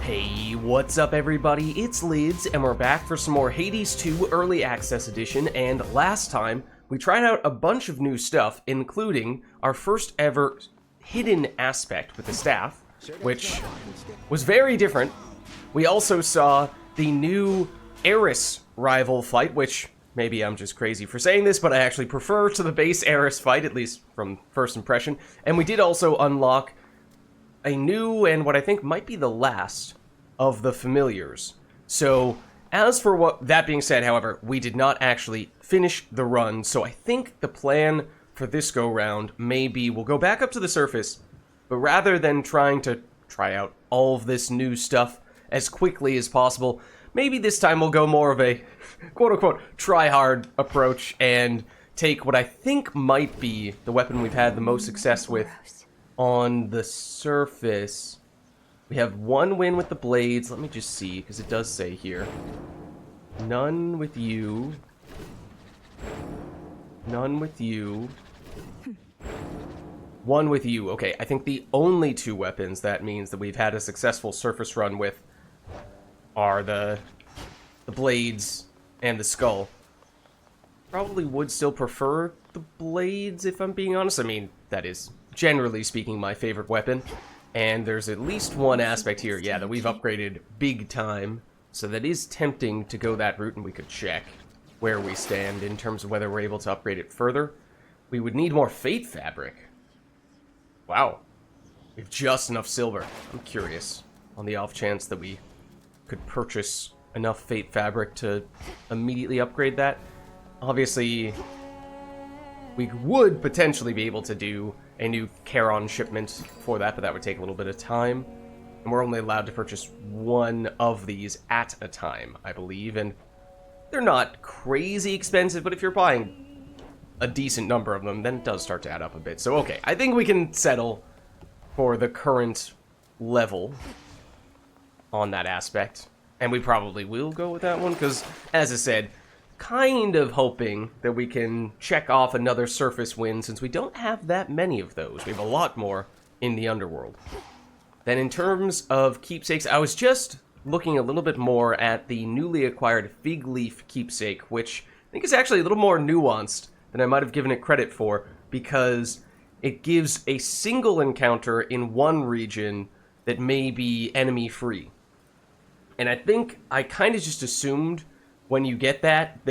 Hey, what's up everybody? It's Lids, and we're back for some more Hades 2 Early Access Edition, and last time we tried out a bunch of new stuff, including our first ever hidden aspect with the staff, which was very different. We also saw the new Eris rival fight, which maybe I'm just crazy for saying this, but I actually prefer to the base Eris fight, at least from first impression. And we did also unlock a new, and what I think might be the last, of the familiars. So, as for what that being said, however, we did not actually finish the run, so I think the plan for this go-round may be we'll go back up to the surface, but rather than trying to try out all of this new stuff as quickly as possible, maybe this time we'll go more of a quote-unquote try-hard approach and take what I think might be the weapon we've had the most success with on the surface. We have one win with the blades. Let me just see, because it does say here. None with you. None with you. One with you. Okay, I think the only two weapons that means that we've had a successful surface run with are the blades and the skull. Probably would still prefer the blades, if I'm being honest. I mean, that is, generally speaking, my favorite weapon. And there's at least one aspect here, yeah, that we've upgraded big time. So that is tempting to go that route, and we could check where we stand in terms of whether we're able to upgrade it further. We would need more Fate Fabric. Wow. We have just enough silver. I'm curious, on the off chance that we could purchase enough Fate Fabric to immediately upgrade that. Obviously, we would potentially be able to do a new Charon shipment for that, but that would take a little bit of time. And we're only allowed to purchase one of these at a time, I believe. And they're not crazy expensive, but if you're buying a decent number of them, then it does start to add up a bit. So, okay, I think we can settle for the current level on that aspect. And we probably will go with that one, because, as I said, kind of hoping that we can check off another surface win, since we don't have that many of those. We have a lot more in the underworld. Then in terms of keepsakes, I was just looking a little bit more at the newly acquired Fig Leaf keepsake, which I think is actually a little more nuanced than I might have given it credit for, because it gives a single encounter in one region that may be enemy-free. And I think I kind of just assumed when you get that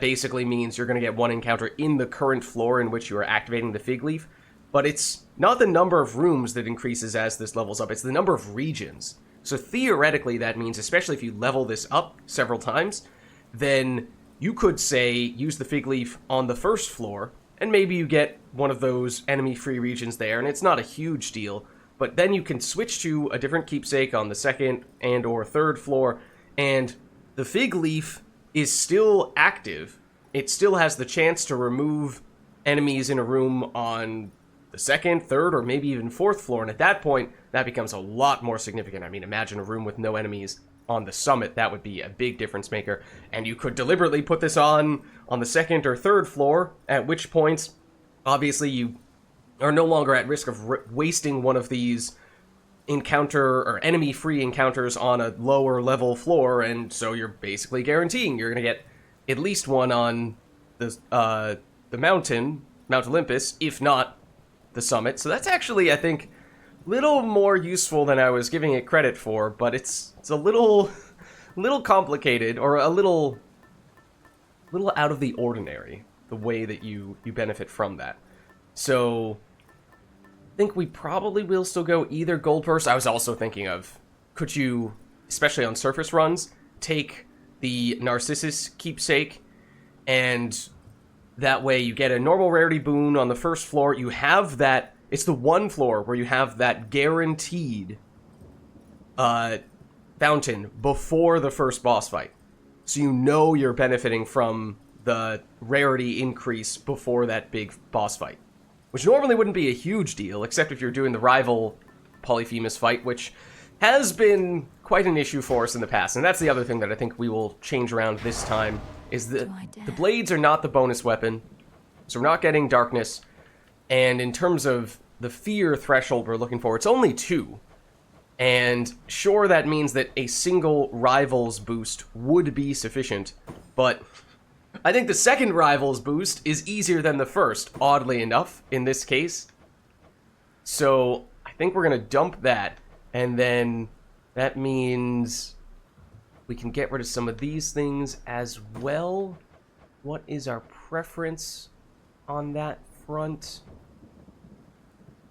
basically means you're going to get one encounter in the current floor in which you are activating the Fig Leaf, but it's not the number of rooms that increases as this levels up, it's the number of regions. So theoretically that means, especially if you level this up several times, then you could say use the Fig Leaf on the first floor, and maybe you get one of those enemy-free regions there, and it's not a huge deal, but then you can switch to a different keepsake on the second and or third floor, and the Fig Leaf is still active. It still has the chance to remove enemies in a room on the second, third, or maybe even fourth floor, and at that point, that becomes a lot more significant. I mean, imagine a room with no enemies on the summit. That would be a big difference maker, and you could deliberately put this on the second or third floor, at which point, obviously, you are no longer at risk of wasting one of these encounter or enemy-free encounters on a lower level floor, and so you're basically guaranteeing you're going to get at least one on the mountain, Mount Olympus, if not the summit. So that's actually, I think, a little more useful than I was giving it credit for, but it's a little complicated, or a little out of the ordinary, the way that you benefit from that. So I think we probably will still go either gold purse. I was also thinking of, could you, especially on surface runs, take the Narcissus keepsake, and that way you get a normal rarity boon on the first floor. You have that, it's the one floor where you have that guaranteed fountain before the first boss fight. So you know you're benefiting from the rarity increase before that big boss fight, which normally wouldn't be a huge deal, except if you're doing the rival Polyphemus fight, which has been quite an issue for us in the past. And that's the other thing that I think we will change around this time, is that the blades are not the bonus weapon, so we're not getting darkness. And in terms of the fear threshold we're looking for, it's only 2. And sure, that means that a single Rivals boost would be sufficient, but I think the second Rivals boost is easier than the first, oddly enough, in this case. So I think we're going to dump that, and then that means we can get rid of some of these things as well. What is our preference on that front?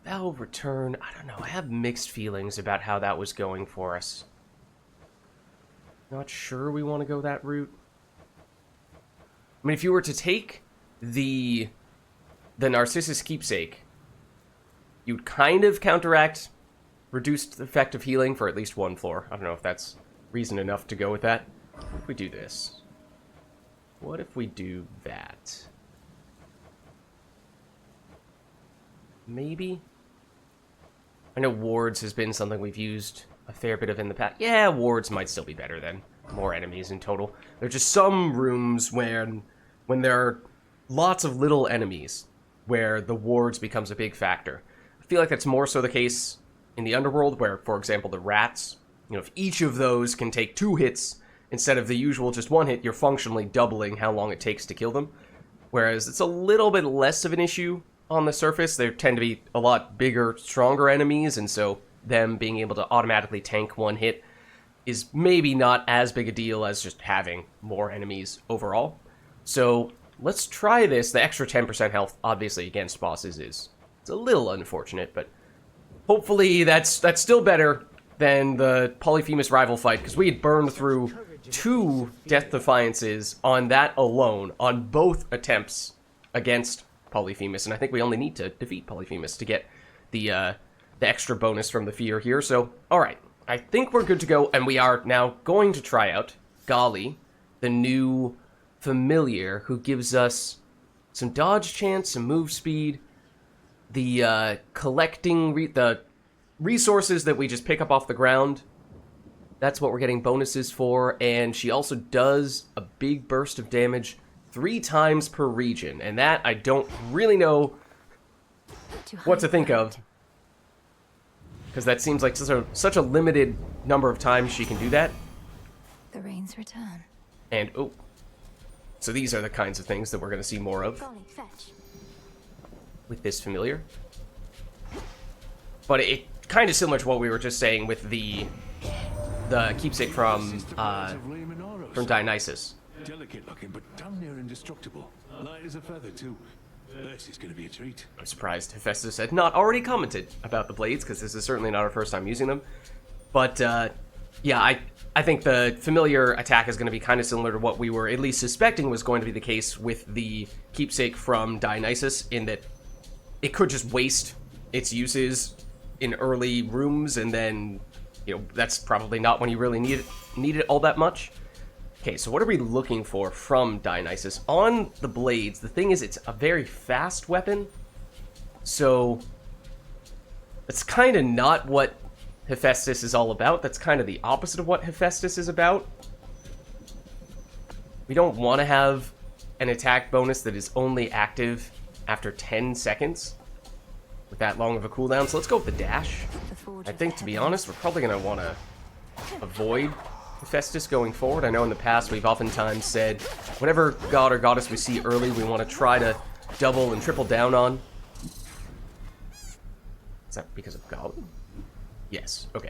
Valve return, I don't know, I have mixed feelings about how that was going for us. Not sure we want to go that route. I mean, if you were to take the Narcissus Keepsake, you'd kind of counteract reduced effect of healing for at least one floor. I don't know if that's reason enough to go with that. What if we do this? What if we do that? Maybe? I know wards has been something we've used a fair bit of in the past. Yeah, wards might still be better than more enemies in total. There are just some rooms when there are lots of little enemies where the wards becomes a big factor. I feel like that's more so the case in the underworld where, for example, the rats, if each of those can take 2 hits instead of the usual just 1 hit, you're functionally doubling how long it takes to kill them. Whereas it's a little bit less of an issue on the surface. There tend to be a lot bigger, stronger enemies, and so them being able to automatically tank 1 hit is maybe not as big a deal as just having more enemies overall. So let's try this. The extra 10% health, obviously, against bosses it's a little unfortunate, but hopefully that's still better than the Polyphemus rival fight, because we had burned through 2 Death Defiances on that alone, on both attempts against Polyphemus, and I think we only need to defeat Polyphemus to get the extra bonus from the fear here. So, alright, I think we're good to go, and we are now going to try out Gali, the new familiar, who gives us some dodge chance, some move speed, the collecting the resources that we just pick up off the ground. That's what we're getting bonuses for, and she also does a big burst of damage 3 times per region, and that I don't really know what to think of, because that seems like such a limited number of times she can do that. The rains return. And, oh, so these are the kinds of things that we're going to see more of with this familiar. But it kind of similar to what we were just saying with the keepsake from Dionysus. Delicate looking, but damn near indestructible. Light as a feather, too. This is going to be a treat. I'm surprised Hephaestus had not already commented about the blades, because this is certainly not our first time using them. But, yeah, I think the familiar attack is going to be kind of similar to what we were at least suspecting was going to be the case with the keepsake from Dionysus, in that it could just waste its uses in early rooms, and then, that's probably not when you really need it all that much. Okay, so what are we looking for from Dionysus? On the blades, the thing is, it's a very fast weapon, so it's kind of not what Hephaestus is all about. That's kind of the opposite of what Hephaestus is about. We don't want to have an attack bonus that is only active after 10 seconds with that long of a cooldown, so let's go with the dash. I think, to be honest, we're probably going to want to avoid Hephaestus going forward. I know in the past we've oftentimes said whatever god or goddess we see early, we want to try to double and triple down on. Is that because of Goblin? Yes, okay.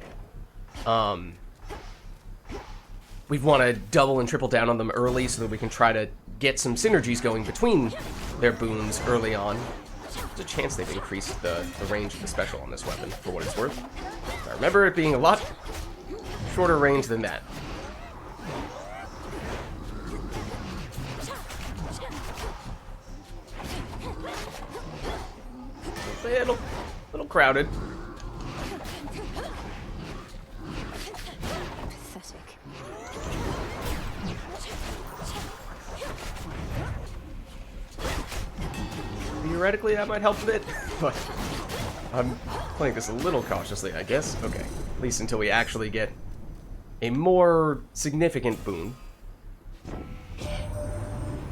We want to double and triple down on them early so that we can try to get some synergies going between their boons early on. There's a chance they've increased the range of the special on this weapon, for what it's worth. I remember it being a lot shorter range than that. Little crowded. Pathetic. Theoretically, that might help a bit, but I'm playing this a little cautiously, I guess. Okay, at least until we actually get a more significant boon.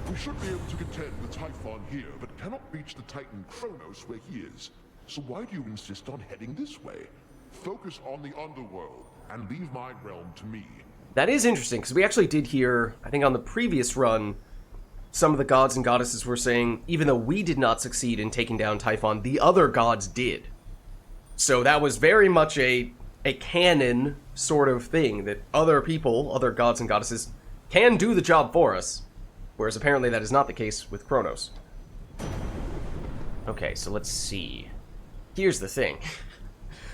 We should be able to contend with Typhon here, but cannot reach the Titan Kronos where he is. So why do you insist on heading this way? Focus on the underworld and leave my realm to me. That is interesting, because we actually did hear, I think on the previous run, some of the gods and goddesses were saying, even though we did not succeed in taking down Typhon, the other gods did. So that was very much a canon sort of thing, that other people, other gods and goddesses, can do the job for us. Whereas apparently that is not the case with Kronos. Okay, so let's see. Here's the thing.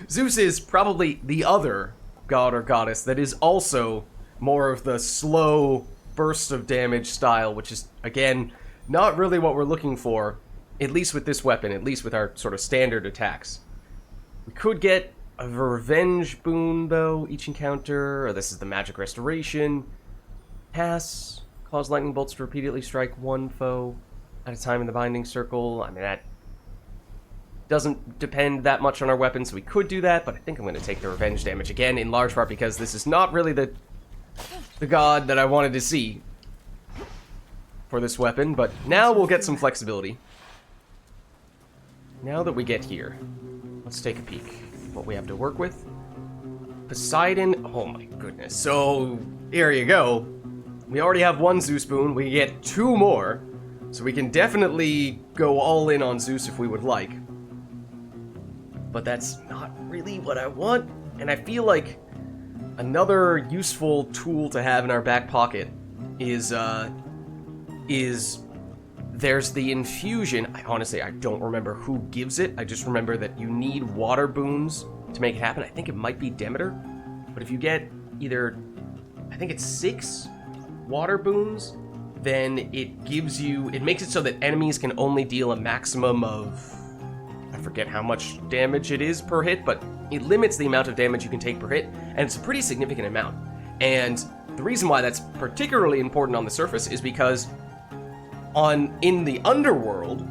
Zeus is probably the other god or goddess that is also more of the slow burst of damage style, which is, again, not really what we're looking for, at least with this weapon, at least with our sort of standard attacks. We could get a revenge boon, though, each encounter, or this is the magic restoration. Pass, cause lightning bolts to repeatedly strike one foe at a time in the binding circle. I mean, that doesn't depend that much on our weapon, so we could do that, but I think I'm going to take the revenge damage again, in large part because this is not really the god that I wanted to see for this weapon, but now we'll get some flexibility. Now that we get here, let's take a peek at what we have to work with. Poseidon, oh my goodness. So, here you go. We already have one Zeus boon, we get 2 more, so we can definitely go all in on Zeus if we would like. But that's not really what I want, and I feel like another useful tool to have in our back pocket is there's the infusion. Honestly, I don't remember who gives it. I just remember that you need water boons to make it happen. I think it might be Demeter, but if you get either, I think it's 6 water boons, then it gives you, it makes it so that enemies can only deal a maximum of, I forget how much damage it is per hit, but it limits the amount of damage you can take per hit, and it's a pretty significant amount. And the reason why that's particularly important on the surface is because in the underworld,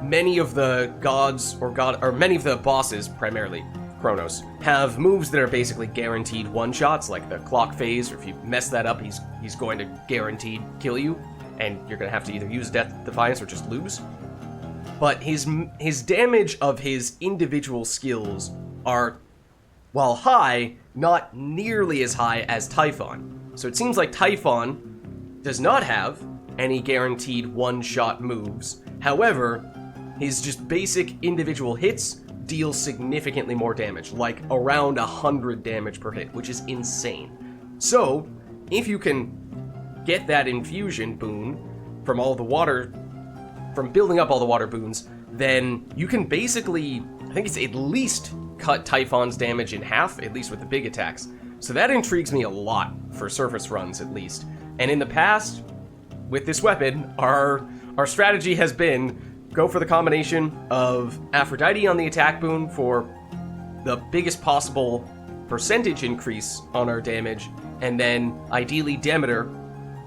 many of the gods or many of the bosses, primarily Kronos, have moves that are basically guaranteed one-shots, like the clock phase, or if you mess that up, he's going to guaranteed kill you, and you're going to have to either use Death Defiance or just lose. But his damage of his individual skills are, while high, not nearly as high as Typhon. So it seems like Typhon does not have any guaranteed one-shot moves. However, his just basic individual hits deal significantly more damage, like around 100 damage per hit, which is insane. So, if you can get that infusion boon from building up all the water boons, then you can basically, I think it's at least cut Typhon's damage in half, at least with the big attacks. So that intrigues me a lot for surface runs, at least. And in the past, with this weapon, our strategy has been go for the combination of Aphrodite on the attack boon for the biggest possible percentage increase on our damage, and then ideally Demeter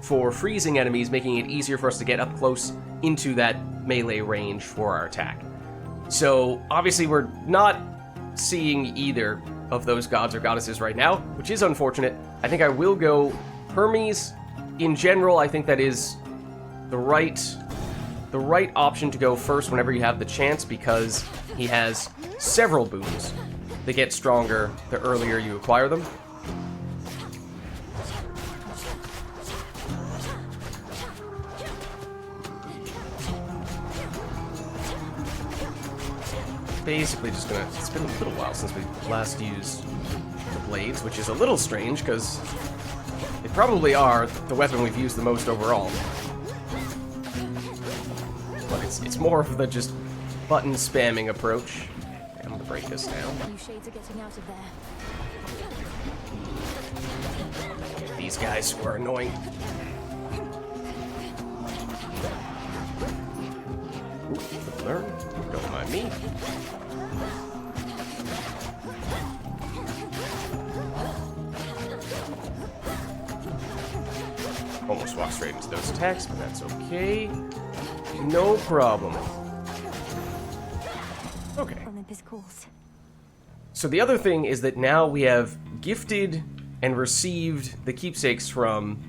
for freezing enemies, making it easier for us to get up close into that melee range for our attack. So obviously we're not seeing either of those gods or goddesses right now, which is unfortunate. I think I will go Hermes. In general, I think that is the right option to go first whenever you have the chance, because he has several boons that get stronger the earlier you acquire them. Basically just gonna, it's been a little while since we last used the blades, which is a little strange because they probably are the weapon we've used the most overall. But it's more of the just button spamming approach. Okay, I'm gonna break this now. You shades are getting out of there. These guys who are annoying. Ooh, learn. Don't mind me. Almost walked straight into those attacks, but that's okay. No problem. Okay. Olympus calls. So the other thing is that now we have gifted and received the keepsakes from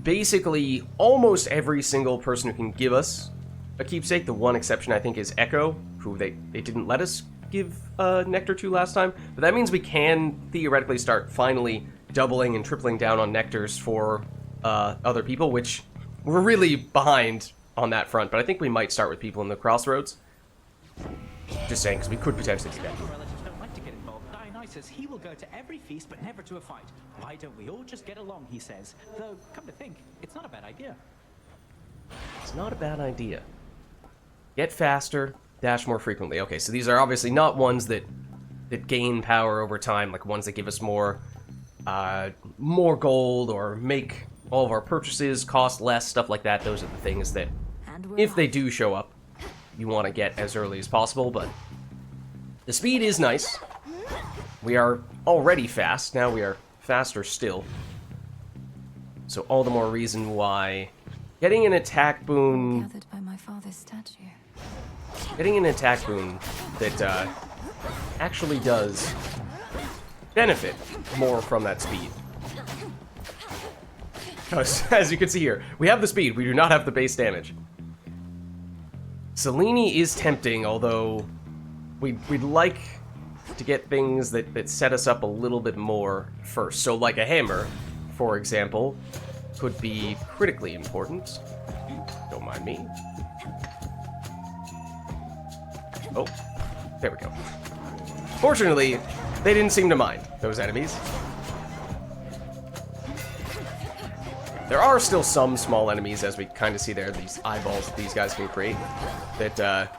basically almost every single person who can give us a keepsake. The one exception, I think, is Echo, who they didn't let us give Nectar to last time, but that means we can theoretically start finally doubling and tripling down on Nectars for other people, which we're really behind on that front, but I think we might start with people in the crossroads. Just saying, because we could potentially do that. Relatives don't like to get involved. Dionysus, he will go to every feast, but never to a fight. Why don't we all just get along, he says. Though, come to think, it's not a bad idea. It's not a bad idea. Get faster, dash more frequently. Okay, so these are obviously not ones that gain power over time, like ones that give us more gold or make all of our purchases cost less, stuff like that. Those are the things that, And we're if they off. do show up, you want to get as early as possible, but the speed is nice. We are already fast, now we are faster still. So all the more reason why getting an attack boon... Gathered by my father's statue. Getting an attack boon that actually does benefit more from that speed. Because, as you can see here, we have the speed, we do not have the base damage. Selene is tempting, although we'd like to get things that set us up a little bit more first. So like a hammer, for example, could be critically important. Don't mind me. Oh, there we go. Fortunately, they didn't seem to mind, those enemies. There are still some small enemies, as we kind of see there, these eyeballs that these guys can create, that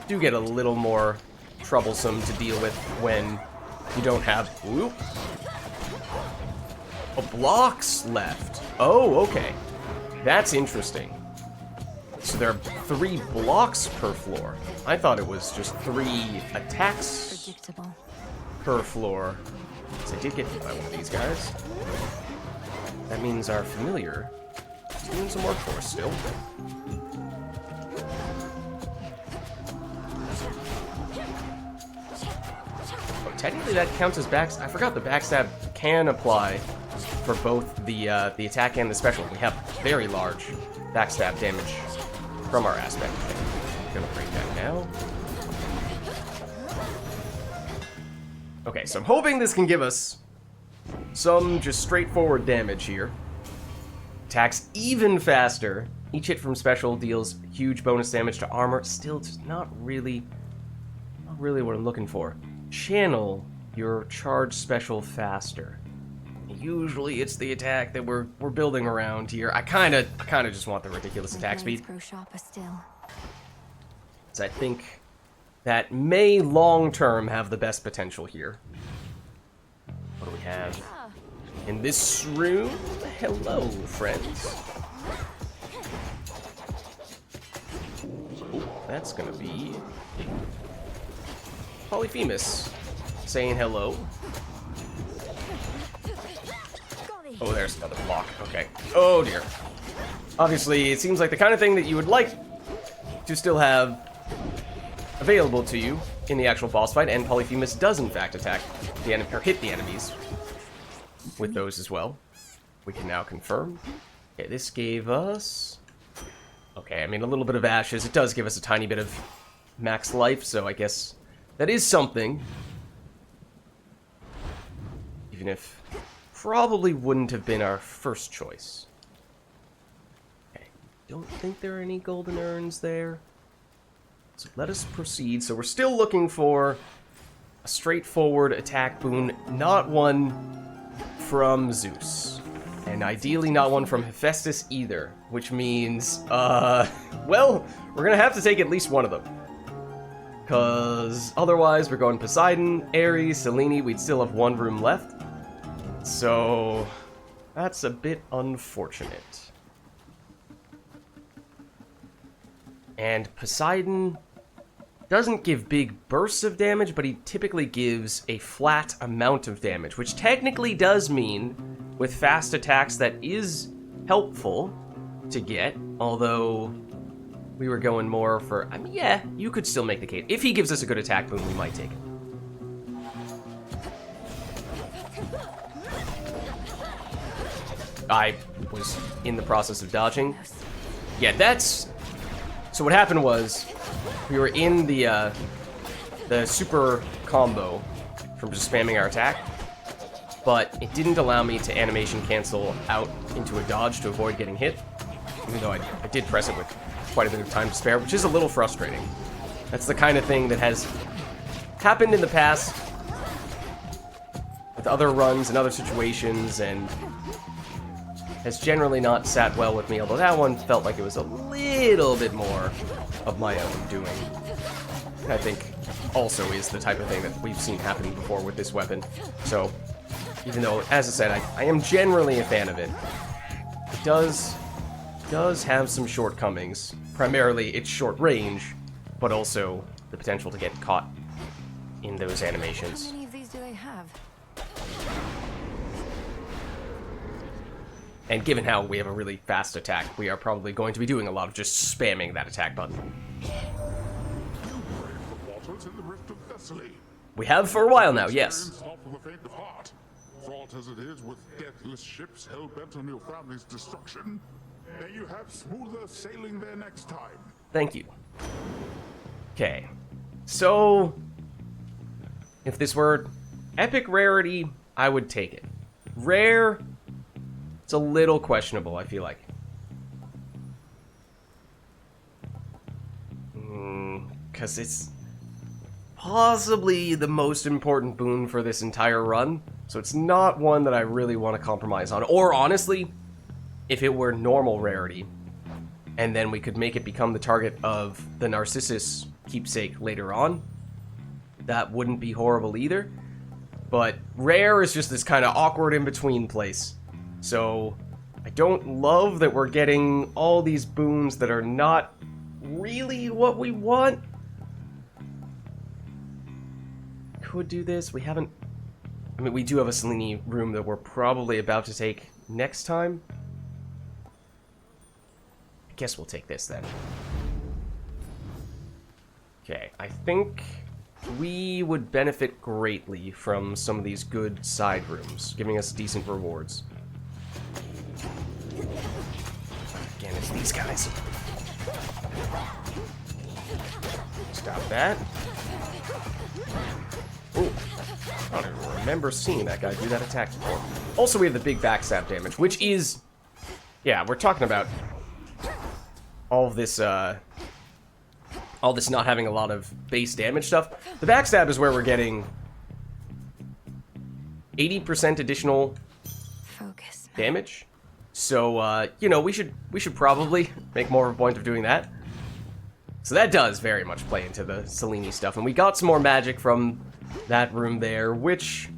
do get a little more troublesome to deal with when you don't have... Whoop. Oh, blocks left. Oh, okay. That's interesting. So there are 3 blocks per floor. I thought it was just 3 attacks Predictable. per floor. So I did get hit by one of these guys. That means our familiar is doing some work for us still. Oh, technically that counts as backstab. I forgot the backstab can apply for both the attack and the special. We have very large backstab damage from our aspect. I'm gonna break that now. Okay, so I'm hoping this can give us some just straightforward damage here. Attacks even faster. Each hit from special deals huge bonus damage to armor. Still just not really what I'm looking for. Channel your charge special faster. Usually it's the attack that we're building around here. I kinda just want the ridiculous My attack blades speed. grow sharper still. So I think that may long term have the best potential here. What do we have in this room? Hello, friends. Ooh, that's gonna be Polyphemus saying hello. Oh, there's another block. Okay. Oh dear. Obviously, it seems like the kind of thing that you would like to still have available to you in the actual boss fight, and Polyphemus does in fact attack the enemy, or hit the enemies with those as well. We can now confirm. Okay, this gave us... Okay, I mean, a little bit of ashes. It does give us a tiny bit of max life, so I guess that is something. Even if probably wouldn't have been our first choice. Okay, don't think there are any golden urns there. So let us proceed. So we're still looking for a straightforward attack boon, not one from Zeus. And ideally not one from Hephaestus either, which means, well, we're gonna have to take at least one of them. Because otherwise we're going Poseidon, Ares, Selene, we'd still have 1 room left. So that's a bit unfortunate. And Poseidon doesn't give big bursts of damage, but he typically gives a flat amount of damage, which technically does mean, with fast attacks, that is helpful to get, although we were going more for... I mean, yeah, you could still make the case. If he gives us a good attack boon, we might take it. I was in the process of dodging. Yeah, that's... So what happened was, we were in the the super combo from just spamming our attack, but it didn't allow me to animation cancel out into a dodge to avoid getting hit, even though I did press it with quite a bit of time to spare, which is a little frustrating. That's the kind of thing that has happened in the past with other runs and other situations, and has generally not sat well with me, although that one felt like it was a little bit more of my own doing. I think also is the type of thing that we've seen happen before with this weapon. So, even though, as I said, I am generally a fan of it, it does have some shortcomings. Primarily, it's short range, but also the potential to get caught in those animations. How many of these do they have? And given how we have a really fast attack, we are probably going to be doing a lot of just spamming that attack button. You brave the waters in the rift of Thessaly. We have for a while now, yes. Experience not for the faint of heart. Fraught as it is with deathless ships hell-bent on your family's destruction, may you have smoother sailing there next time. Thank you. Okay. So, if this were epic rarity, I would take it. Rare, it's a little questionable, I feel like. Because it's possibly the most important boon for this entire run, so it's not one that I really want to compromise on. Or, honestly, if it were normal rarity, and then we could make it become the target of the Narcissus keepsake later on, that wouldn't be horrible either. But rare is just this kind of awkward in-between place. So, I don't love that we're getting all these boons that are not really what we want. Could do this. We haven't... I mean, we do have a Selene room that we're probably about to take next time. I guess we'll take this then. Okay, I think we would benefit greatly from some of these good side rooms, giving us decent rewards. Again, it's these guys. Stop that. Ooh. I don't even remember seeing that guy do that attack before. Also, we have the big backstab damage, which is... Yeah, we're talking about all this not having a lot of base damage stuff. The backstab is where we're getting 80% additional Focus. damage. So, you know, we should probably make more of a point of doing that. So that does very much play into the Selene stuff. And we got some more magic from that room there, which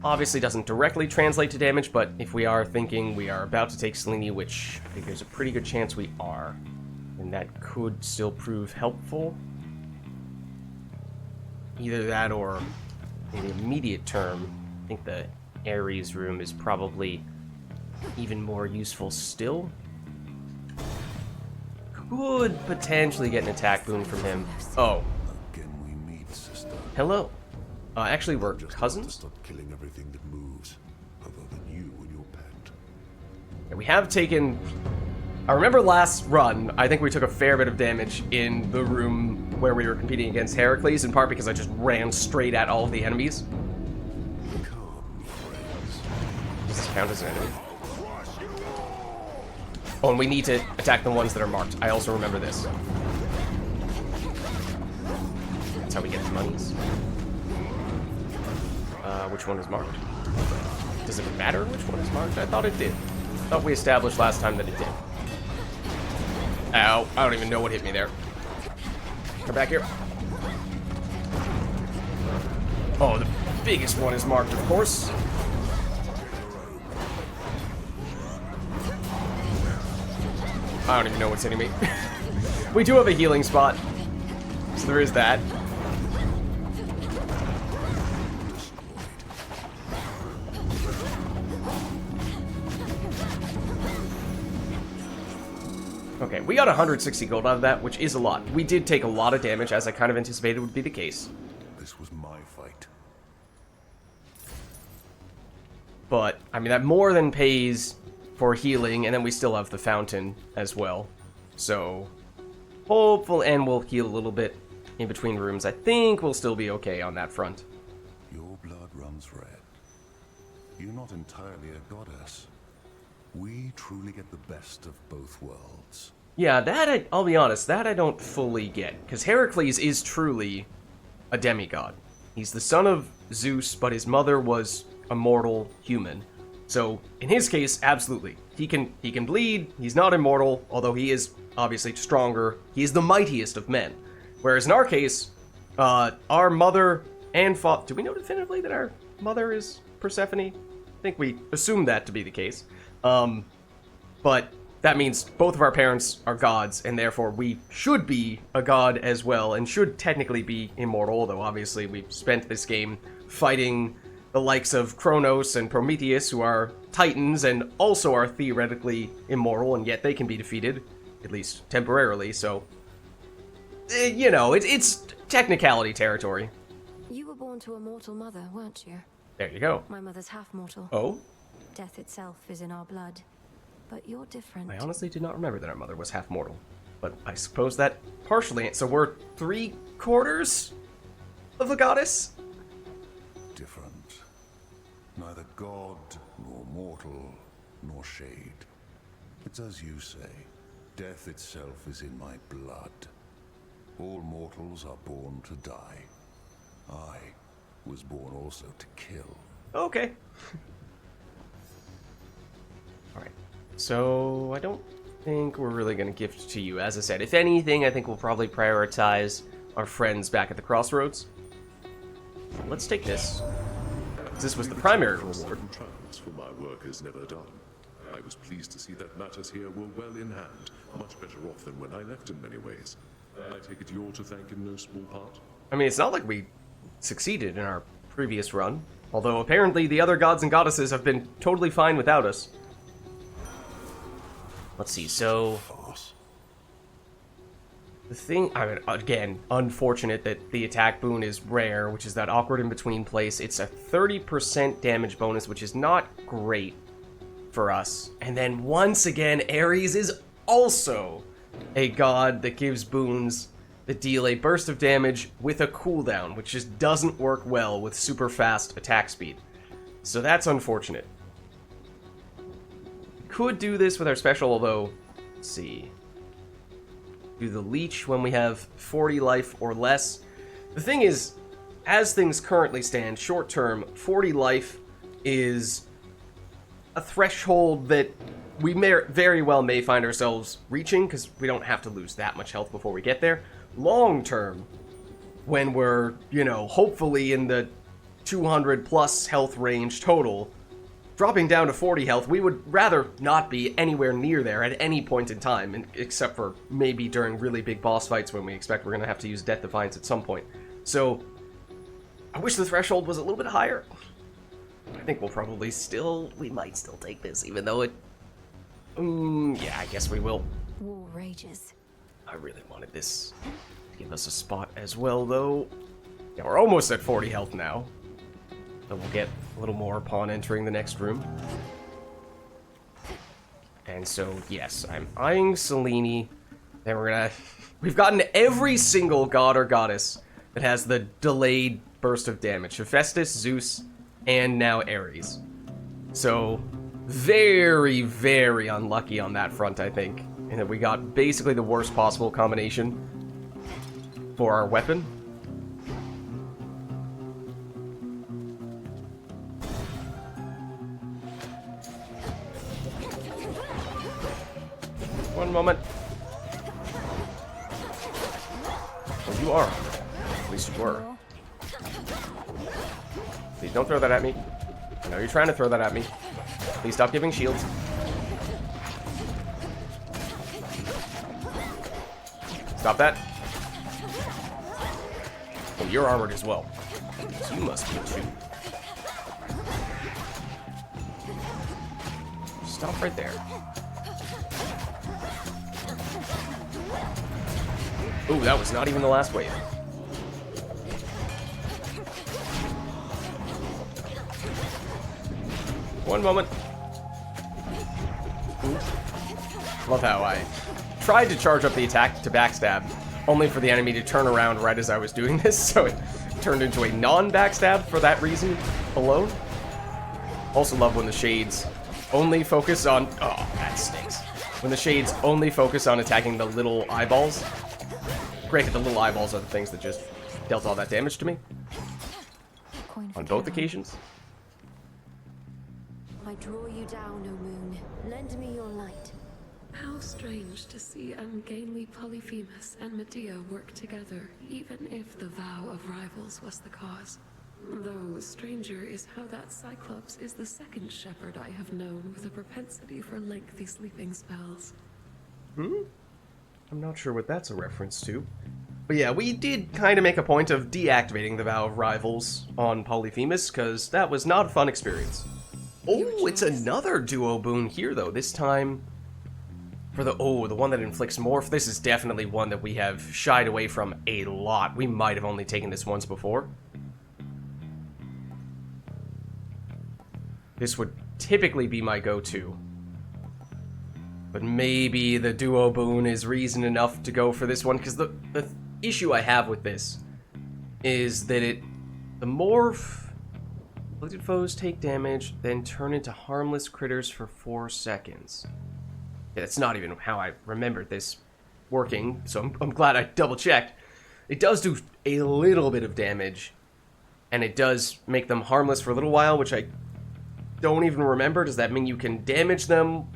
obviously doesn't directly translate to damage, but if we are thinking we are about to take Selene, which I think there's a pretty good chance we are, then that could still prove helpful. Either that or in the immediate term, I think the Ares room is probably even more useful still. Could potentially get an attack boon from him. Oh. Again we meet, sister. Hello. Actually, we're Just cousins. stop killing everything that moves, other than you and your pet. And we have taken... I remember last run, I think we took a fair bit of damage in the room where we were competing against Heracles, in part because I just ran straight at all of the enemies. Come, friends. Does this count as an enemy? Oh, and we need to attack the ones that are marked. I also remember this. That's how we get the monies. Which one is marked? Does it matter which one is marked? I thought it did. I thought we established last time that it did. Ow, I don't even know what hit me there. Come back here. Oh, the biggest one is marked, of course. I don't even know what's hitting me. We do have a healing spot, so there is that. Okay, we got 160 gold out of that, which is a lot. We did take a lot of damage, as I kind of anticipated would be the case. This was my fight. But, I mean, that more than pays for healing, and then we still have the fountain as well. So, hopeful, and we'll heal a little bit in between rooms, I think we'll still be okay on that front. Your blood runs red. You're not entirely a goddess. We truly get the best of both worlds. Yeah, I'll be honest, that I don't fully get. Because Heracles is truly a demigod. He's the son of Zeus, but his mother was a mortal human. So, in his case, absolutely. He can bleed, he's not immortal, although he is obviously stronger. He is the mightiest of men. Whereas in our case, our mother and father... Do we know definitively that our mother is Persephone? I think we assume that to be the case. But that means both of our parents are gods, and therefore we should be a god as well, and should technically be immortal, although obviously we've spent this game fighting the likes of Kronos and Prometheus, who are titans and also are theoretically immortal, and yet they can be defeated, at least temporarily, so... you know, it's technicality territory. You were born to a mortal mother, weren't you? There you go. My mother's half mortal. Oh? Death itself is in our blood. But you're different. I honestly did not remember that our mother was half mortal. But I suppose that partially... So we're 3/4 of a goddess? Different. Neither god, nor mortal, nor shade. It's as you say. Death itself is in my blood. All mortals are born to die. I was born also to kill. Okay. Alright. So, I don't think we're really going to gift to you. As I said, if anything, I think we'll probably prioritize our friends back at the crossroads. Let's take this. This was the primary reward. Trials for my work is never done. I was pleased to see that matters here were well in hand, much better off than when I left in many ways. I take it you're to thank in no small part? I mean, it's not like we succeeded in our previous run, although apparently the other gods and goddesses have been totally fine without us. Let's see, so... The thing, I mean, again, unfortunate that the attack boon is rare, which is that awkward in-between place. It's a 30% damage bonus, which is not great for us. And then, once again, Ares is also a god that gives boons that deal a burst of damage with a cooldown, which just doesn't work well with super fast attack speed. So that's unfortunate. Could do this with our special, although, let's see... Do the leech when we have 40 life or less. The thing is, as things currently stand, short term, 40 life is a threshold that we very well may find ourselves reaching, because we don't have to lose that much health before we get there. Long term, when we're, you know, hopefully in the 200 plus health range total, dropping down to 40 health, we would rather not be anywhere near there at any point in time, except for maybe during really big boss fights when we expect we're going to have to use Death Defiance at some point. So, I wish the threshold was a little bit higher. I think we'll probably we might still take this, even though it... yeah, I guess we will. War rages. I really wanted this to give us a spot as well, though. Yeah, we're almost at 40 health now. So we'll get a little more upon entering the next room. And so, yes, I'm eyeing Selene. Then we're gonna... We've gotten every single god or goddess that has the delayed burst of damage. Hephaestus, Zeus, and now Ares. So, very, very unlucky on that front, I think. And that we got basically the worst possible combination for our weapon. One moment. Well, you are. At least you were. Please don't throw that at me. I know you're trying to throw that at me. Please stop giving shields. Stop that. Oh, you're armored as well. So you must be too. Stop right there. Ooh, that was not even the last wave. One moment. Ooh. Love how I tried to charge up the attack to backstab, only for the enemy to turn around right as I was doing this, so it turned into a non-backstab for that reason alone. Also love when the shades only focus on... Oh, that stinks. When the shades only focus on attacking the little eyeballs. Granted, the little eyeballs are the things that just dealt all that damage to me. Coin for On both Caroline. occasions. I draw you down, O moon. Lend me your light. How strange to see ungainly Polyphemus and Medea work together, even if the vow of rivals was the cause. Though stranger is how that Cyclops is the second shepherd I have known with a propensity for lengthy sleeping spells. I'm not sure what that's a reference to. But yeah, we did kind of make a point of deactivating the Vow of Rivals on Polyphemus, because that was not a fun experience. Oh, it's another duo boon here, though. This time for the one that inflicts morph. This is definitely one that we have shied away from a lot. We might have only taken this once before. This would typically be my go-to. But maybe the duo boon is reason enough to go for this one, because the issue I have with this is that the morph... Afflicted foes take damage, then turn into harmless critters for 4 seconds. Yeah, that's not even how I remembered this working, so I'm glad I double-checked. It does do a little bit of damage, and it does make them harmless for a little while, which I don't even remember. Does that mean you can damage them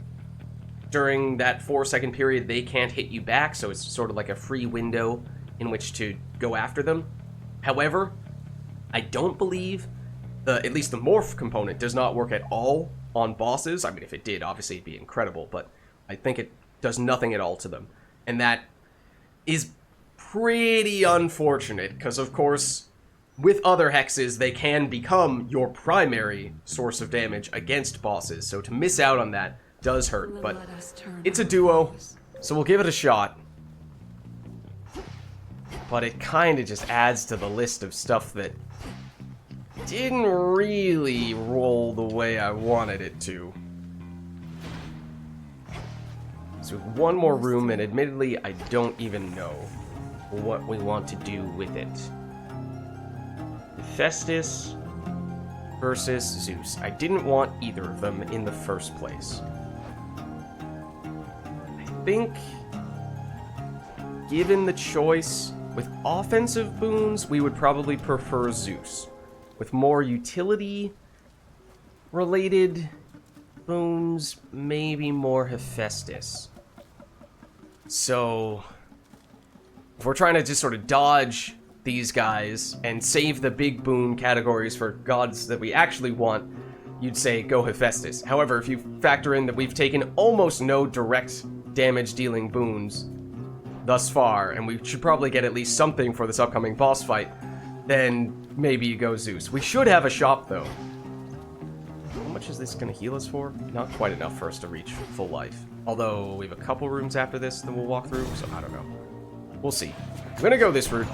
during that 4-second period? They can't hit you back, so it's sort of like a free window in which to go after them. However, I don't believe... at least the morph component does not work at all on bosses. I mean, if it did, obviously it'd be incredible, but I think it does nothing at all to them. And that is pretty unfortunate, because of course, with other hexes, they can become your primary source of damage against bosses, so to miss out on that does hurt, but it's a duo, so we'll give it a shot. But it kind of just adds to the list of stuff that didn't really roll the way I wanted it to. So one more room, and admittedly, I don't even know what we want to do with it. Hephaestus versus Zeus. I didn't want either of them in the first place. I think, given the choice, with offensive boons, we would probably prefer Zeus. With more utility-related boons, maybe more Hephaestus. So, if we're trying to just sort of dodge these guys and save the big boon categories for gods that we actually want, you'd say go Hephaestus. However, if you factor in that we've taken almost no direct damage-dealing boons thus far, and we should probably get at least something for this upcoming boss fight, then maybe you go Zeus. We should have a shop, though. How much is this going to heal us for? Not quite enough for us to reach full life. Although, we have a couple rooms after this that we'll walk through, so I don't know. We'll see. I'm going to go this route.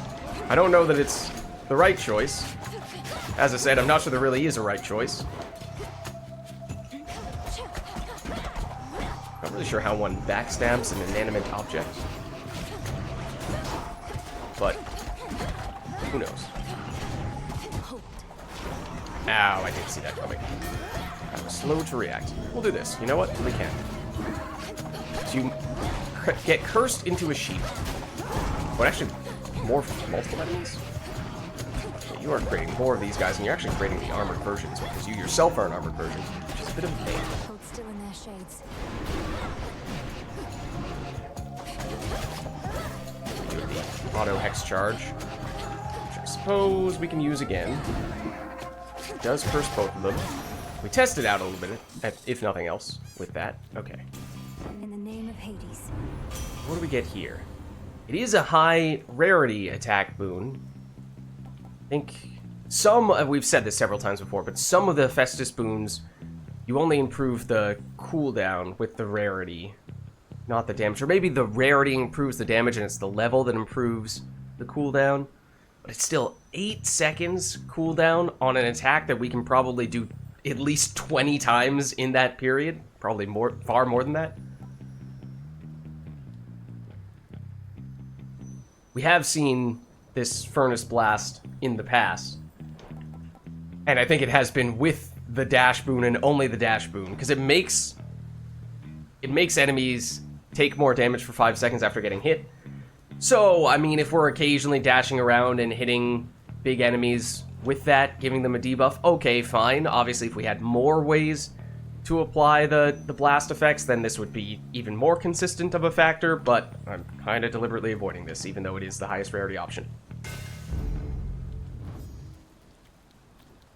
I don't know that it's the right choice. As I said, I'm not sure there really is a right choice. Not really sure how one backstabs an inanimate object. But, who knows? Ow, I didn't see that coming. I was slow to react. We'll do this. You know what? We can. So you get cursed into a sheep. What, actually, multiple enemies? Okay, you are creating more of these guys, and you're actually creating the armored versions, because you yourself are an armored version, which is a bit of a pain. Hold still in their shades. Do the auto hex charge, which I suppose we can use again. It does curse both of them. We tested out a little bit, if nothing else, with that. Okay. In the name of Hades. What do we get here? It is a high rarity attack boon. I think some, we've said this several times before, but some of the Hephaestus boons, you only improve the cooldown with the rarity, not the damage. Or maybe the rarity improves the damage and it's the level that improves the cooldown. But it's still 8 seconds cooldown on an attack that we can probably do at least 20 times in that period. Probably more, far more than that. we have seen this furnace blast in the past. And I think it has been with the dash boon and only the dash boon, because it makes enemies take more damage for 5 seconds after getting hit. So, I mean, if we're occasionally dashing around and hitting big enemies with that, giving them a debuff, okay, fine. Obviously, if we had more ways to apply the blast effects, then this would be even more consistent of a factor, but I'm kind of deliberately avoiding this, even though it is the highest rarity option.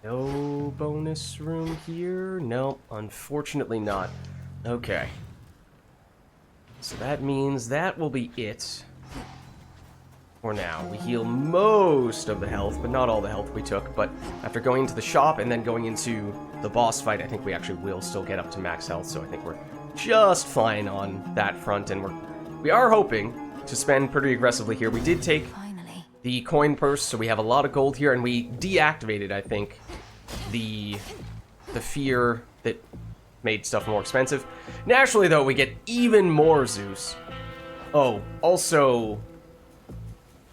No bonus room here? No, unfortunately not. Okay. So that means that will be it for now. We heal most of the health, but not all the health we took. But after going into the shop and then going into the boss fight, I think we actually will still get up to max health. So I think we're just fine on that front. And we are hoping to spend pretty aggressively here. We did take the coin purse, so we have a lot of gold here, and we deactivated, I think, the fear that made stuff more expensive. Naturally, though, we get even more Zeus. Oh, also,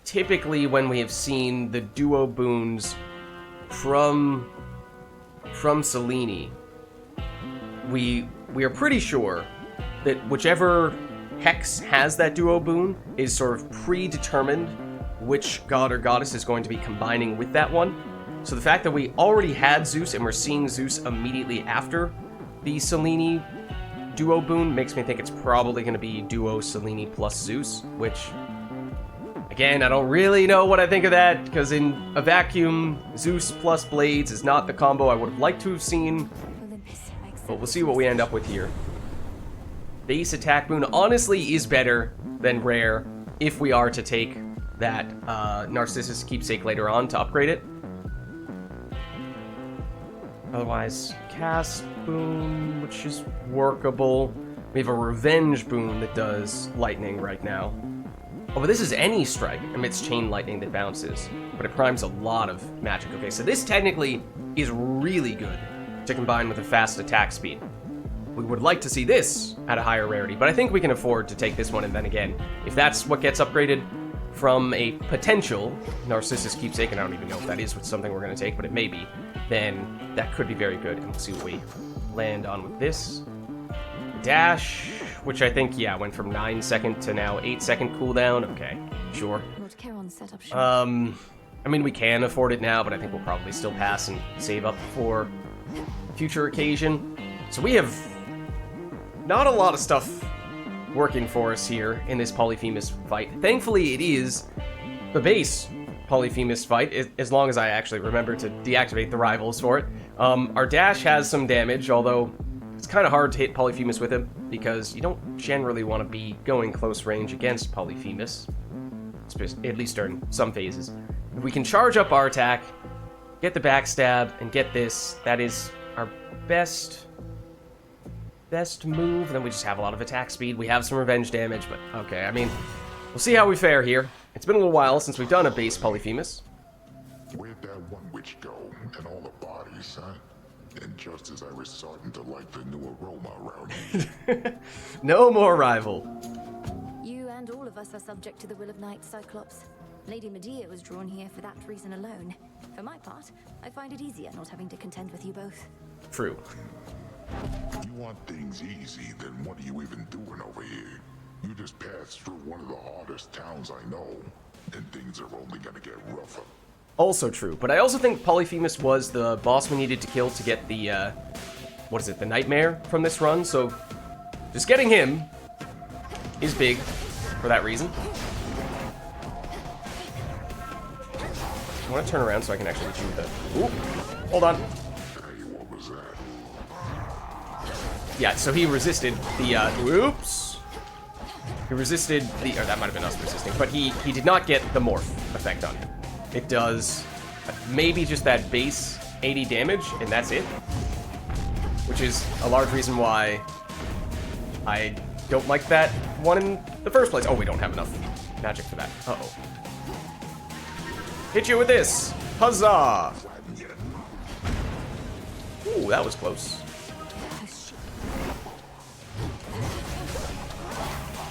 typically when we have seen the duo boons from Selene, we are pretty sure that whichever hex has that duo boon is sort of predetermined which god or goddess is going to be combining with that one. So the fact that we already had Zeus and we're seeing Zeus immediately after the Selene duo boon makes me think it's probably going to be duo Selene plus Zeus, which, again, I don't really know what I think of that, because in a vacuum, Zeus plus Blades is not the combo I would have liked to have seen, but we'll see what we end up with here. Base attack boon honestly is better than rare if we are to take that Narcissus keepsake later on to upgrade it. Otherwise, cast boon, which is workable. We have a revenge boon that does lightning right now. Oh, but this is any strike amidst chain lightning that bounces, but it primes a lot of magic. Okay, so this technically is really good to combine with a fast attack speed. We would like to see this at a higher rarity, but I think we can afford to take this one, and then again, if that's what gets upgraded from a potential Narcissus keepsake, and I don't even know if that is something we're going to take, but it may be, then that could be very good, and we'll see what we land on with this. Dash, which I think, yeah, went from 9-second to now 8-second cooldown. Okay, sure. I mean, we can afford it now, but I think we'll probably still pass and save up for future occasion. So we have not a lot of stuff working for us here in this Polyphemus fight. Thankfully, it is the base Polyphemus fight, as long as I actually remember to deactivate the rivals for it. Our dash has some damage, although it's kind of hard to hit Polyphemus with him, because you don't generally want to be going close range against Polyphemus, at least during some phases. If we can charge up our attack, get the backstab, and get this, that is our best move. Then we just have a lot of attack speed. We have some revenge damage, but okay, I mean, we'll see how we fare here. It's been a little while since we've done a base Polyphemus. Where'd that one witch go? And all the bodies, huh? And just as I was starting to like the new aroma around here. No more rival. You and all of us are subject to the will of Night Cyclops. Lady Medea was drawn here for that reason alone. For my part, I find it easier not having to contend with you both. True. You want things easy, then what are you even doing over here? You just passed through one of the hardest towns I know, and things are only gonna get rougher. Also true, but I also think Polyphemus was the boss we needed to kill to get the, what is it, the Nightmare from this run, so just getting him is big for that reason. I want to turn around so I can actually hit you with the... Ooh, hold on. Hey, what was that? Yeah, so he resisted the, oops. He resisted the, or that might have been us resisting, but he did not get the morph effect on him. It does maybe just that base 80 damage, and that's it. Which is a large reason why I don't like that one in the first place. Oh, we don't have enough magic for that. Uh-oh. Hit you with this! Huzzah! Ooh, that was close.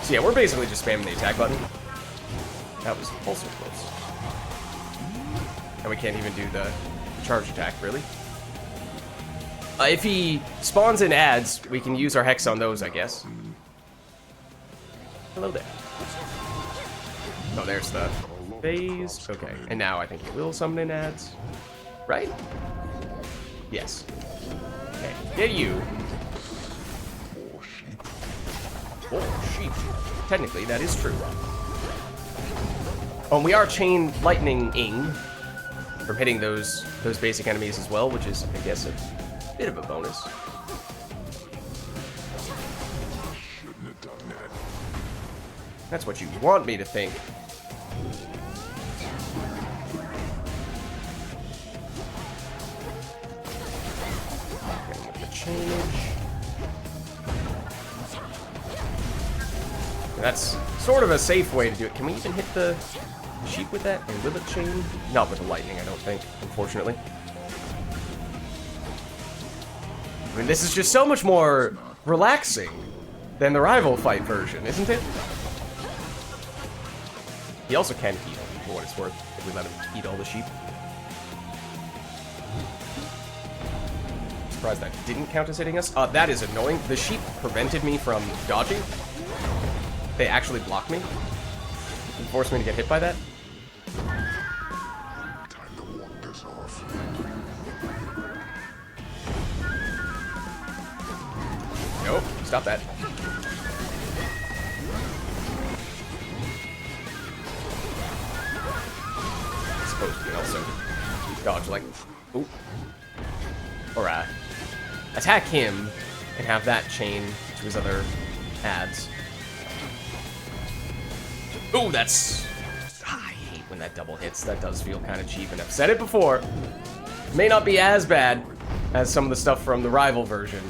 So yeah, we're basically just spamming the attack button. That was also close. And we can't even do the charge attack, really. If he spawns in ads, we can use our Hex on those, I guess. Hello there. Oh, there's the phase. Okay, and now I think he will summon in ads. Right? Yes. Okay, get you. Oh, sheep. Technically, that is true. Oh, and we are chain lightning-ing from hitting those basic enemies as well, which is, I guess, a bit of a bonus. Shouldn't have done that. That's what you want me to think. Get him with the change. That's sort of a safe way to do it. Can we even hit the sheep with that? And with a chain? Not with the lightning, I don't think, unfortunately. I mean, this is just so much more relaxing than the rival fight version, isn't it? He also can heal, for what it's worth, if we let him eat all the sheep. Surprised that didn't count as hitting us. That is annoying. The sheep prevented me from dodging. They actually blocked me. And forced me to get hit by that. Time to walk this off. Nope, stop that. I suppose we can also dodge, like, ooh. Or, attack him and have that chain to his other ads. Ooh, that's... I hate when that double hits. That does feel kind of cheap, and I've said it before. May not be as bad as some of the stuff from the rival version.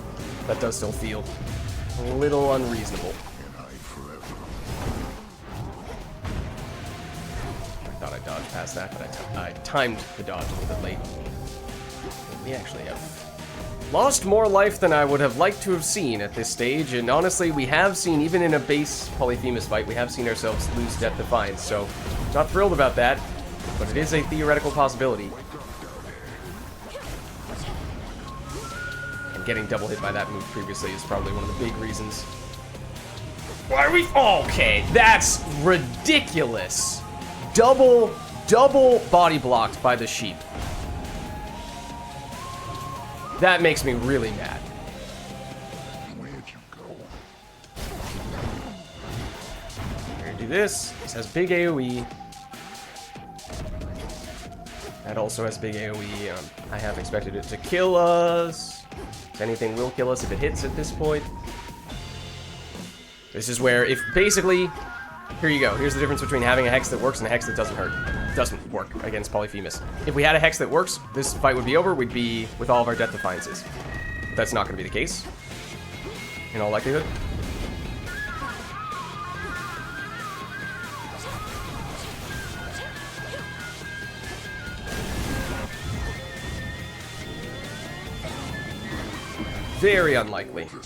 That does still feel a little unreasonable. I thought I dodged past that, but I timed the dodge a little bit late. We actually have lost more life than I would have liked to have seen at this stage, and honestly, we have seen, even in a base Polyphemus fight, we have seen ourselves lose Death Defiance, so not thrilled about that, but it is a theoretical possibility. And getting double hit by that move previously is probably one of the big reasons. Why are we... Okay, that's ridiculous. Double body blocked by the sheep. That makes me really mad. Where'd you go? We're gonna do this. This has big AoE. That also has big AoE. I have expected it to kill us. If anything will kill us if it hits at this point. This is where, if basically... Here you go. Here's the difference between having a Hex that works and a Hex that doesn't hurt. Doesn't work against Polyphemus. If we had a Hex that works, this fight would be over. We'd be with all of our Death Defiances. But that's not going to be the case, in all likelihood. Very unlikely. You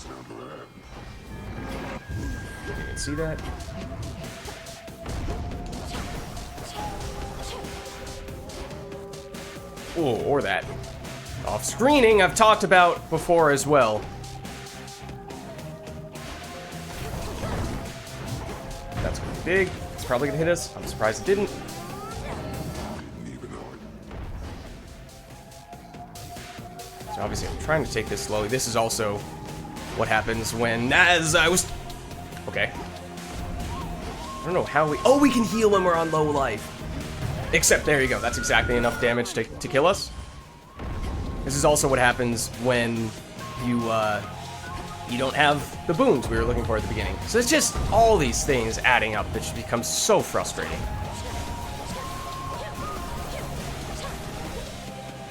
can see that. Ooh, or that. Off screening, I've talked about before as well. That's gonna be big. It's probably gonna hit us. I'm surprised it didn't. So obviously I'm trying to take this slowly. This is also what happens when, as I was... Okay. I don't know how we... Oh, we can heal when we're on low life. Except, there you go, that's exactly enough damage to kill us. This is also what happens when you don't have the boons we were looking for at the beginning. So it's just all these things adding up that just becomes so frustrating.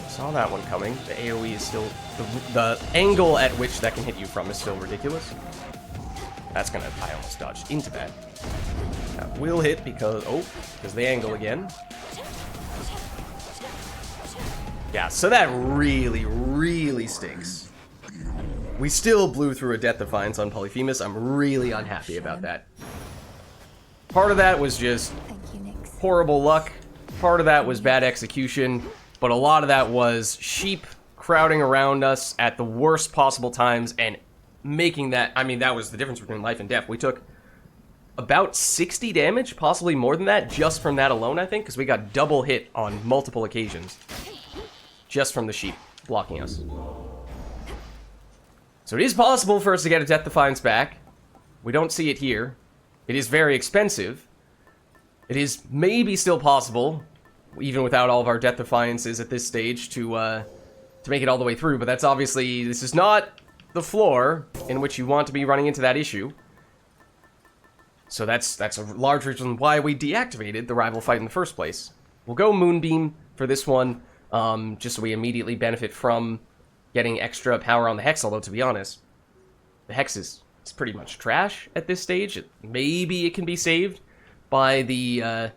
Saw that one coming. The AoE is still... The angle at which that can hit you from is still ridiculous. That's gonna... I almost dodged into that. That will hit because... Oh, because the angle again. Yeah, so that really, really stinks. We still blew through a Death Defiance on Polyphemus. I'm really unhappy about that. Part of that was just... Thank you, Nyx. horrible luck. Part of that was bad execution, but a lot of that was sheep crowding around us at the worst possible times and making that, I mean, that was the difference between life and death. We took about 60 damage, possibly more than that, just from that alone, I think, because we got double hit on multiple occasions just from the sheep blocking us. So it is possible for us to get a Death Defiance back. We don't see it here. It is very expensive. It is maybe still possible, even without all of our Death Defiances at this stage, to make it all the way through, but that's obviously, this is not the floor in which you want to be running into that issue. So that's a large reason why we deactivated the rival fight in the first place. We'll go Moonbeam for this one, just so we immediately benefit from getting extra power on the Hex, although to be honest, the Hex is pretty much trash at this stage. Maybe it can be saved by the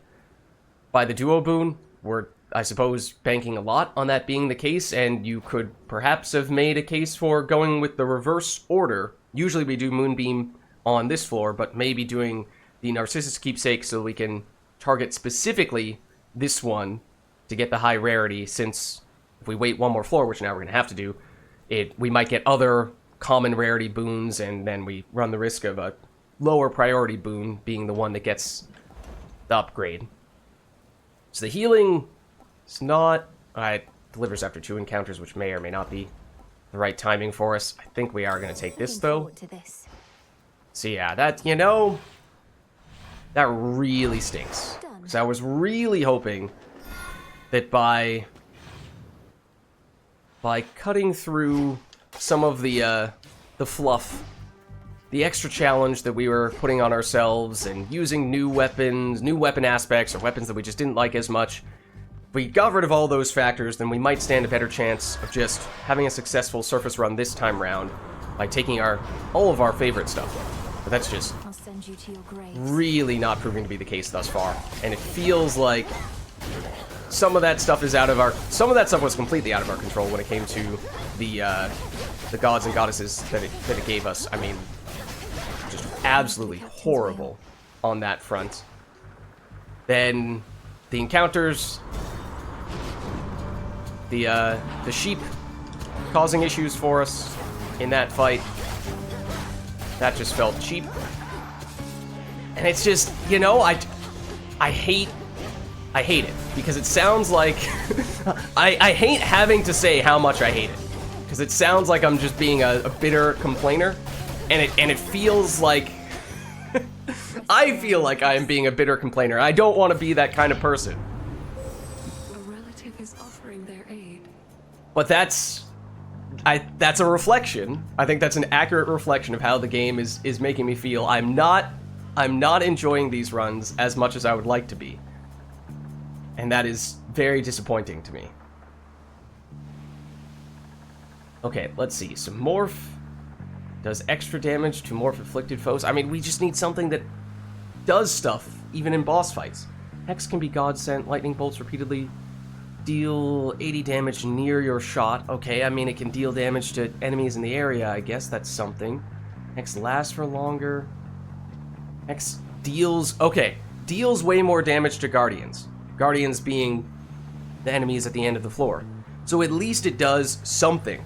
Duo Boon. We're, I suppose, banking a lot on that being the case, and you could perhaps have made a case for going with the reverse order. Usually we do Moonbeam on this floor, but maybe doing the Narcissus Keepsake so we can target specifically this one to get the high rarity, since if we wait one more floor, which now we're going to have to do, we might get other common rarity boons, and then we run the risk of a lower priority boon being the one that gets the upgrade. So the healing is not... it delivers after 2 encounters, which may or may not be the right timing for us. I think we are going to take this, though. So yeah, that, you know, that really stinks. Because I was really hoping that by cutting through some of the fluff, the extra challenge that we were putting on ourselves, and using new weapons, new weapon aspects, or weapons that we just didn't like as much, if we got rid of all those factors, then we might stand a better chance of just having a successful surface run this time round by taking all of our favorite stuff. But that's just really not proving to be the case thus far. And it feels like some of that stuff is some of that stuff was completely out of our control when it came to the gods and goddesses that it gave us. I mean, just absolutely horrible on that front. Then the encounters, the sheep causing issues for us in that fight. That just felt cheap. And it's just, you know, I hate it, because it sounds like I hate having to say how much I hate it, because it sounds like I'm just being a bitter complainer, and it feels like I feel like I am being a bitter complainer. I don't want to be that kind of person. A relative is offering their aid. But that's a reflection. I think that's an accurate reflection of how the game is making me feel. I'm not enjoying these runs as much as I would like to be. And that is very disappointing to me. Okay, let's see. So Morph does extra damage to Morph afflicted foes. I mean, we just need something that does stuff, even in boss fights. Hex can be God sent. Lightning bolts repeatedly deal 80 damage near your shot. Okay, I mean, it can deal damage to enemies in the area. I guess that's something. Hex lasts for longer. Hex deals... Okay, deals way more damage to Guardians. Guardians being the enemies at the end of the floor. So at least it does something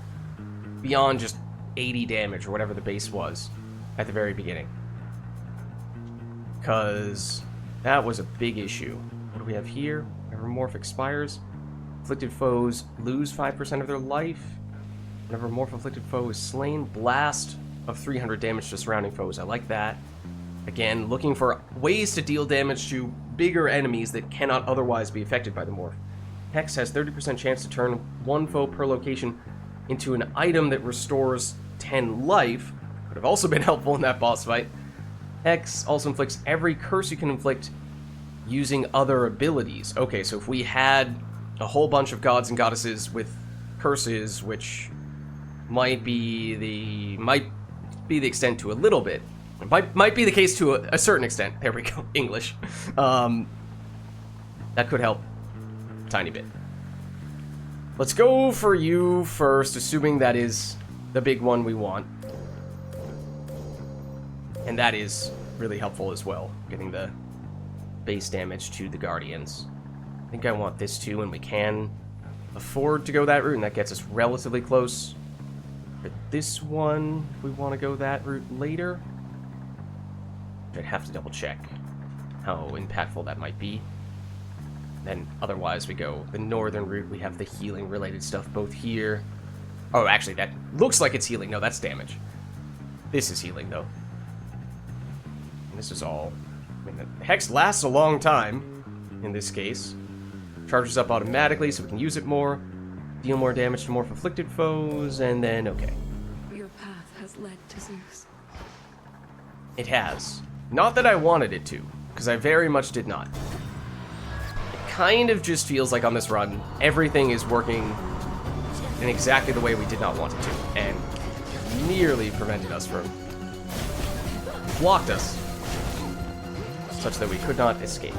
beyond just 80 damage or whatever the base was at the very beginning. Because that was a big issue. What do we have here? Whenever Morph expires, afflicted foes lose 5% of their life. Whenever Morph afflicted foe is slain, blast of 300 damage to surrounding foes. I like that. Again, looking for ways to deal damage to bigger enemies that cannot otherwise be affected by the Morph. Hex has 30% chance to turn one foe per location into an item that restores 10 life. Could have also been helpful in that boss fight. Hex also inflicts every curse you can inflict using other abilities. Okay, so if we had a whole bunch of gods and goddesses with curses, which might be the extent to a little bit. It might be the case to a certain extent. There we go, English. That could help a tiny bit. Let's go for you first, assuming that is the big one we want. And that is really helpful as well, getting the base damage to the Guardians. I think I want this too, and we can afford to go that route, and that gets us relatively close. But this one, if we want to go that route later, I'd have to double check how impactful that might be. Then otherwise we go the northern route. We have the healing related stuff both here. Oh, actually that looks like it's healing. No, that's damage. This is healing though. And this is all, I mean, the Hex lasts a long time in this case. Charges up automatically so we can use it more. Deal more damage to more afflicted foes, and then okay. Your path has led to Zeus. It has. Not that I wanted it to, because I very much did not. It kind of just feels like on this run, everything is working in exactly the way we did not want it to, and nearly prevented us from... blocked us, such that we could not escape.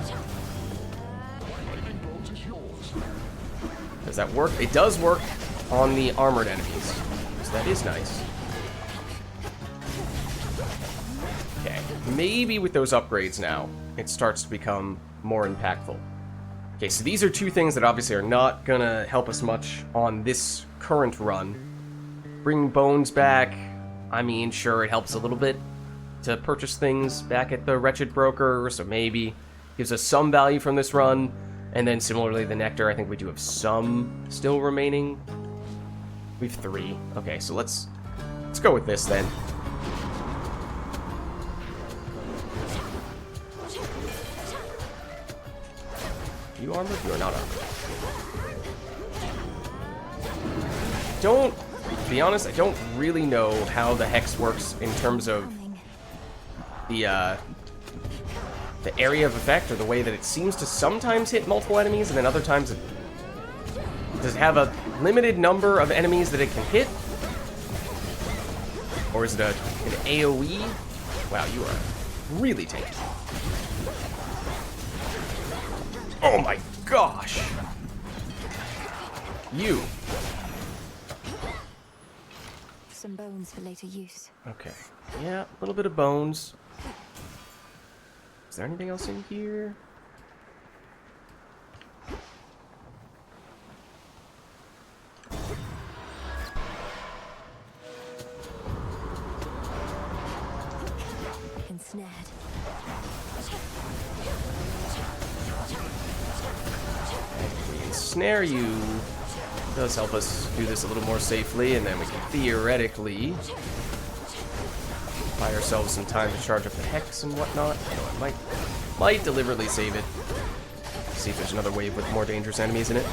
Does that work? It does work on the armored enemies, so that is nice. Okay, maybe with those upgrades now, it starts to become more impactful. Okay, so these are two things that obviously are not gonna help us much on this current run. Bring bones back, I mean, sure, it helps a little bit to purchase things back at the Wretched Broker, so maybe gives us some value from this run. And then similarly, the Nectar, I think we do have some still remaining. We have 3. Okay, so let's go with this then. You armored? You are not armored. To be honest, I don't really know how the Hex works in terms of the area of effect, or the way that it seems to sometimes hit multiple enemies, and then other times it does have a limited number of enemies that it can hit? Or is it an AoE? Wow, you are really tanky. Oh my gosh! You. Some bones for later use. Okay. Yeah, a little bit of bones. Is there anything else in here? Ensnared. If we ensnare you, it does help us do this a little more safely, and then we can theoretically buy ourselves some time to charge up the Hex and whatnot. So I might deliberately save it. See if there's another wave with more dangerous enemies in it.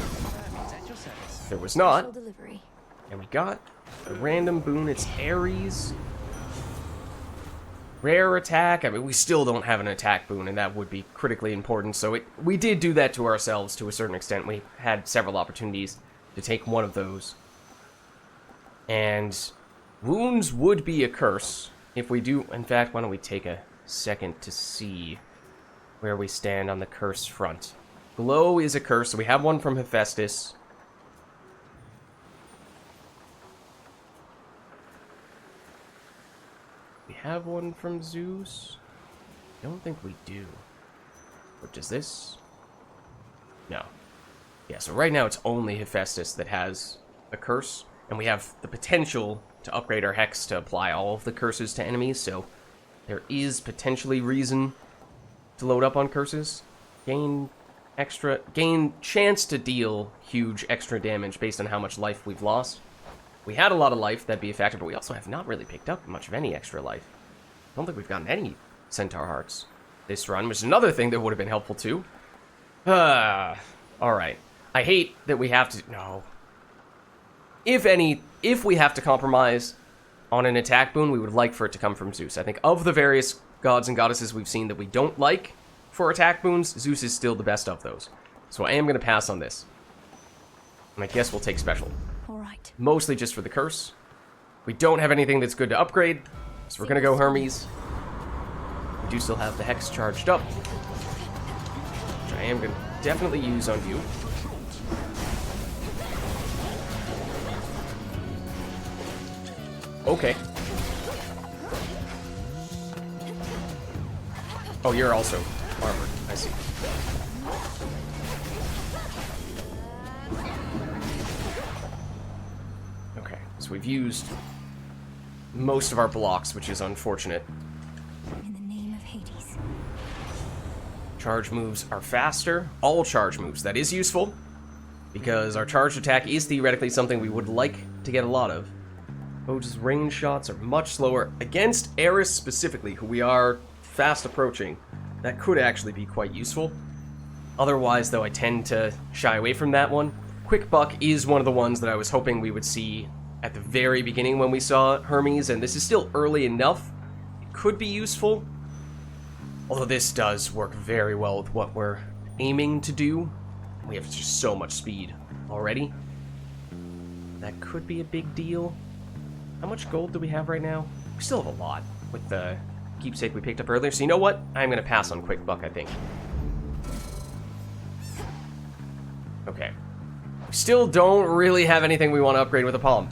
There was not. Delivery. And we got a random boon. It's Ares. Rare attack. I mean, we still don't have an attack boon, and that would be critically important. So we did do that to ourselves to a certain extent. We had several opportunities to take one of those. And wounds would be a curse. If we do, in fact, why don't we take a second to see where we stand on the curse front. Glow is a curse, so we have one from Hephaestus. We have one from Zeus? I don't think we do. Which is this? No. Yeah, so right now it's only Hephaestus that has a curse, and we have the potential to upgrade our Hex to apply all of the curses to enemies, so there is potentially reason to load up on curses. Gain chance to deal huge extra damage based on how much life we've lost. We had a lot of life, that'd be a factor, but we also have not really picked up much of any extra life. I don't think we've gotten any Centaur Hearts this run, which is another thing that would have been helpful too. Alright. I hate that we have to... No. If we have to compromise on an attack boon, we would like for it to come from Zeus. I think of the various gods and goddesses we've seen that we don't like for attack boons, Zeus is still the best of those. So I am going to pass on this. And I guess we'll take special. Alright. Mostly just for the curse. We don't have anything that's good to upgrade, so we're going to go Hermes. We do still have the Hex charged up, which I am going to definitely use on you. Okay. Oh, you're also armored. I see. Okay, so we've used most of our blocks, which is unfortunate. In the name of Hades. Charge moves are faster. All charge moves. That is useful, because our charged attack is theoretically something we would like to get a lot of. Boja's range shots are much slower. Against Eris specifically, who we are fast approaching, that could actually be quite useful. Otherwise, though, I tend to shy away from that one. Quick Buck is one of the ones that I was hoping we would see at the very beginning when we saw Hermes, and this is still early enough. It could be useful. Although this does work very well with what we're aiming to do. We have just so much speed already. That could be a big deal. How much gold do we have right now? We still have a lot with the keepsake we picked up earlier. So you know what? I'm going to pass on Quick Buck, I think. Okay. We still don't really have anything we want to upgrade with a palm.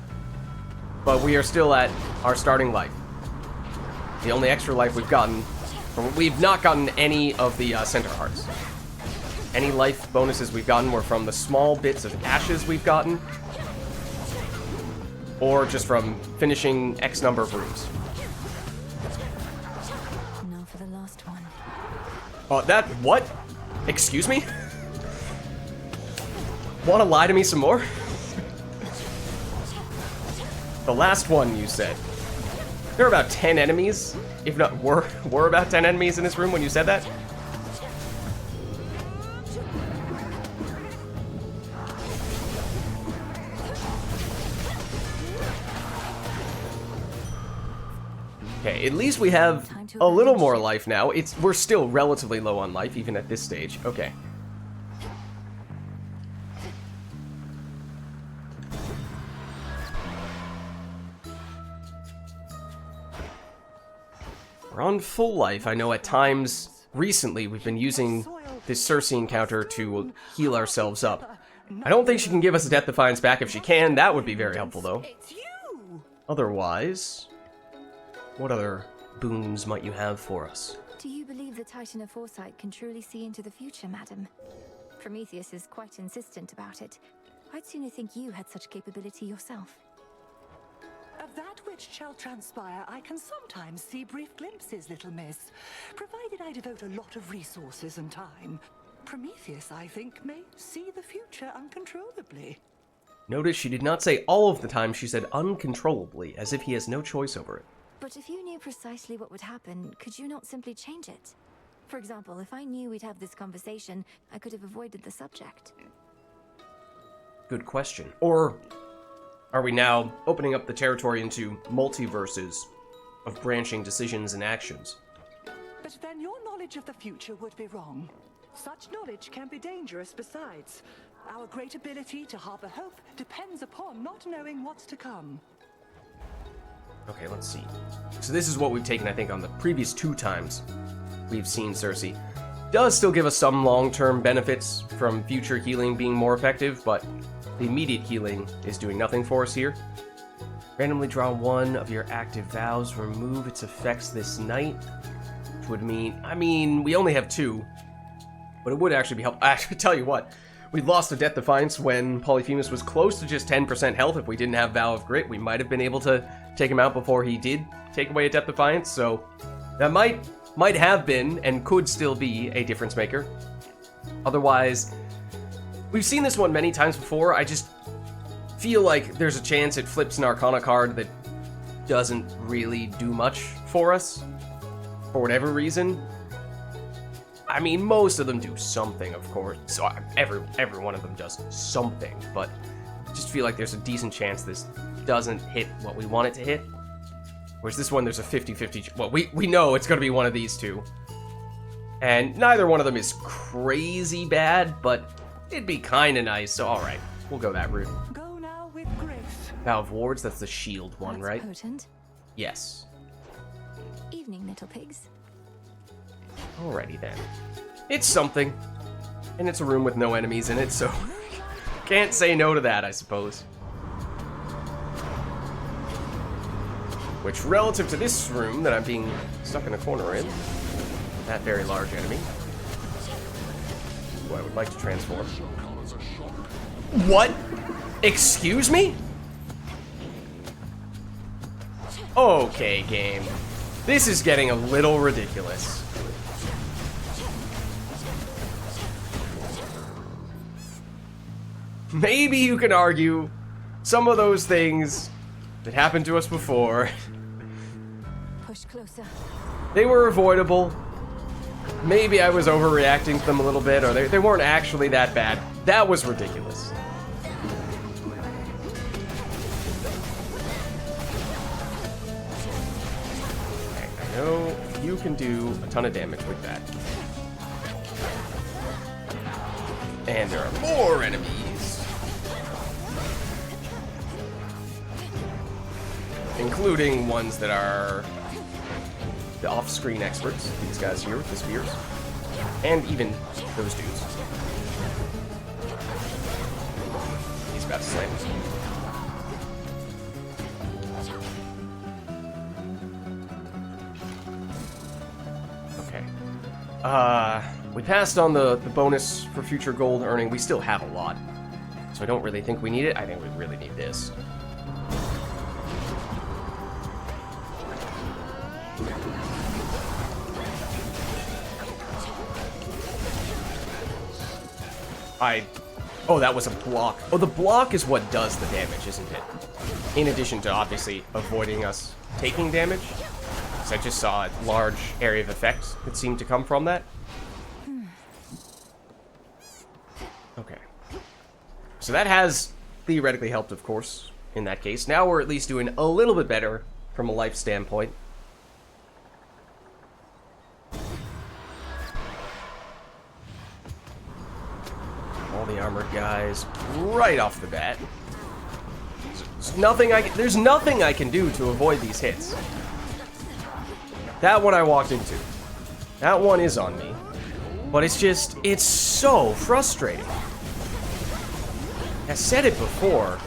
But we are still at our starting life. The only extra life we've gotten... We've not gotten any of the center hearts. Any life bonuses we've gotten were from the small bits of ashes we've gotten, or just from finishing X number of rooms. Now for the last one. Oh, that... what? Excuse me? Want to lie to me some more? The last one, you said. There are about 10 enemies, if not were about 10 enemies in this room when you said that? Okay, at least we have a little more life now. We're still relatively low on life, even at this stage. Okay. We're on full life. I know at times recently we've been using this Zeus'S encounter to heal ourselves up. I don't think she can give us a Death Defiance back. If she can, that would be very helpful, though. Otherwise, what other boons might you have for us? Do you believe the Titan of Foresight can truly see into the future, madam? Prometheus is quite insistent about it. I'd sooner think you had such capability yourself. Of that which shall transpire, I can sometimes see brief glimpses, little miss, provided I devote a lot of resources and time. Prometheus, I think, may see the future uncontrollably. Notice she did not say all of the time, she said uncontrollably, as if he has no choice over it. But if you knew precisely what would happen, could you not simply change it? For example, if I knew we'd have this conversation, I could have avoided the subject. Good question. Or are we now opening up the territory into multiverses of branching decisions and actions? But then your knowledge of the future would be wrong. Such knowledge can be dangerous besides. Our great ability to harbor hope depends upon not knowing what's to come. Okay, let's see. So this is what we've taken, I think, on the previous 2 times we've seen Zeus'S. Does still give us some long-term benefits from future healing being more effective, but the immediate healing is doing nothing for us here. Randomly draw one of your active vows, remove its effects this night, which would mean, we only have 2, but it would actually be helpful. Actually, tell you what, we lost a Death Defiance when Polyphemus was close to just 10% health. If we didn't have Vow of Grit, we might have been able to take him out before he did take away a Death Defiance, so that might have been and could still be a difference maker. Otherwise, we've seen this one many times before. I just feel like there's a chance it flips an Arcana card that doesn't really do much for us, for whatever reason. Most of them do something, of course. So every one of them does something, but I just feel like there's a decent chance this doesn't hit what we want it to hit. Whereas this one, there's a 50-50... Well, we know it's going to be one of these 2. And neither one of them is crazy bad, but it'd be kind of nice, so alright. We'll go that route. Go now with grace. Vow of Wards, that's the shield one, That's right? potent. Yes. Evening, little pigs. Alrighty then. It's something. And it's a room with no enemies in it, so can't say no to that, I suppose. Which, relative to this room that I'm being stuck in a corner in, that very large enemy, who I would like to transform. What? Excuse me? Okay, game. This is getting a little ridiculous. Maybe you can argue some of those things that happened to us before, Push closer. they were avoidable. Maybe I was overreacting to them a little bit, or they weren't actually that bad. That was ridiculous. Okay, I know you can do a ton of damage with that. And there are more enemies. Including ones that are the off-screen experts, these guys here with the spears, and even those dudes. He's about to slam us. Okay. We passed on the bonus for future gold earning. We still have a lot, so I don't really think we need it. I think we really need this. Oh, that was a block. Oh, the block is what does the damage, isn't it? In addition to, obviously, avoiding us taking damage. So I just saw a large area of effect that seemed to come from that. Okay. So that has theoretically helped, of course, in that case. Now we're at least doing a little bit better from a life standpoint. All the armored guys right off the bat. There's nothing I can do to avoid these hits. That one I walked into. That one is on me. But it's so frustrating. I said it before.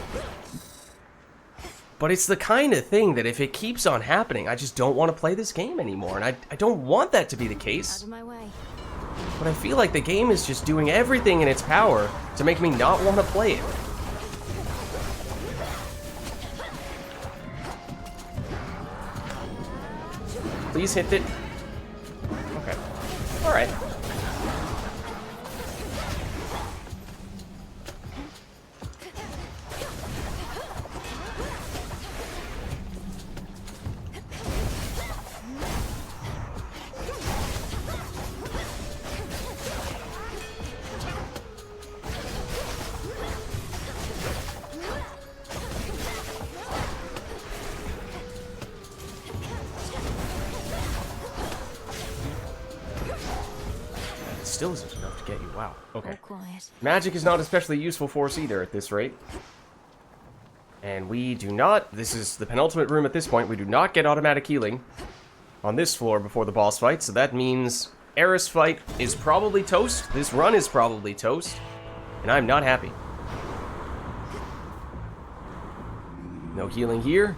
But it's the kind of thing that if it keeps on happening, I just don't want to play this game anymore. And I don't want that to be the case. Out of my way. But I feel like the game is just doing everything in its power to make me not want to play it. Please hit it. Okay. Alright. Still isn't enough to get you. Wow. Okay. All quiet. Magic is not especially useful for us either at this rate. And we do not... This is the penultimate room at this point. We do not get automatic healing on this floor before the boss fight. So that means Eris fight is probably toast. This run is probably toast. And I'm not happy. No healing here.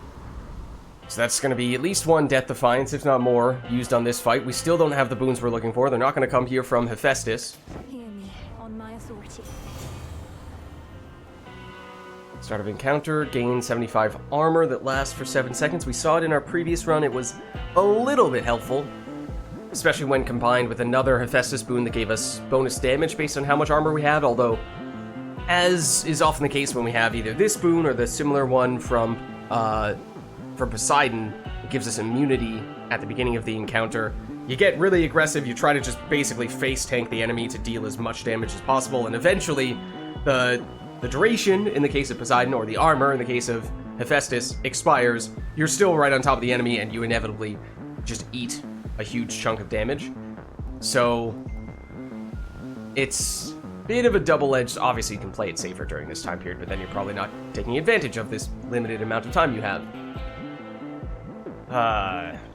So that's going to be at least one Death Defiance, if not more, used on this fight. We still don't have the boons we're looking for. They're not going to come here from Hephaestus. Hear me on my authority. Start of encounter, gain 75 armor that lasts for 7 seconds. We saw it in our previous run. It was a little bit helpful, especially when combined with another Hephaestus boon that gave us bonus damage based on how much armor we had, although, as is often the case when we have either this boon or the similar one from Poseidon, it gives us immunity at the beginning of the encounter. You get really aggressive, you try to just basically face tank the enemy to deal as much damage as possible, and eventually the duration, in the case of Poseidon, or the armor, in the case of Hephaestus, expires. You're still right on top of the enemy, and you inevitably just eat a huge chunk of damage. So, it's a bit of a double-edged... Obviously, you can play it safer during this time period, but then you're probably not taking advantage of this limited amount of time you have.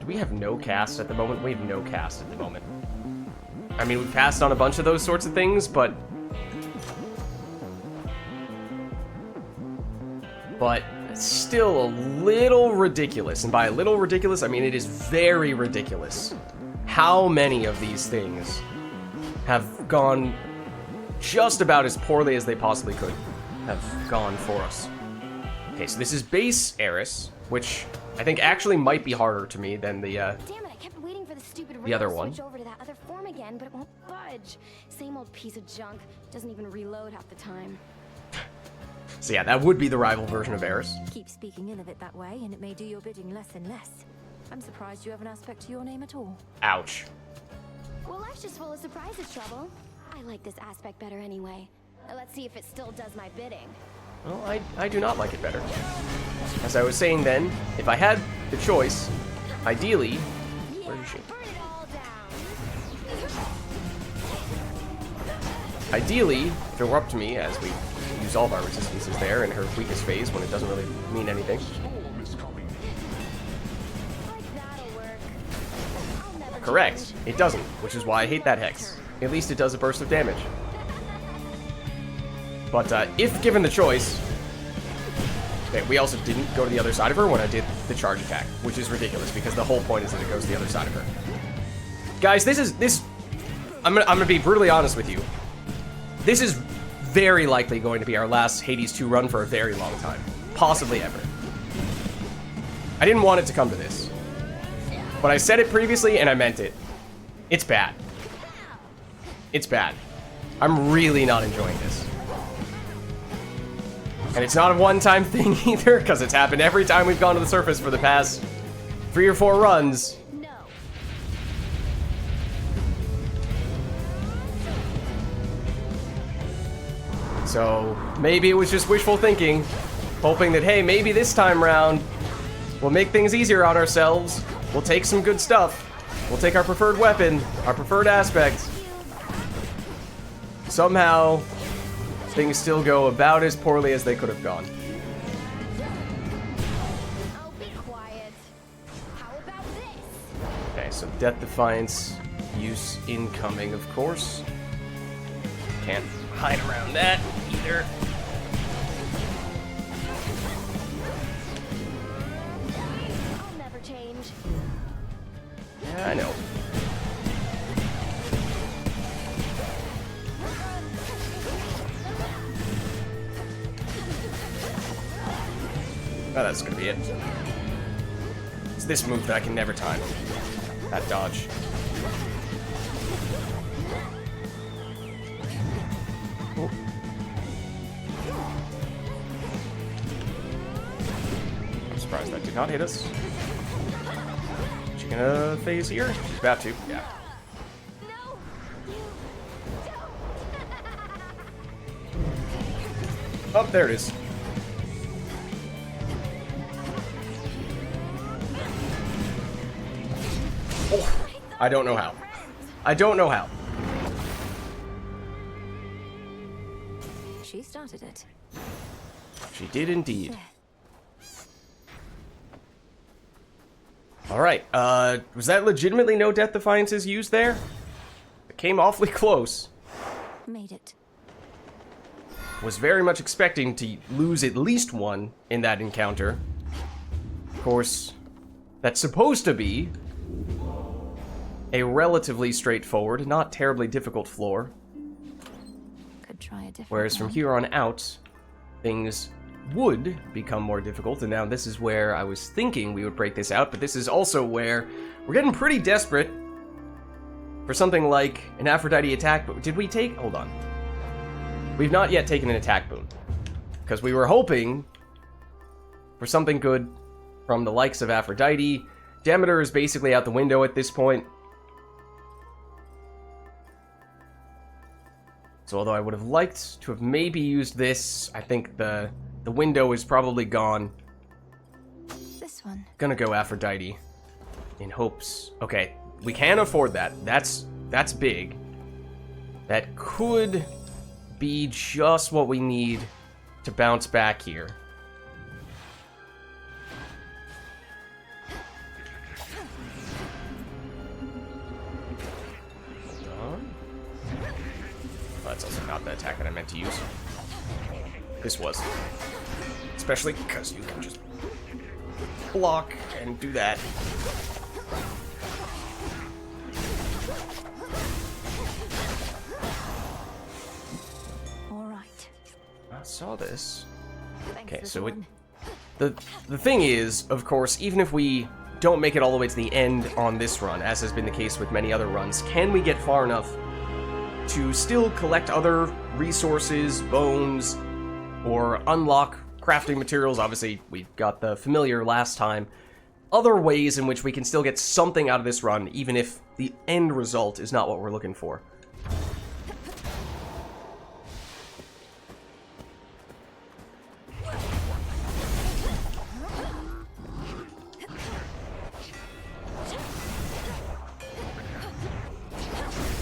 Do we have no cast at the moment? We have no cast at the moment. I mean, we've passed on a bunch of those sorts of things, but it's still a little ridiculous. And by a little ridiculous, I mean it is very ridiculous how many of these things have gone just about as poorly as they possibly could have gone for us. Okay, so this is base Eris, which I think actually might be harder to me than the Damn it, I kept waiting for the stupid the other rail to one. switch over to that other form again, but it won't budge. Same old piece of junk. Doesn't even reload half the time. So yeah, that would be the rival version of Eris. Keep speaking ill of it that way, and it may do your bidding less and less. I'm surprised you have an aspect to your name at all. Ouch. Well, life's just full of surprises, Trouble. I like this aspect better anyway. Now let's see if it still does my bidding. Well, I do not like it better. As I was saying then, if I had the choice, ideally... Where is she? Burn it all down. Ideally, if it were up to me, as we use all of our resistances there in her weakest phase when it doesn't really mean anything. Like that'll work. I'll never Correct. change. It doesn't, which is why I hate that hex. At least it does a burst of damage. But if given the choice... Okay, we also didn't go to the other side of her when I did the charge attack, which is ridiculous because the whole point is that it goes to the other side of her. Guys, this... I'm gonna be brutally honest with you. This is very likely going to be our last Hades 2 run for a very long time. Possibly ever. I didn't want it to come to this. But I said it previously and I meant it. It's bad. It's bad. I'm really not enjoying this. And it's not a one-time thing either, because it's happened every time we've gone to the surface for the past 3 or 4 runs. No. So maybe it was just wishful thinking, hoping that, hey, maybe this time round we'll make things easier on ourselves. We'll take some good stuff. We'll take our preferred weapon, our preferred aspect. Somehow, things still go about as poorly as they could have gone. Oh, be quiet. How about this? Okay, so Death Defiance use incoming, of course. Can't hide around that either. I'll never change. Yeah, I know. Oh, that's gonna be it. It's this move that I can never time. That dodge. Oh. I'm surprised that did not hit us. She gonna phase here? She's about to, yeah. No, you don't. Oh, there it is. Oh, I don't know how. I don't know how. She started it. She did indeed. Alright, was that legitimately no Death Defiances used there? It came awfully close. Made it. Was very much expecting to lose at least one in that encounter. Of course, that's supposed to be a relatively straightforward, not terribly difficult floor. Could try a different Whereas from one. here on out, things would become more difficult, and now this is where I was thinking we would break this out, but this is also where we're getting pretty desperate for something like an Aphrodite attack. But did we take... Hold on. We've not yet taken an attack boon, because we were hoping for something good from the likes of Aphrodite. Demeter is basically out the window at this point. So although I would have liked to have maybe used this, I think the window is probably gone. This one. Gonna go Aphrodite in hopes. Okay, we can afford that. That's big. That could be just what we need to bounce back here. Hold on. Oh, that's also not the attack that I meant to use. This was. Especially because you can just block and do that. saw this. Thanks, Okay, little so one. the thing is, of course, even if we don't make it all the way to the end on this run, as has been the case with many other runs, can we get far enough to still collect other resources, bones, or unlock crafting materials? Obviously, we got the familiar last time. Other ways in which we can still get something out of this run, even if the end result is not what we're looking for.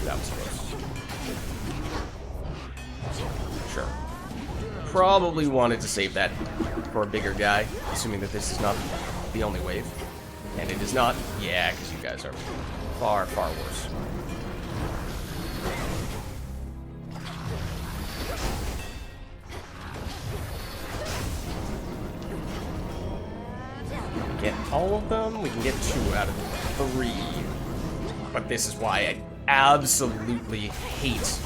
That was close. Sure. Probably wanted to save that for a bigger guy, assuming that this is not the only wave. And it is not. Yeah, because you guys are far, far worse. Get all of them? We can get 2 out of 3. But this is why I absolutely hate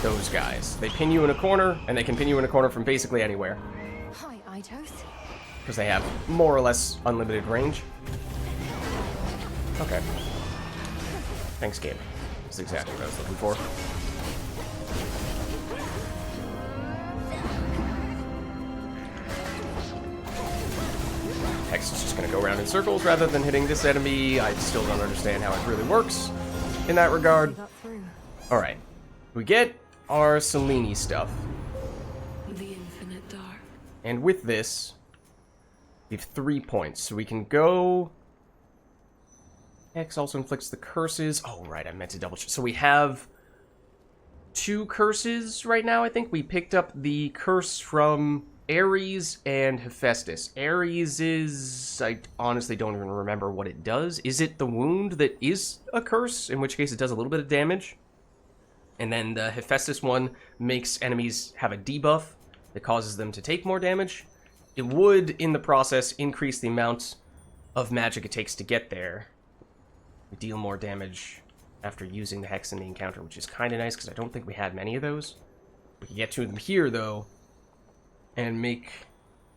those guys. They pin you in a corner, and they can pin you in a corner from basically anywhere. Hi, Itos. Because they have more or less unlimited range. Okay. Thanks, game. That's exactly what I was looking for. Hex is just going to go around in circles rather than hitting this enemy. I still don't understand how it really works in that regard. Alright. We get our Selene stuff. The infinite dark. And with this, we have 3 points. So we can go... Hex also inflicts the curses. Oh, right, I meant to double check. So we have 2 curses right now, I think. We picked up the curse from Ares and Hephaestus. Ares is... I honestly don't even remember what it does. Is it the wound that is a curse? In which case it does a little bit of damage. And then the Hephaestus one makes enemies have a debuff that causes them to take more damage. It would, in the process, increase the amount of magic it takes to get there. We deal more damage after using the Hex in the encounter, which is kind of nice, because I don't think we had many of those. We can get 2 of them here, though, and make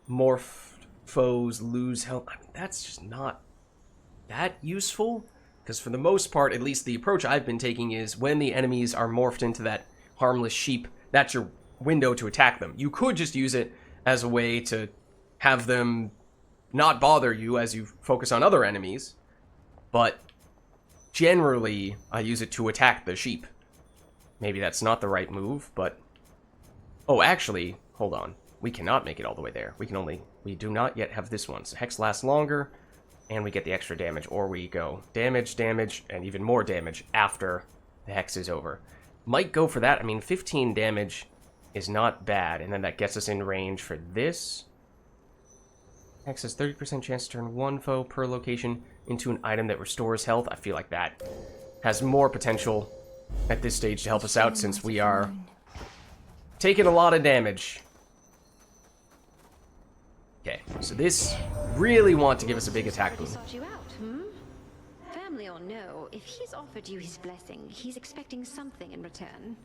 more foes lose health. I mean, that's just not that useful, because for the most part, at least the approach I've been taking is when the enemies are morphed into that harmless sheep, that's your window to attack them. You could just use it as a way to have them not bother you as you focus on other enemies, but generally, I use it to attack the sheep. Maybe that's not the right move, but... Oh, actually, hold on. We cannot make it all the way there. We do not yet have this one. So Hex lasts longer, and we get the extra damage, or we go damage, damage, and even more damage after the Hex is over. Might go for that. I mean, 15 damage is not bad, and then that gets us in range for this. Hex has 30% chance to turn 1 foe per location into an item that restores health. I feel like that has more potential at this stage to help us out, since we are taking a lot of damage. Okay, so this really want to give us a big attack boon. Sort you out, Family or no, if he's offered you his blessing, he's expecting something in return.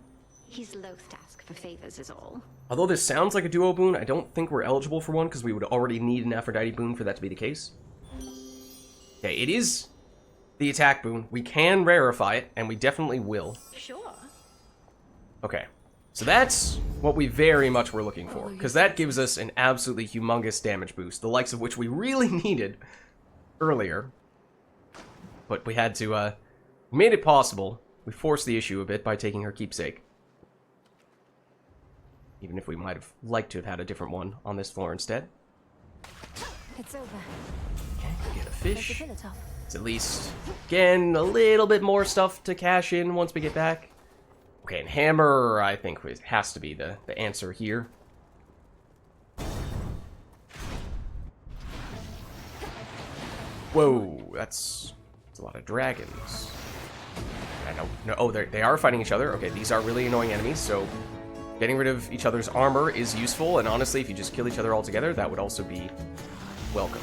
He's loath to ask for favors is all. Although this sounds like a duo boon, I don't think we're eligible for one, because we would already need an Aphrodite boon for that to be the case. Okay, it is the attack boon. We can rarefy it, and we definitely will. Sure. Okay, so that's what we very much were looking for, because that gives us an absolutely humongous damage boost, the likes of which we really needed earlier. But we had to, we made it possible. We forced the issue a bit by taking her keepsake. Even if we might have liked to have had a different one on this floor instead. It's over. Okay, get a fish. There's a top. It's at least, again, a little bit more stuff to cash in once we get back. Okay, and hammer, I think, has to be the answer here. Whoa, that's a lot of dragons. I know. No, oh, they are fighting each other. Okay, these are really annoying enemies, so getting rid of each other's armor is useful, and honestly, if you just kill each other altogether, that would also be welcome.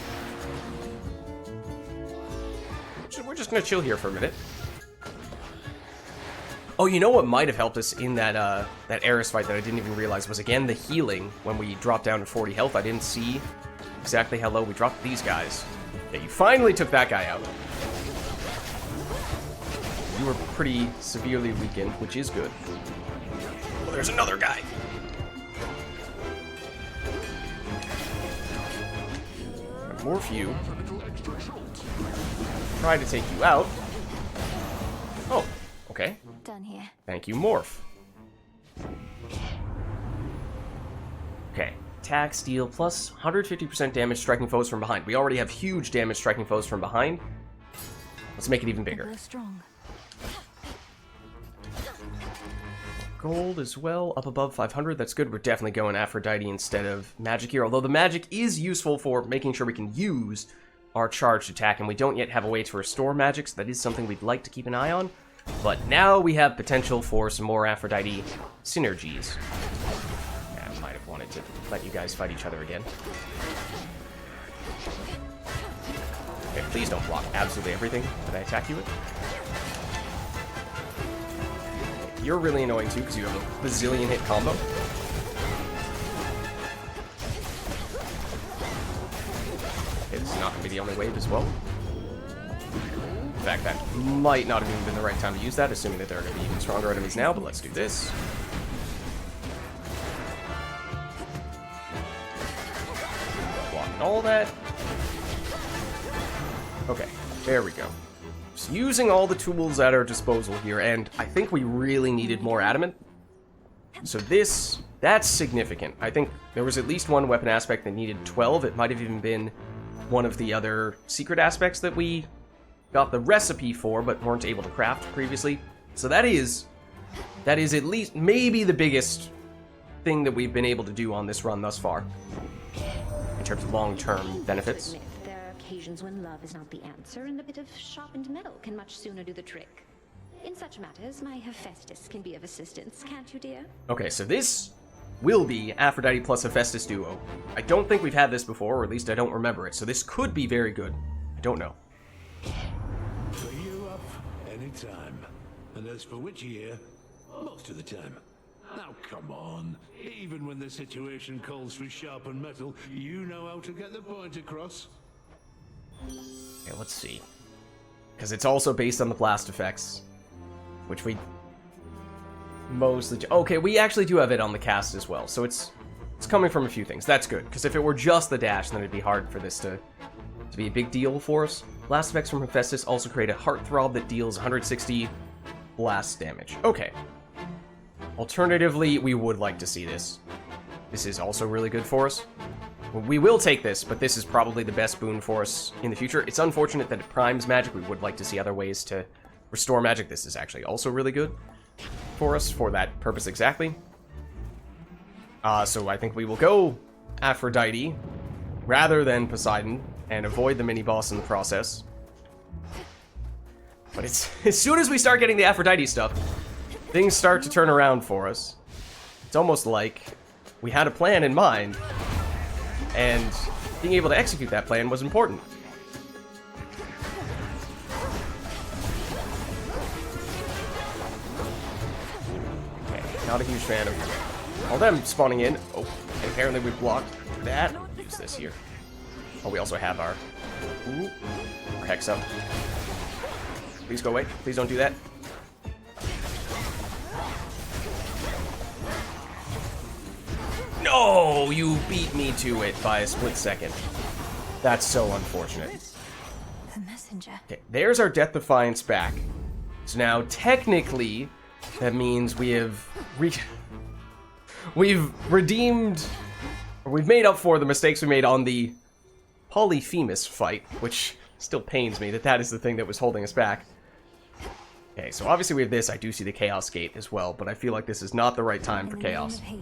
We're just gonna chill here for a minute. Oh, you know what might have helped us in that that Eris fight that I didn't even realize was, again, the healing when we dropped down to 40 health. I didn't see exactly how low we dropped these guys. Okay, you finally took that guy out. You were pretty severely weakened, which is good. Oh, there's another guy. Morph you. Try to take you out. Oh, okay. Done here. Thank you, Morph. Okay. Attack, steal, plus 150% damage striking foes from behind. We already have huge damage striking foes from behind. Let's make it even bigger. We're strong. Gold as well, up above 500. That's good. We're definitely going Aphrodite instead of magic here. Although the magic is useful for making sure we can use our charged attack, and we don't yet have a way to restore magic, so that is something we'd like to keep an eye on. But now we have potential for some more Aphrodite synergies. Yeah, I might have wanted to let you guys fight each other again. Okay, please don't block absolutely everything that I attack you with. You're really annoying too, because you have a bazillion hit combo. Okay, this is not going to be the only wave as well. In fact, that might not have even been the right time to use that, assuming that there are going to be even stronger enemies now, but let's do this. Blocking all that. Okay, there we go. Just using all the tools at our disposal here, and I think we really needed more adamant. So that's significant. I think there was at least one weapon aspect that needed 12. It might have even been one of the other secret aspects that we got the recipe for, but weren't able to craft previously. So that is at least maybe the biggest thing that we've been able to do on this run thus far, in terms of long-term benefits. There are occasions when love is not the answer, and a bit of sharpened metal can much sooner do the trick. In such matters, my Hephaestus can be of assistance, can't you, dear? Okay, so this will be Aphrodite plus Hephaestus duo. I don't think we've had this before, or at least I don't remember it, so this could be very good. I don't know. For you up anytime. And as for Witchy here, most of the time. Now come on. Even when the situation calls for sharpened metal, you know how to get the point across. Okay, let's see. Because it's also based on the blast effects, which we mostly... Okay, we actually do have it on the cast as well, so it's coming from a few things. That's good, because if it were just the dash, then it'd be hard for this to be a big deal for us. Blast effects from Hephaestus also create a heartthrob that deals 160 blast damage. Okay. Alternatively, we would like to see this. This is also really good for us. We will take this, but this is probably the best boon for us in the future. It's unfortunate that it primes magic. We would like to see other ways to restore magic. This is actually also really good for us for that purpose exactly. So I think we will go Aphrodite rather than Poseidon and avoid the mini-boss in the process. But it's as soon as we start getting the Aphrodite stuff, things start to turn around for us. It's almost like we had a plan in mind, and being able to execute that plan was important. Okay, not a huge fan of all them spawning in. Oh, and apparently we blocked that. Use this here. Oh, we also have our Hex up. Please go away. Please don't do that. No, you beat me to it by a split second. That's so unfortunate. The messenger. Okay, there's our Death Defiance back. So now, technically, that means we have we've redeemed, or we've made up for the mistakes we made on the Polyphemus fight, which still pains me that that is the thing that was holding us back. Okay, so obviously we have this. I do see the Chaos Gate as well, but I feel like this is not the right time for Chaos. Okay,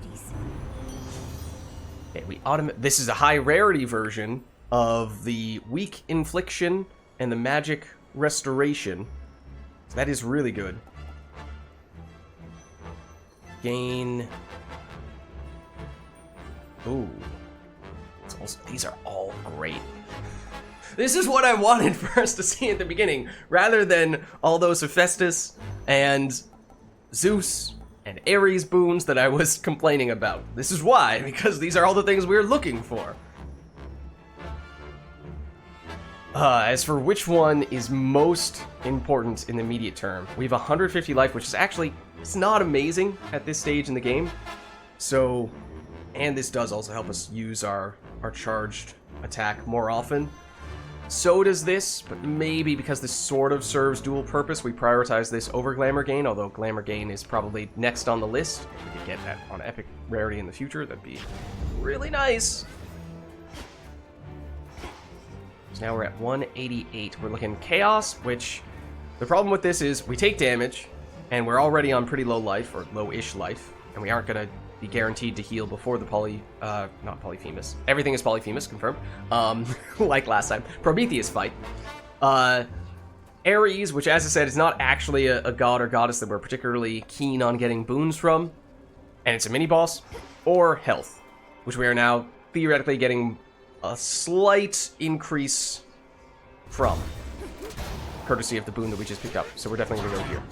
this is a high rarity version of the Weak Infliction and the Magic Restoration. So that is really good. Gain... Ooh. These are all great. This is what I wanted for us to see at the beginning, rather than all those Hephaestus and Zeus and Ares boons that I was complaining about. This is why, because these are all the things we're looking for. As for which one is most important in the immediate term, we have 150 life, which is actually, it's not amazing at this stage in the game. So, and this does also help us use our charged attack more often. So does this, but maybe because this sort of serves dual purpose, we prioritize this over Glamour Gain, although Glamour Gain is probably next on the list. If we could get that on Epic Rarity in the future, that'd be really nice. So now we're at 188. We're looking Chaos, which the problem with this is we take damage, and we're already on pretty low life, or low-ish life, and we aren't going to be guaranteed to heal before the not Polyphemus. Everything is Polyphemus, confirmed. Like last time. Prometheus fight. Ares, which as I said is not actually a god or goddess that we're particularly keen on getting boons from, and it's a mini-boss. Or Health, which we are now theoretically getting a slight increase from, courtesy of the boon that we just picked up. So we're definitely going to go here.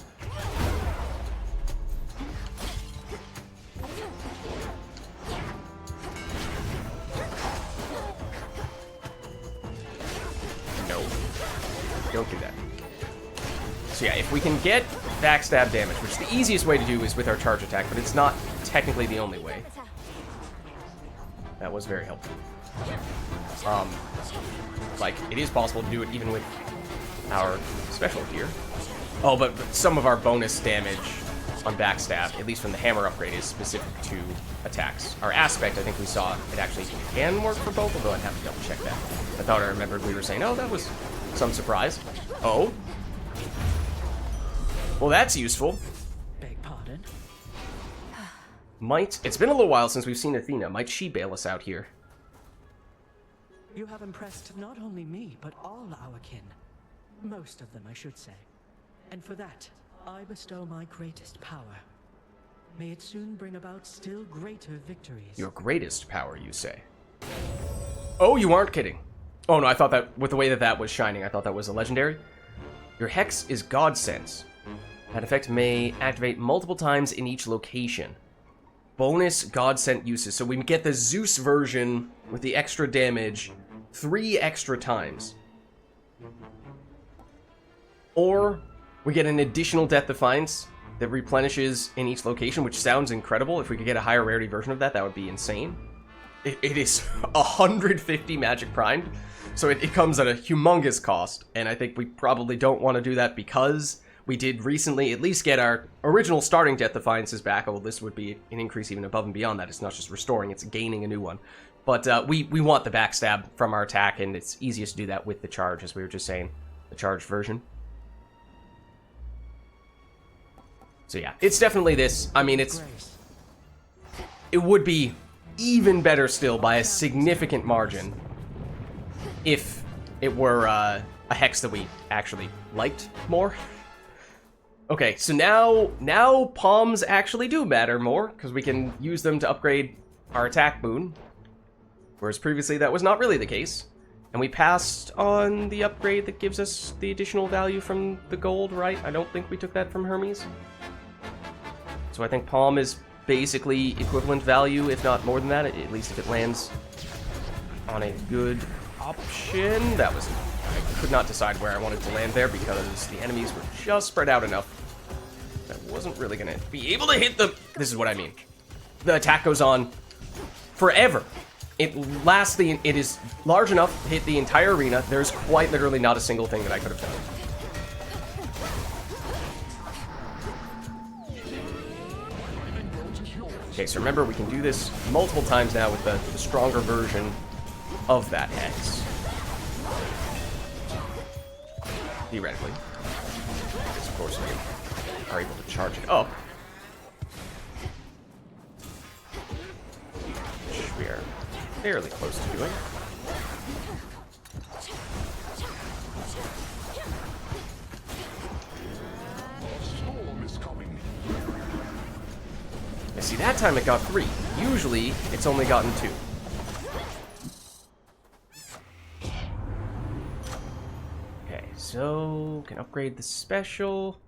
Don't do that. So yeah, if we can get backstab damage, which the easiest way to do is with our charge attack, but it's not technically the only way. That was very helpful. Like, it is possible to do it even with our special here. Oh, but some of our bonus damage on backstab, at least from the hammer upgrade, is specific to attacks. Our aspect, I think we saw, it actually can work for both, although I'd have to double check that. I thought I remembered we were saying, oh, that was some surprise. Oh. Well, that's useful. Beg pardon? It's been a little while since we've seen Athena. Might she bail us out here? You have impressed not only me, but all our kin. Most of them, I should say. And for that, I bestow my greatest power. May it soon bring about still greater victories. Your greatest power, you say? Oh, you aren't kidding. Oh no, I thought that, with the way that was shining, I thought that was a legendary. Your Hex is God Sense. That effect may activate multiple times in each location. Bonus God Sent uses. So we get the Zeus version with the extra damage 3 extra times. Or we get an additional Death Defiance that replenishes in each location, which sounds incredible. If we could get a higher rarity version of that, that would be insane. It is 150 magic primed, so it comes at a humongous cost, and I think we probably don't want to do that because we did recently at least get our original starting Death Defiances back, although this would be an increase even above and beyond that. It's not just restoring, it's gaining a new one. But we want the backstab from our attack, and it's easiest to do that with the charge, as we were just saying, the charged version. So yeah, it's definitely this. I mean, it would be even better still by a significant margin if it were a hex that we actually liked more. Okay, so now palms actually do matter more, because we can use them to upgrade our attack boon, whereas previously that was not really the case. And we passed on the upgrade that gives us the additional value from the gold, right? I don't think we took that from Hermes. So I think palm is basically equivalent value, if not more than that, at least if it lands on a good option. That was... I could not decide where I wanted to land there because the enemies were just spread out enough that I wasn't really going to be able to hit them. This is what I mean. The attack goes on forever. It lasts it is large enough to hit the entire arena. There's quite literally not a single thing that I could have done. Okay, so remember, we can do this multiple times now with the stronger version of that hex. Theoretically. Because, of course, we are able to charge it up. Which we are fairly close to doing. Yeah, see, that time it got 3. Usually, it's only gotten 2. Okay, so can upgrade the special.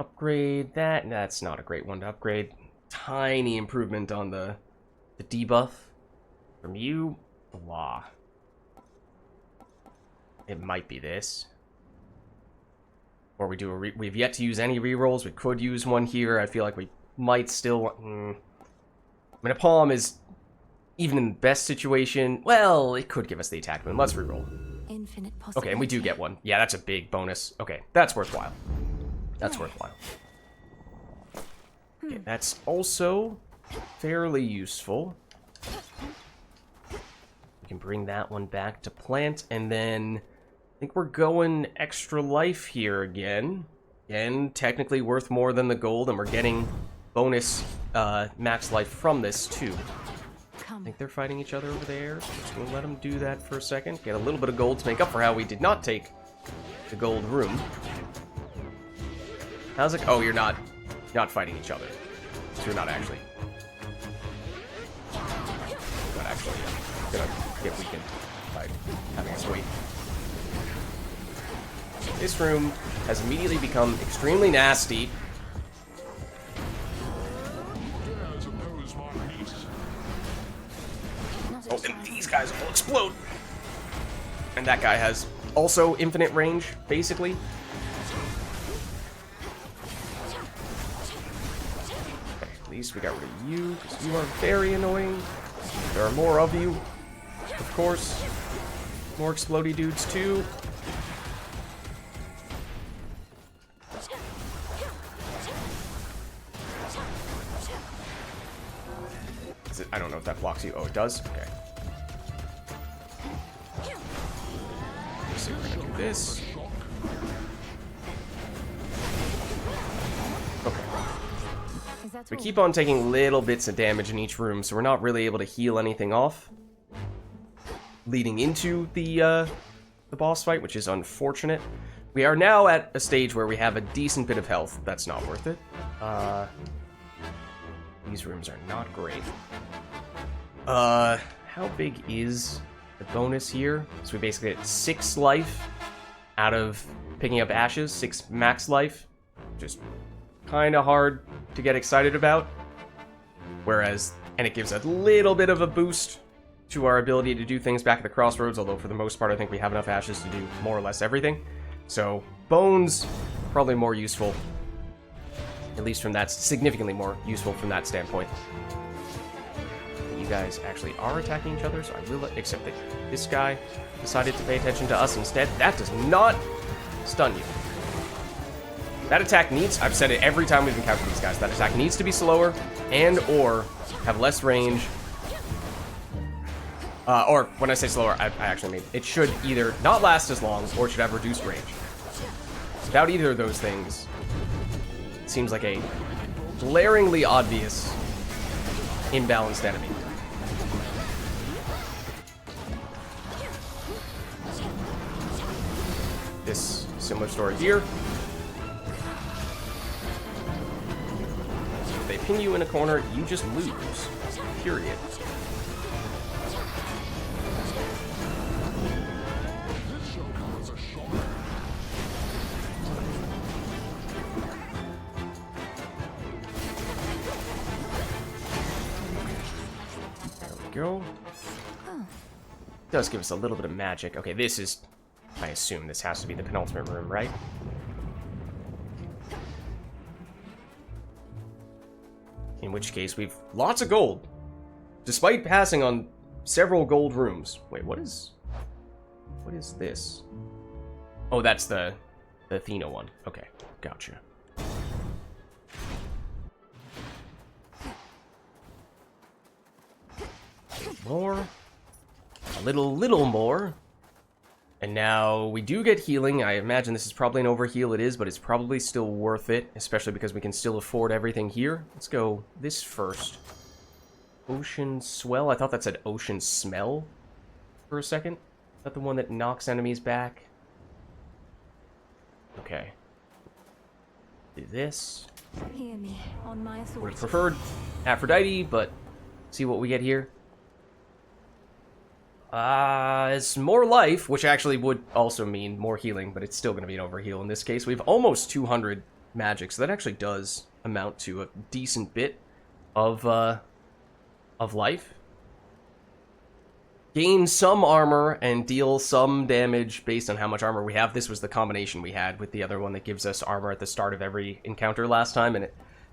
Upgrade that. That's not a great one to upgrade. Tiny improvement on the debuff. From you, blah. It might be this. Or we do a we've yet to use any rerolls. We could use one here. I feel like we might still... I mean, a palm is, even in the best situation, well, it could give us the attack boon. Let's reroll. Infinite possibility. Okay, and we do get one. Yeah, that's a big bonus. Okay, that's worthwhile. That's worthwhile. Okay, that's also fairly useful. We can bring that one back to plant, and then I think we're going extra life here again. Again, technically worth more than the gold, and we're getting bonus max life from this too. I think they're fighting each other over there, so just gonna let them do that for a second. Get a little bit of gold to make up for how we did not take the gold room. How's it? Oh, you're not fighting each other. So you're not actually gonna get weakened by having us wait. This room has immediately become extremely nasty. Oh, and these guys will explode. And that guy has also infinite range, basically. Okay, at least we got rid of you, because you are very annoying. There are more of you, of course. More explodey dudes, too. I don't know if that blocks you. Oh, it does? Okay. So we're gonna do this. Okay. We keep on taking little bits of damage in each room, so we're not really able to heal anything off leading into the boss fight, which is unfortunate. We are now at a stage where we have a decent bit of health. That's not worth it. These rooms are not great. How big is the bonus here? So we basically get 6 life out of picking up ashes, 6 max life. Just kind of hard to get excited about. Whereas, and it gives a little bit of a boost to our ability to do things back at the crossroads, although for the most part I think we have enough ashes to do more or less everything. So, bones, probably more useful. At least from that, significantly more useful from that standpoint. You guys actually are attacking each other, so I will, except that this guy decided to pay attention to us instead. That does not stun you. That attack needs, I've said it every time we've encountered these guys, that attack needs to be slower and or have less range. Or when I say slower, I actually mean it should either not last as long or it should have reduced range. Without either of those things, it seems like a glaringly obvious imbalanced enemy. This similar story here. If they pin you in a corner, you just lose. Period. Go. Does give us a little bit of magic. Okay, this is, I assume this has to be the penultimate room, right? In which case we've lots of gold, despite passing on several gold rooms. Wait, what is this? Oh, that's the Athena one. Okay, gotcha. More. A little more. And now we do get healing. I imagine this is probably an overheal. It is, but it's probably still worth it, especially because we can still afford everything here. Let's go this first. Ocean Swell. I thought that said Ocean Smell for a second. Is that the one that knocks enemies back? Okay. Do this. Hear me on my authority. Would have preferred Aphrodite, but see what we get here. It's more life, which actually would also mean more healing, but it's still going to be an overheal in this case. We have almost 200 magic, so that actually does amount to a decent bit of life. Gain some armor and deal some damage based on how much armor we have. This was the combination we had with the other one that gives us armor at the start of every encounter last time, and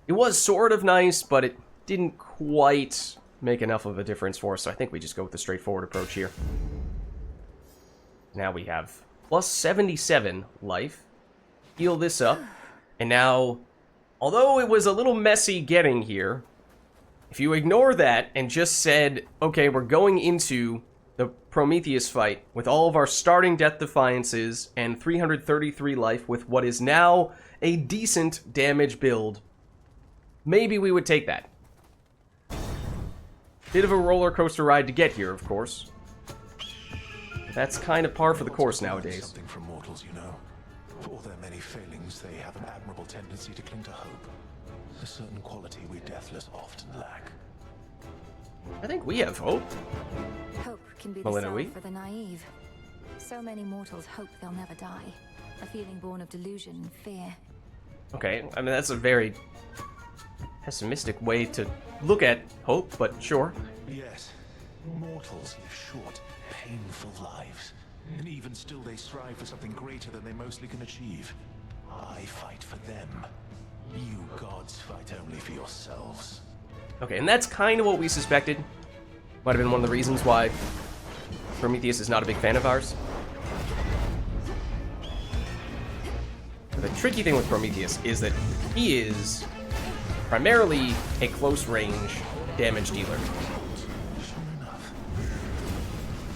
it was sort of nice, but it didn't quite make enough of a difference for us, so I think we just go with the straightforward approach here. Now we have plus 77 life. Heal this up, and now, although it was a little messy getting here, if you ignore that and just said, okay, we're going into the Prometheus fight with all of our starting Death Defiances and 333 life with what is now a decent damage build, maybe we would take that. Bit of a roller coaster ride to get here, of course. That's kind of par for the course nowadays. Something from mortals, you know. For all their many failings, they have an admirable tendency to cling to hope. A certain quality we deathless often lack. I think we have hope. Hope can be the Melina, salve for the naive. So many mortals hope they'll never die. A feeling born of delusion and fear. Okay, I mean, that's a very pessimistic way to look at hope, but sure. Yes, mortals live short, painful lives. And even still they strive for something greater than they mostly can achieve. I fight for them. You gods fight only for yourselves. Okay, and that's kind of what we suspected. Might have been one of the reasons why Prometheus is not a big fan of ours. But the tricky thing with Prometheus is that he is primarily a close-range damage dealer.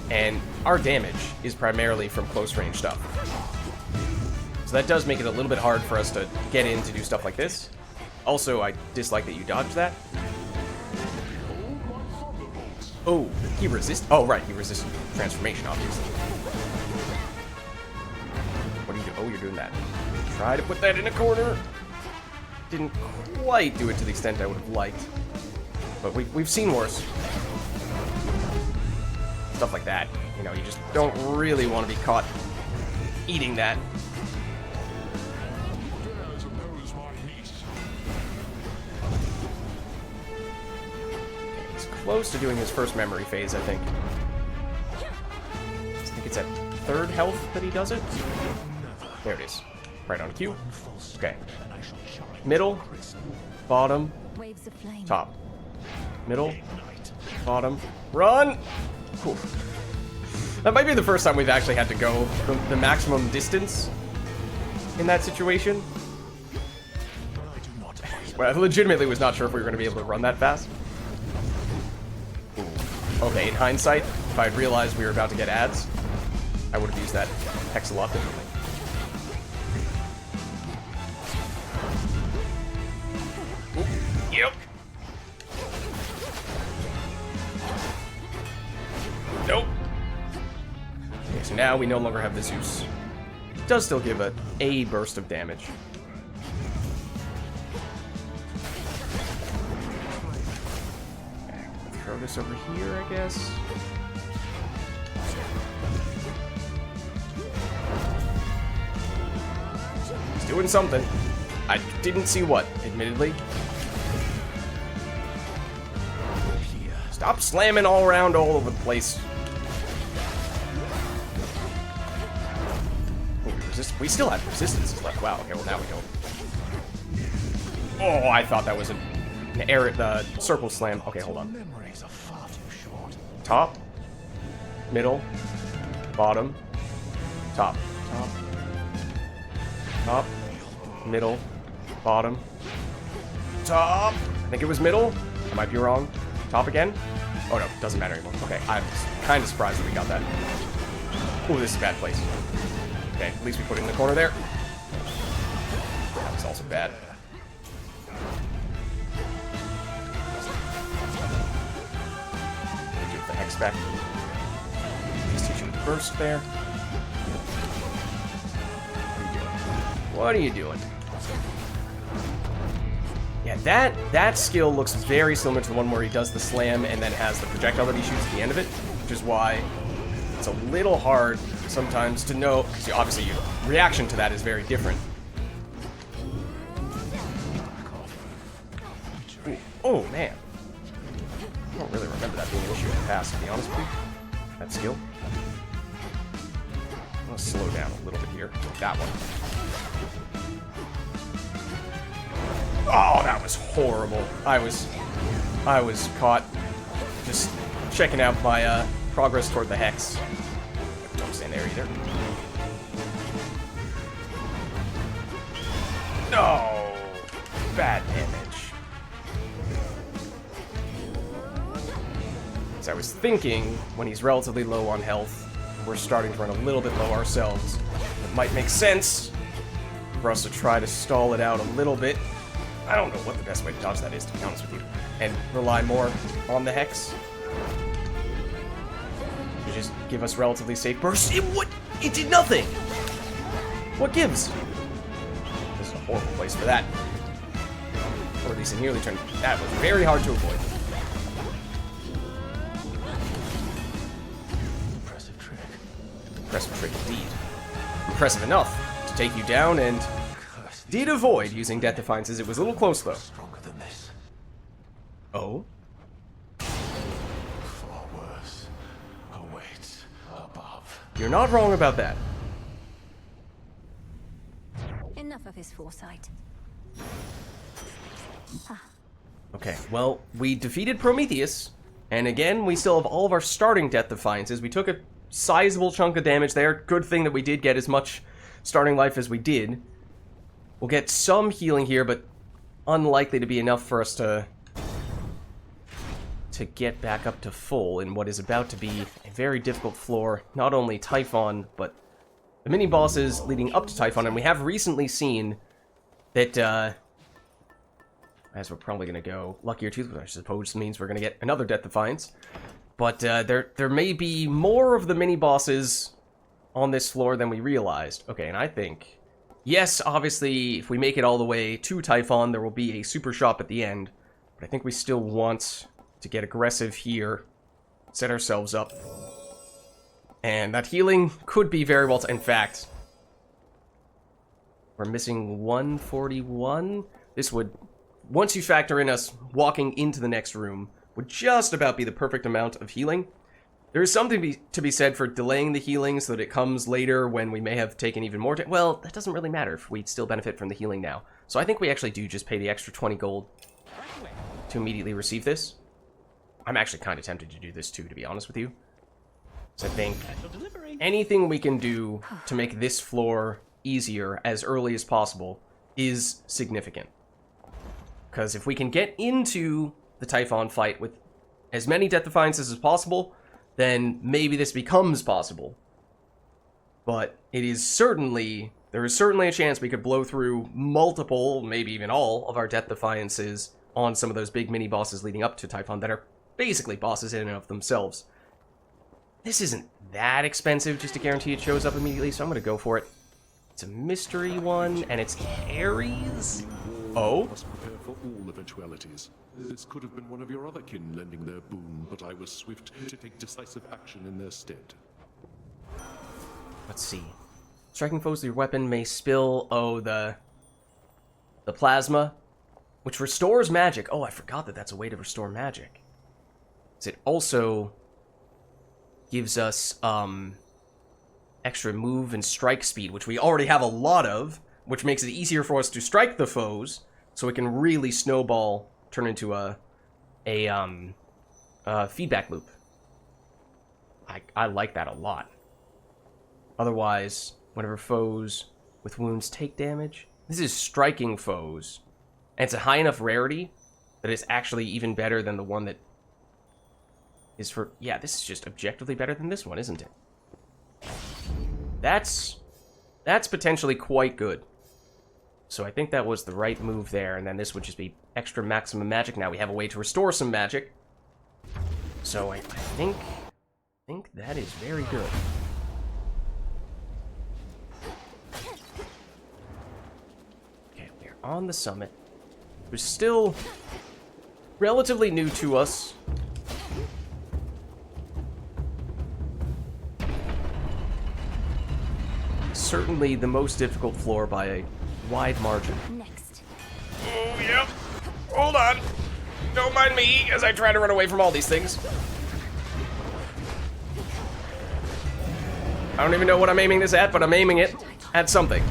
And our damage is primarily from close-range stuff. So that does make it a little bit hard for us to get in to do stuff like this. Also, I dislike that you dodged that. Oh, he resists. Oh, right, he resists transformation, obviously. What do you do? Oh, you're doing that. Try to put that in a corner. Didn't quite do it to the extent I would have liked. But we've seen worse. Stuff like that. You know, you just don't really want to be caught eating that. He's close to doing his first memory phase, I think. I think it's at third health that he does it. There it is. Right on cue. Okay. Middle, bottom, top. Middle, bottom, run! Cool. That might be the first time we've actually had to go the maximum distance in that situation. Well, I legitimately was not sure if we were going to be able to run that fast. Ooh. Okay, in hindsight, if I had realized we were about to get ads, I would have used that hex a lot differently. Ooh. Yep. Nope. Okay, so now we no longer have the Zeus. It does still give a burst of damage. Okay, throw this over here, I guess. He's doing something. I didn't see what, admittedly. Stop slamming all around all over the place. Oh, we still have resistances left. Wow, okay, well now we don't. Oh, I thought that was an error, the circle slam. Okay, hold on. Top, middle, bottom, top, top, top, middle, bottom, top. I think it was middle. I might be wrong. Top again? Oh no, doesn't matter anymore. Okay, I'm kind of surprised that we got that. Oh, this is a bad place. Okay, at least we put it in the corner there. That was also bad. Give the hex back. Please teach him burst there. What are you doing? Yeah, that skill looks very similar to the one where he does the slam and then has the projectile that he shoots at the end of it, which is why it's a little hard sometimes to know, because obviously your reaction to that is very different. Oh, man. I don't really remember that being an issue in the past, to be honest with you. That skill. I'll slow down a little bit here. That one. Oh, that was horrible. I was caught just checking out my progress toward the hex. Don't stand there either. No! Bad damage. As I was thinking, when he's relatively low on health, we're starting to run a little bit low ourselves. It might make sense for us to try to stall it out a little bit. I don't know what the best way to dodge that is, to be honest with you. And rely more on the hex. To just give us relatively safe bursts. It did nothing! What gives? This is a horrible place for that. Or at least it nearly turned. That was very hard to avoid. Impressive trick. Impressive trick indeed. Impressive enough to take you down and did avoid using Death Defiances. It was a little close though. Stronger than this. Oh? Far worse awaits above. You're not wrong about that. Enough of his foresight. Okay, well, we defeated Prometheus, and again, we still have all of our starting Death Defiances. We took a sizable chunk of damage there. Good thing that we did get as much starting life as we did. We'll get some healing here, but unlikely to be enough for us to get back up to full in what is about to be a very difficult floor. Not only Typhon, but the mini-bosses leading up to Typhon, and we have recently seen that, as we're probably going to go Luckier Tooth, which I suppose means we're going to get another Death Defiance. But there may be more of the mini-bosses on this floor than we realized. Okay, and I think, yes, obviously, if we make it all the way to Typhon, there will be a super shop at the end. But I think we still want to get aggressive here, set ourselves up. And that healing could be very well... In fact, we're missing 141. This would... Once you factor in us walking into the next room, would just about be the perfect amount of healing. There is something to be said for delaying the healing so that it comes later when we may have taken even more... Well, that doesn't really matter if we'd still benefit from the healing now. So I think we actually do just pay the extra 20 gold to immediately receive this. I'm actually kind of tempted to do this too, to be honest with you. So I think anything we can do to make this floor easier as early as possible is significant. Because if we can get into the Typhon fight with as many Death Defiances as possible, then maybe this becomes possible. But it is certainly... There is certainly a chance we could blow through multiple, maybe even all, of our Death Defiances on some of those big mini-bosses leading up to Typhon that are basically bosses in and of themselves. This isn't that expensive just to guarantee it shows up immediately, so I'm going to go for it. It's a mystery one, and it's Ares? Oh? Must prepare for all eventualities. This could have been one of your other kin lending their boon, but I was swift to take decisive action in their stead. Let's see. Striking foes with your weapon may spill, the plasma, which restores magic. Oh, I forgot that that's a way to restore magic. It also gives us extra move and strike speed, which we already have a lot of, which makes it easier for us to strike the foes, so it can really snowball, turn into a feedback loop. I like that a lot. Otherwise, whenever foes with wounds take damage, this is striking foes, and it's a high enough rarity that it's actually even better than the one that is for... Yeah, this is just objectively better than this one, isn't it? That's potentially quite good. So I think that was the right move there, and then this would just be extra maximum magic. Now we have a way to restore some magic. So I think that is very good. Okay, we're on the summit. We're still relatively new to us. Certainly the most difficult floor by a wide margin. Next. Oh, yep. Hold on. Don't mind me as I try to run away from all these things. I don't even know what I'm aiming this at, but I'm aiming it at something.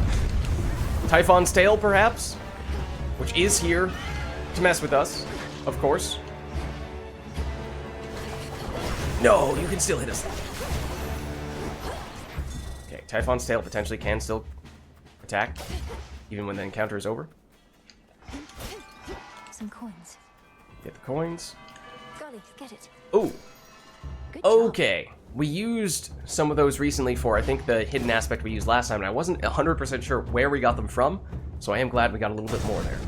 Typhon's tail, perhaps? Which is here to mess with us, of course. No, you can still hit us. Okay, Typhon's tail potentially can still attack, even when the encounter is over. Some coins. Get the coins. Golly, get it. Ooh. Good job. Okay. We used some of those recently for, I think, the hidden aspect we used last time, and I wasn't 100% sure where we got them from, so I am glad we got a little bit more there.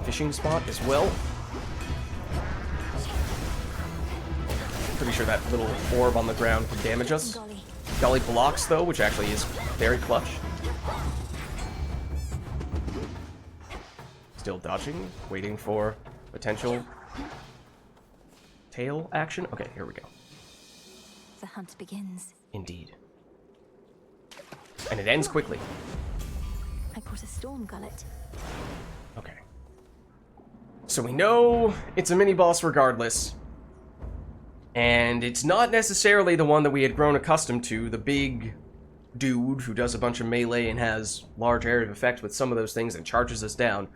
Fishing spot as well. Pretty sure that little orb on the ground could damage us. Golly blocks, though, which actually is very clutch. Still dodging, waiting for potential tail action. Okay, here we go. The hunt begins. Indeed. And it ends quickly. I caught a storm gullet. Okay. So we know it's a mini-boss regardless. And it's not necessarily the one that we had grown accustomed to, the big dude who does a bunch of melee and has large area of effect with some of those things and charges us down.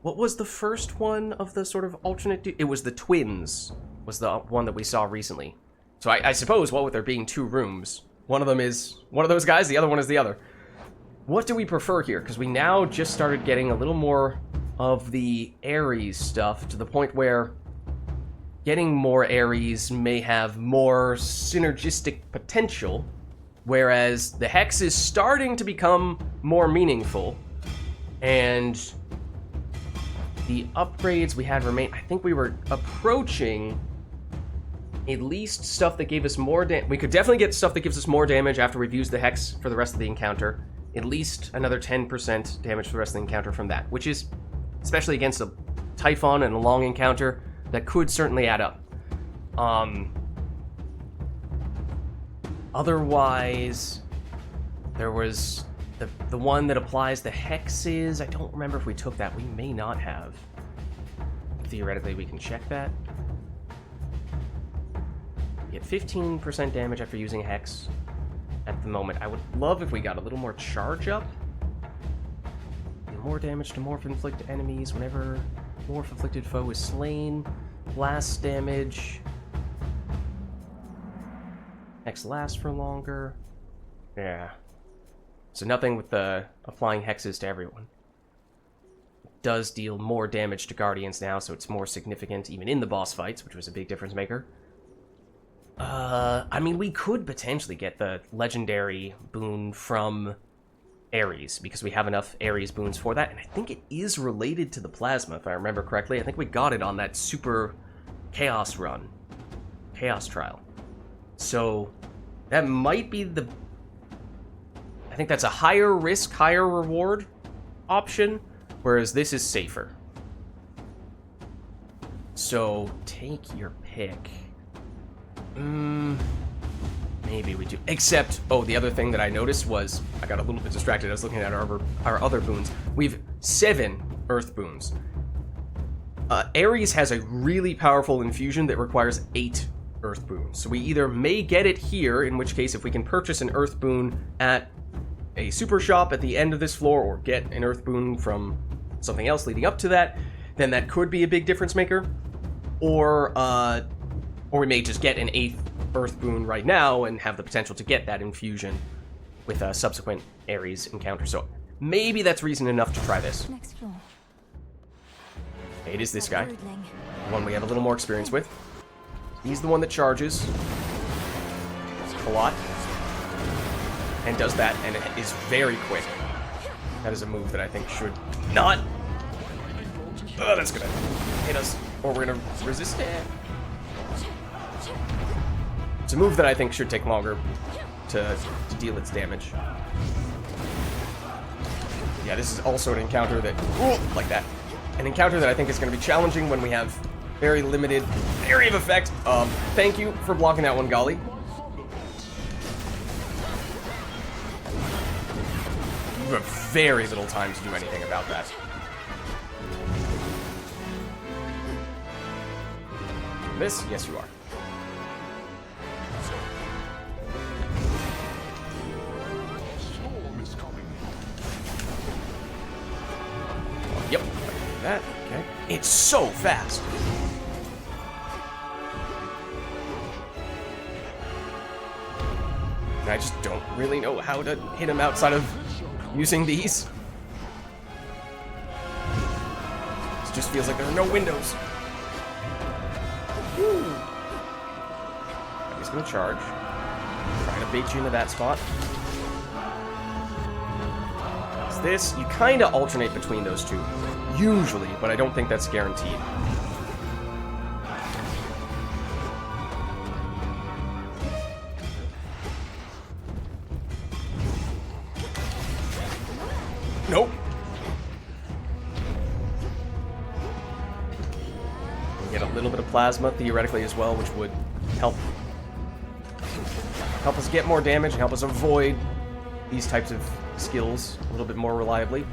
What was the first one of the sort of alternate dude? It was the twins, was the one that we saw recently. So I suppose, well, with there being two rooms, one of them is one of those guys, the other one is the other. What do we prefer here? Because we now just started getting a little more of the Ares stuff to the point where getting more Ares may have more synergistic potential, whereas the Hex is starting to become more meaningful, and the upgrades we had remain. I think we were approaching at least stuff that gave us more damage. We could definitely get stuff that gives us more damage after we've used the Hex for the rest of the encounter. At least another 10% damage for the rest of the encounter from that, which is, especially against a Typhon and a long encounter, that could certainly add up. Otherwise, there was the one that applies the hexes. I don't remember if we took that. We may not have. Theoretically, we can check that. Get 15% damage after using a hex at the moment. I would love if we got a little more charge up. More damage to morph-inflict enemies whenever morph-inflicted foe is slain. Blast damage. Hex lasts for longer. Yeah. So nothing with the applying hexes to everyone. It does deal more damage to Guardians now, so it's more significant even in the boss fights, which was a big difference maker. I mean, we could potentially get the legendary boon from Ares, because we have enough Ares boons for that, and I think it is related to the plasma, if I remember correctly. I think we got it on that super chaos run. Chaos trial. So, that might be the... I think that's a higher risk, higher reward option, whereas this is safer. So, take your pick. Maybe we do. Except, oh, the other thing that I noticed was, I got a little bit distracted. I was looking at our other boons. We've 7 Earth boons. Ares has a really powerful infusion that requires 8 Earth boons. So we either may get it here, in which case if we can purchase an Earth boon at a super shop at the end of this floor, or get an Earth boon from something else leading up to that, then that could be a big difference maker. Or we may just get an 8th Earth boon right now and have the potential to get that infusion with a subsequent Ares encounter. So maybe that's reason enough to try this. Next floor. It is this guy, the one we have a little more experience with. He's the one that charges a lot and does that, and it is very quick. That is a move that I think should not... Oh, that's gonna hit us, or we're gonna resist it. It's a move that I think should take longer to deal its damage. Yeah, this is also an encounter that... Ooh, like that. An encounter that I think is going to be challenging when we have very limited area of effect. Thank you for blocking that one, Golly. You have very little time to do anything about that. this? Yes, you are. Storm is coming. Yep, I can do that. Okay. It's so fast. And I just don't really know how to hit him outside of using these. It just feels like there are no windows. Woo. He's gonna charge. Trying to bait you into that spot. It's this. You kind of alternate between those two. Usually, but I don't think that's guaranteed. Nope. Get a little bit of plasma theoretically as well, which would help us get more damage and help us avoid these types of skills a little bit more reliably.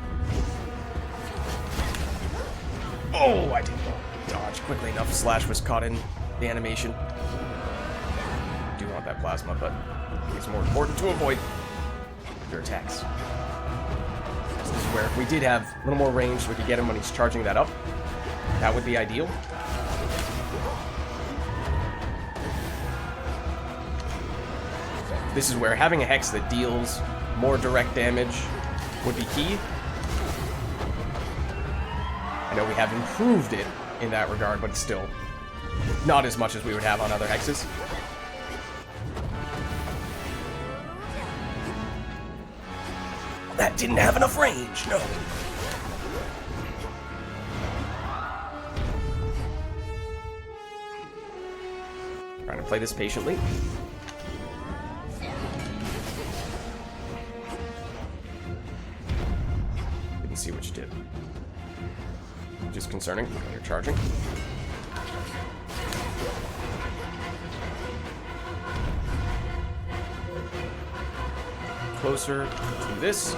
Oh, I didn't dodge quickly enough. Slash was caught in the animation. I do want that plasma, but it's more important to avoid your attacks. This is where if we did have a little more range, we could get him when he's charging that up. That would be ideal. This is where having a hex that deals more direct damage would be key. I know we have improved it in that regard, but still not as much as we would have on other hexes. That didn't have enough range, no. Trying to play this patiently. Didn't see what you did. Just concerning. You're charging. Closer to this.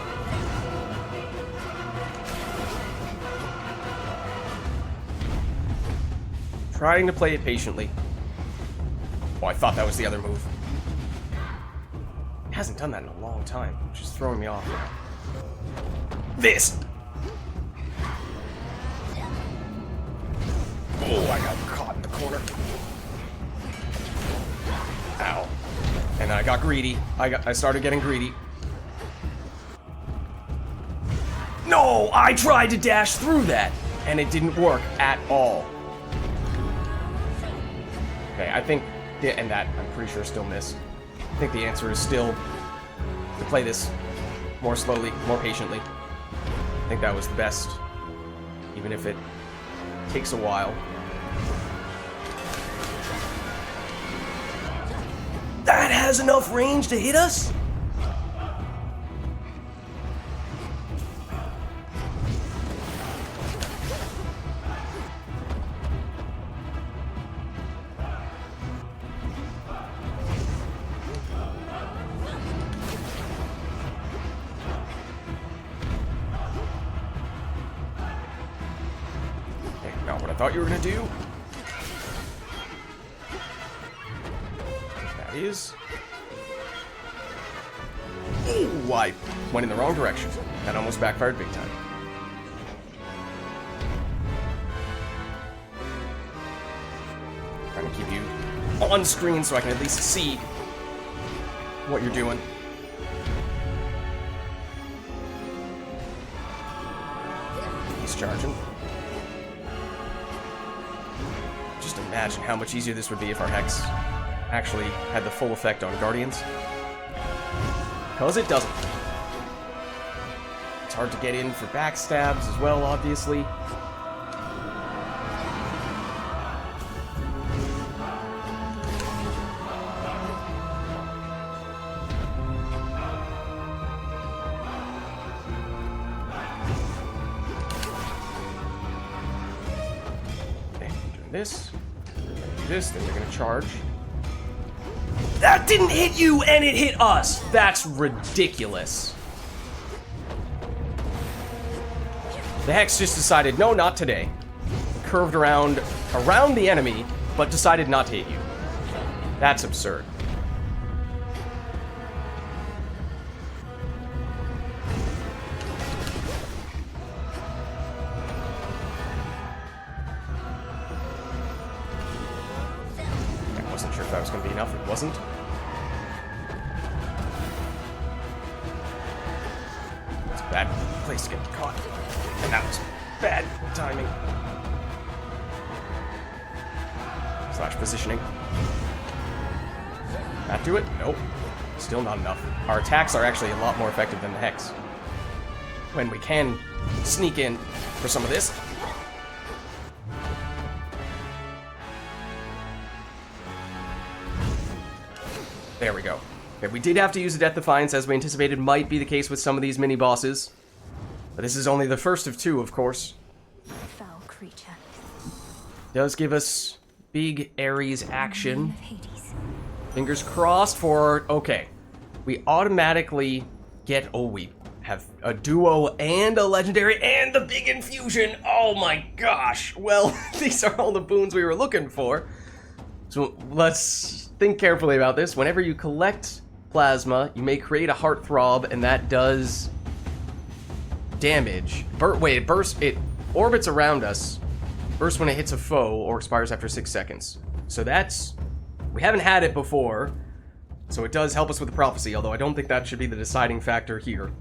Trying to play it patiently. Oh, I thought that was the other move. It hasn't done that in a long time, which is throwing me off. This! Oh, I got caught in the corner. Ow. And I got greedy. I started getting greedy. No! I tried to dash through that, and it didn't work at all. Okay, I think... and that, I'm pretty sure, still missed. I think the answer is still to play this more slowly, more patiently. I think that was the best, even if it takes a while. That has enough range to hit us? Not what I thought you were gonna do. That is. Ooh, I went in the wrong direction. That almost backfired big time. Trying to keep you on screen so I can at least see what you're doing. He's charging. Just imagine how much easier this would be if our Hex actually had the full effect on Guardians. Because it doesn't. It's hard to get in for backstabs as well, obviously. Okay, doing this. Then they're gonna charge. That didn't hit you and it hit us! That's ridiculous. The Hex just decided, no, not today. Curved around the enemy, but but decided not to hit you. That's absurd. I wasn't sure if that was going to be enough. It wasn't. It's a bad place to get caught. And that was bad timing. Slash positioning. That do it? Nope. Still not enough. Our attacks are actually a lot more effective than the Hex. When we can sneak in for some of this. There we go. Okay, we did have to use a Death Defiance, as we anticipated might be the case with some of these mini-bosses. But this is only the first of two, of course. Foul creature. Does give us big Ares action. Fingers crossed for... Okay. We automatically get... Oh, we have a duo and a legendary and the big infusion. Oh my gosh. Well, these are all the boons we were looking for. So let's think carefully about this. Whenever you collect plasma, you may create a heartthrob, and that does damage. It bursts. It orbits around us. Bursts when it hits a foe or expires after 6 seconds. So that's... We haven't had it before, so it does help us with the prophecy, although I don't think that should be the deciding factor here.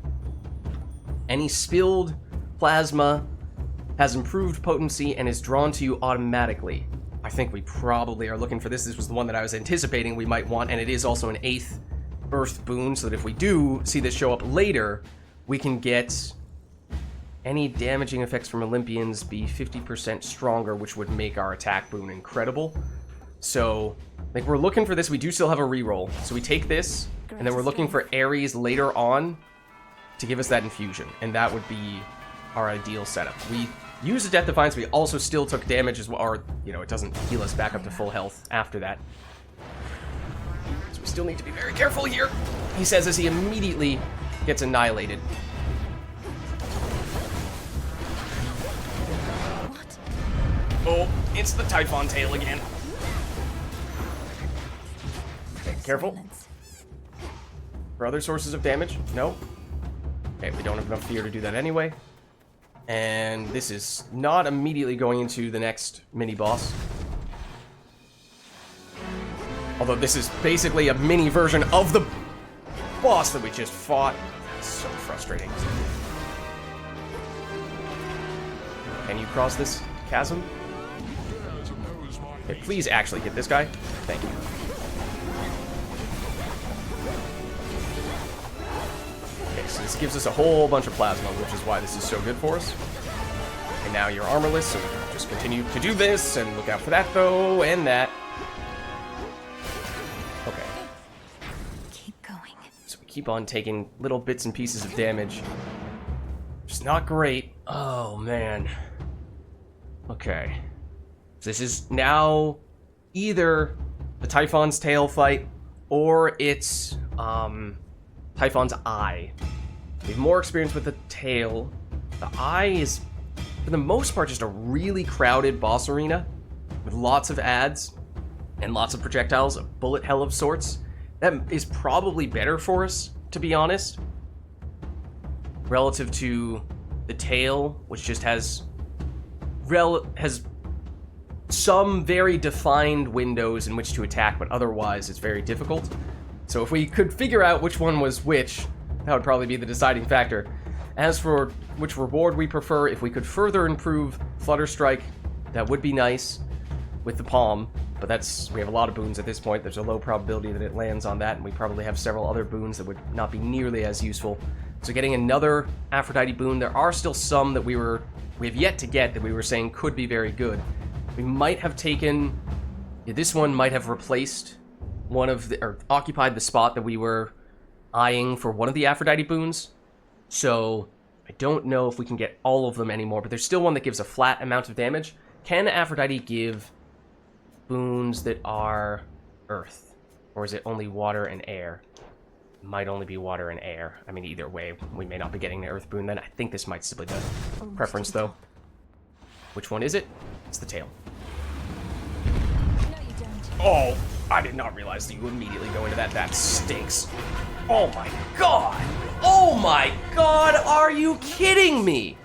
Any spilled plasma has improved potency and is drawn to you automatically. I think we probably are looking for this. This was the one that I was anticipating we might want, and it is also an 8th Earth boon, so that if we do see this show up later, we can get any damaging effects from Olympians be 50% stronger, which would make our attack boon incredible. So, like, we're looking for this. We do still have a reroll. So we take this, and then we're looking for Ares later on to give us that infusion. And that would be our ideal setup. We use the Death Defiance. We also still took damage as well. Or, you know, it doesn't heal us back up to full health after that. So we still need to be very careful here. He says as he immediately gets annihilated. Oh, it's the Typhon tail again. Okay, careful. For other sources of damage? No. Okay, we don't have enough fear to do that anyway. And this is not immediately going into the next mini-boss. Although this is basically a mini version of the boss that we just fought. That's so frustrating. Can you cross this chasm? Okay, please actually hit this guy. Thank you. Okay, so this gives us a whole bunch of plasma, which is why this is so good for us. And now you're armorless, so we can just continue to do this, and look out for that, though, and that. Okay. Keep going. So we keep on taking little bits and pieces of damage. It's not great. Oh, man. Okay. This is now either the Typhon's tail fight or it's Typhon's eye. We have more experience with the tail. The eye is, for the most part, just a really crowded boss arena with lots of ads and lots of projectiles, a bullet hell of sorts. That is probably better for us, to be honest, relative to the tail, which just has some very defined windows in which to attack, but otherwise it's very difficult. So if we could figure out which one was which, that would probably be the deciding factor. As for which reward we prefer, if we could further improve Flutter Strike, that would be nice with the palm, but we have a lot of boons at this point. There's a low probability that it lands on that, and we probably have several other boons that would not be nearly as useful. So getting another Aphrodite boon, there are still some that we have yet to get that we were saying could be very good. We might have taken... This one might have replaced or occupied the spot that we were eyeing for one of the Aphrodite boons. So I don't know if we can get all of them anymore, but there's still one that gives a flat amount of damage. Can Aphrodite give boons that are earth? Or is it only water and air? It might only be water and air. I mean, either way, we may not be getting the earth boon then. I think this might still be the preference, though. Which one is it? It's the tail. Oh, I did not realize that you immediately go into that. That stinks. Oh my god! Oh my god, are you kidding me?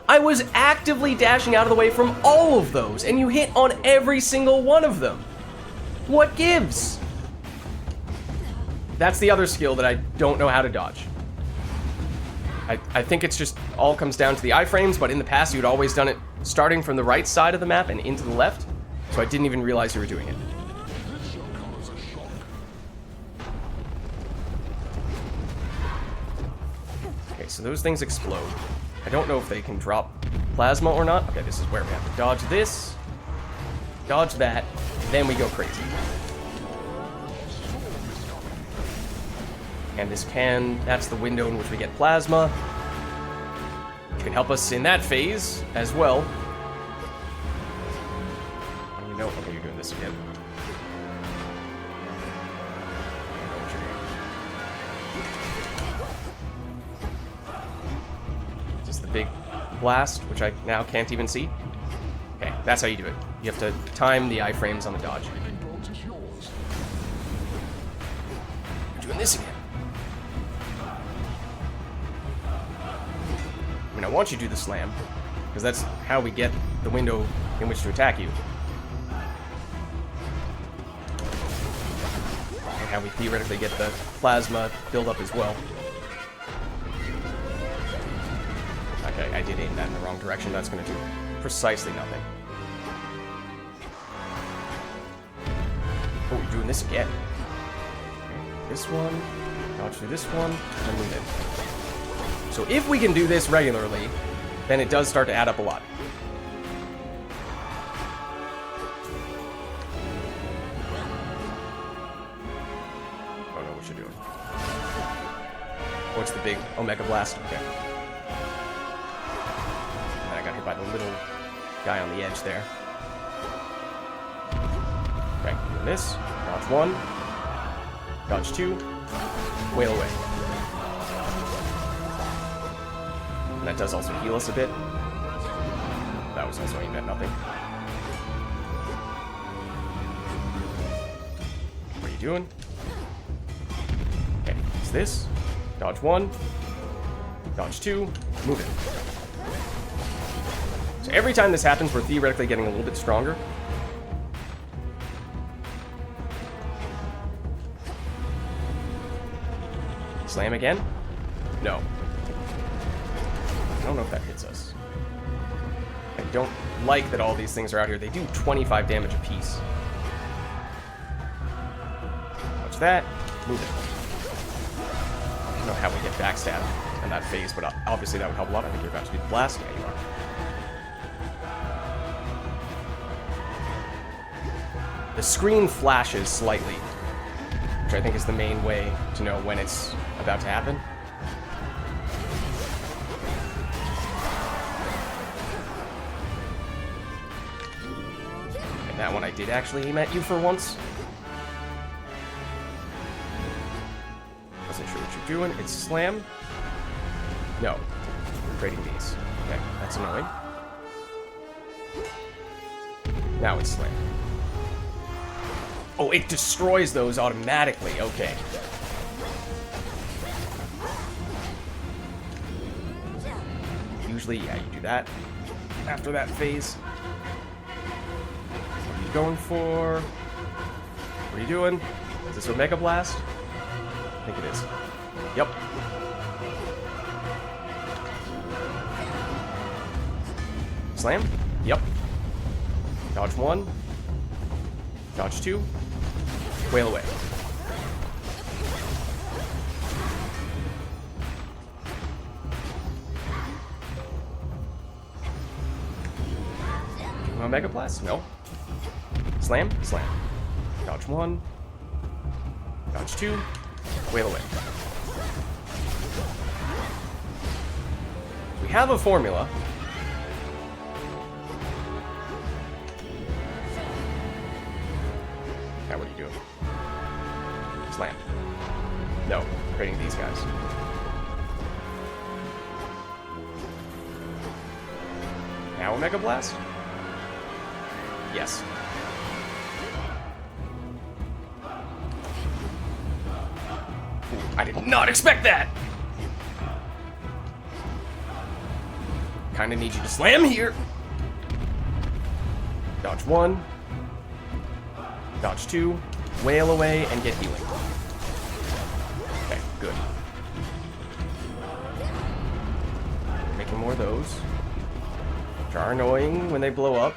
I was actively dashing out of the way from all of those, and you hit on every single one of them. What gives? That's the other skill that I don't know how to dodge. I think it's just all comes down to the iframes, but in the past you'd always done it starting from the right side of the map and into the left, so I didn't even realize you were doing it. Okay, so those things explode. I don't know if they can drop plasma or not. Okay, this is where we have to dodge this, dodge that, then we go crazy. And this that's the window in which we get plasma. It can help us in that phase as well. Oh, you know, okay, you're doing this again. Is this the big blast, which I now can't even see? Okay, that's how you do it. You have to time the iframes on the dodge. You're doing this again. I mean, I want you to do the slam, because that's how we get the window in which to attack you. And how we theoretically get the plasma build-up as well. Okay, I did aim that in the wrong direction. That's going to do precisely nothing. Oh, you're doing this again. Okay, this one, dodge through this one, and move in. So if we can do this regularly, then it does start to add up a lot. Oh no, what you're doing. What's the big Omega Blast? Okay. And I got hit by the little guy on the edge there. Okay, doing this. Dodge 1. Dodge 2. Whale away. And that does also heal us a bit. That was also aimed at nothing. What are you doing? Okay, it's this. Dodge 1. Dodge 2. Move it. So every time this happens, we're theoretically getting a little bit stronger. Slam again? No. I don't know if that hits us. I don't like that all these things are out here. They do 25 damage apiece. Watch that. Move it. I don't know how we get backstab in that phase, but obviously that would help a lot. I think you're about to do the blast. Yeah, you are. The screen flashes slightly, which I think is the main way to know when it's about to happen. That one I did actually aim at you for once. Wasn't sure what you're doing. It's slam. No. You're creating these. Okay, that's annoying. Now it's slam. Oh, it destroys those automatically. Okay. Usually, yeah, you do that after that phase. Going for? What are you doing? Is this Omega Blast? I think it is. Yep. Slam? Yep. Dodge 1. Dodge 2. Whale away. Omega Blast? No. Slam, slam. Dodge 1. Dodge 2. Whale away. We have a formula. Now what are you doing? Slam. No, creating these guys. Now Omega Blast? Yes. did not expect that! Kinda need you to slam here. Dodge 1. Dodge 2. Wail away and get healing. Okay, good. Making more of those. Which are annoying when they blow up.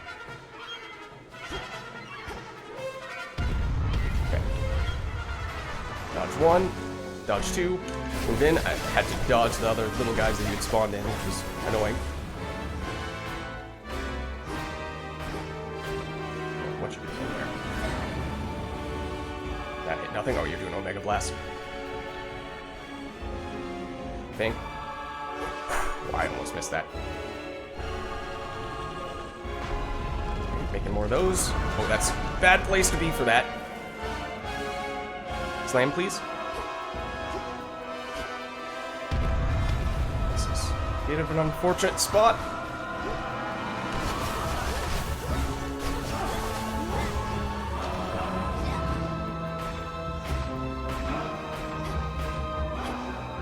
Okay. Dodge 1. Dodge 2. Move in. I had to dodge the other little guys that you'd spawned in, which was annoying. What you doing over there? That hit nothing. Oh, you're doing Omega Blast. I think. Oh, I almost missed that. Making more of those. Oh, that's a bad place to be for that. Slam, please. This is a bit of an unfortunate spot.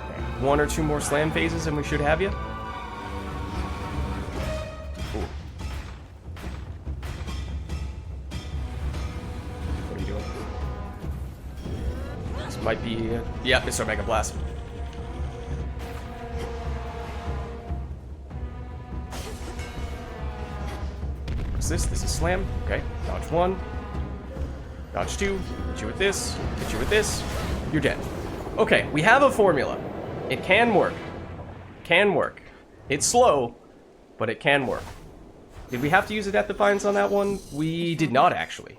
Okay, 1 or 2 more slam phases and we should have you. Might be, yeah, it's Omega Blast. What's this? This is Slam. Okay, dodge 1. Dodge 2. Hit you with this. Hit you with this. You're dead. Okay, we have a formula. It can work. Can work. It's slow, but it can work. Did we have to use a Death Defiance on that one? We did not, actually.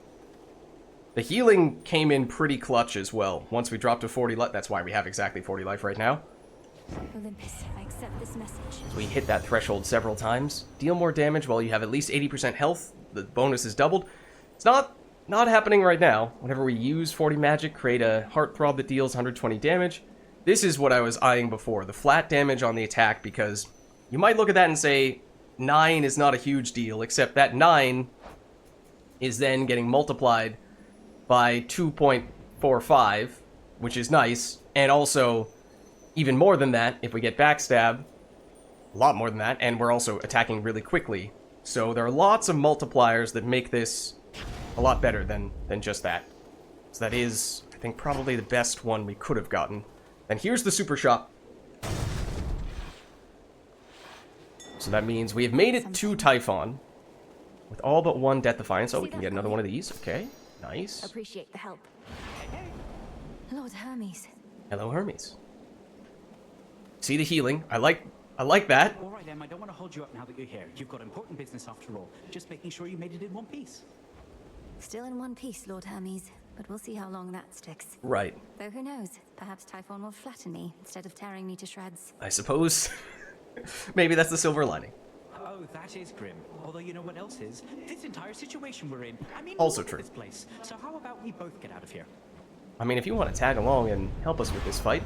The healing came in pretty clutch as well. Once we dropped to 40 life, that's why we have exactly 40 life right now. Olympus, I accept this message. We hit that threshold several times. Deal more damage while you have at least 80% health. The bonus is doubled. It's not happening right now. Whenever we use 40 magic, create a heartthrob that deals 120 damage. This is what I was eyeing before. The flat damage on the attack, because you might look at that and say 9 is not a huge deal, except that 9 is then getting multiplied by 2.45, which is nice, and also, even more than that, if we get backstab, a lot more than that, and we're also attacking really quickly. So there are lots of multipliers that make this a lot better than just that. So that is, I think, probably the best one we could have gotten. And here's the super shot. So that means we have made it to Typhon, with all but 1 Death Defiance. Oh, we can get another one of these, okay. Nice. Appreciate the help. Lord Hermes. Hello, Hermes. See the healing. I like that. All right, Em, I don't want to hold you up now that you're here. You've got important business after all. Just making sure you made it in one piece. Still in one piece, Lord Hermes, but we'll see how long that sticks. Right. Though who knows? Perhaps Typhon will flatten me instead of tearing me to shreds. I suppose. Maybe that's the silver lining. Oh, that is grim. Although you know what else is? This entire situation we're in. I mean, also look at true. This place. So how about we both get out of here? I mean, if you want to tag along and help us with this fight,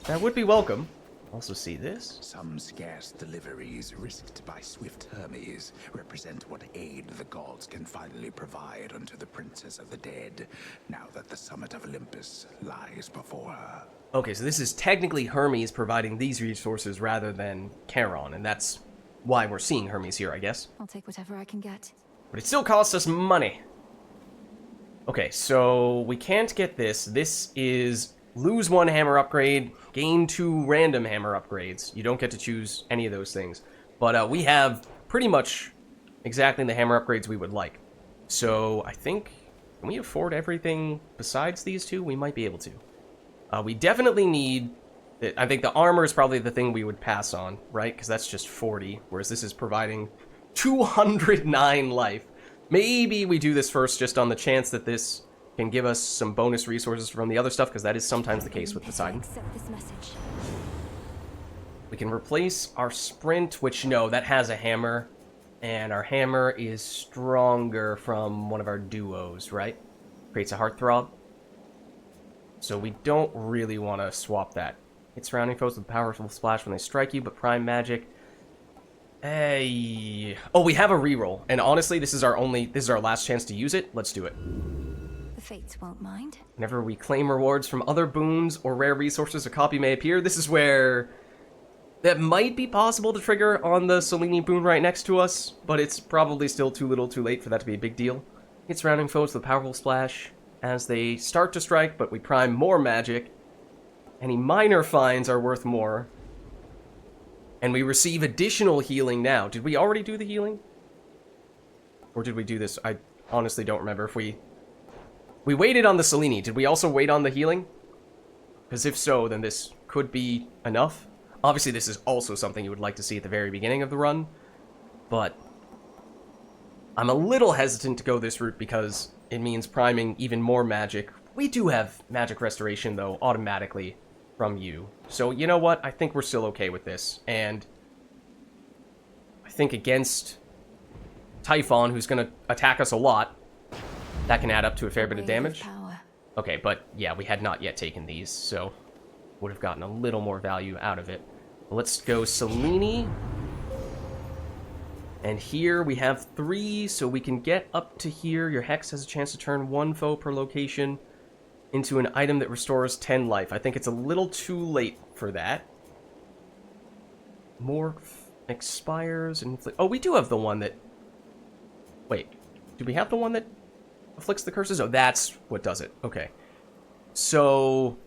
that would be welcome. Also see this? Some scarce deliveries risked by swift Hermes represent what aid the gods can finally provide unto the princess of the dead, now that the summit of Olympus lies before her. Okay, so this is technically Hermes providing these resources rather than Charon, and that's why we're seeing Hermes here, I guess. I'll take whatever I can get. But it still costs us money. Okay, so we can't get this. This is lose 1 hammer upgrade, gain 2 random hammer upgrades. You don't get to choose any of those things. But we have pretty much exactly the hammer upgrades we would like. So I think, can we afford everything besides these 2? We might be able to. We definitely need, I think the armor is probably the thing we would pass on, right? Because that's just 40, whereas this is providing 209 life. Maybe we do this first just on the chance that this can give us some bonus resources from the other stuff, because that is sometimes the case with Poseidon. Accept this message. We can replace our sprint, which, no, that has a hammer, and our hammer is stronger from one of our duos, right? Creates a heartthrob. So we don't really want to swap that. Hit surrounding foes with powerful splash when they strike you, but prime magic. Oh, we have a reroll, and honestly, this is our last chance to use it. Let's do it. The fates won't mind. Whenever we claim rewards from other boons or rare resources, a copy may appear. This is where that might be possible to trigger on the Selene boon right next to us, but it's probably still too little too late for that to be a big deal. Hit surrounding foes with a powerful splash as they start to strike, but we prime more magic. Any minor finds are worth more. And we receive additional healing now. Did we already do the healing? Or did we do this? I honestly don't remember if we waited on the Selene. Did we also wait on the healing? Because if so, then this could be enough. Obviously, this is also something you would like to see at the very beginning of the run, but I'm a little hesitant to go this route because it means priming even more magic. We do have magic restoration, though, automatically from you. So, you know what? I think we're still okay with this, and I think against Typhon, who's going to attack us a lot, that can add up to a fair bit of damage. Okay, but yeah, we had not yet taken these, so would have gotten a little more value out of it. Let's go Selene. And here we have 3, so we can get up to here. Your Hex has a chance to turn 1 foe per location into an item that restores 10 life. I think it's a little too late for that. Morph expires and... Oh, we do have the one that... Wait, do we have the one that afflicts the curses? Oh, that's what does it. Okay. So...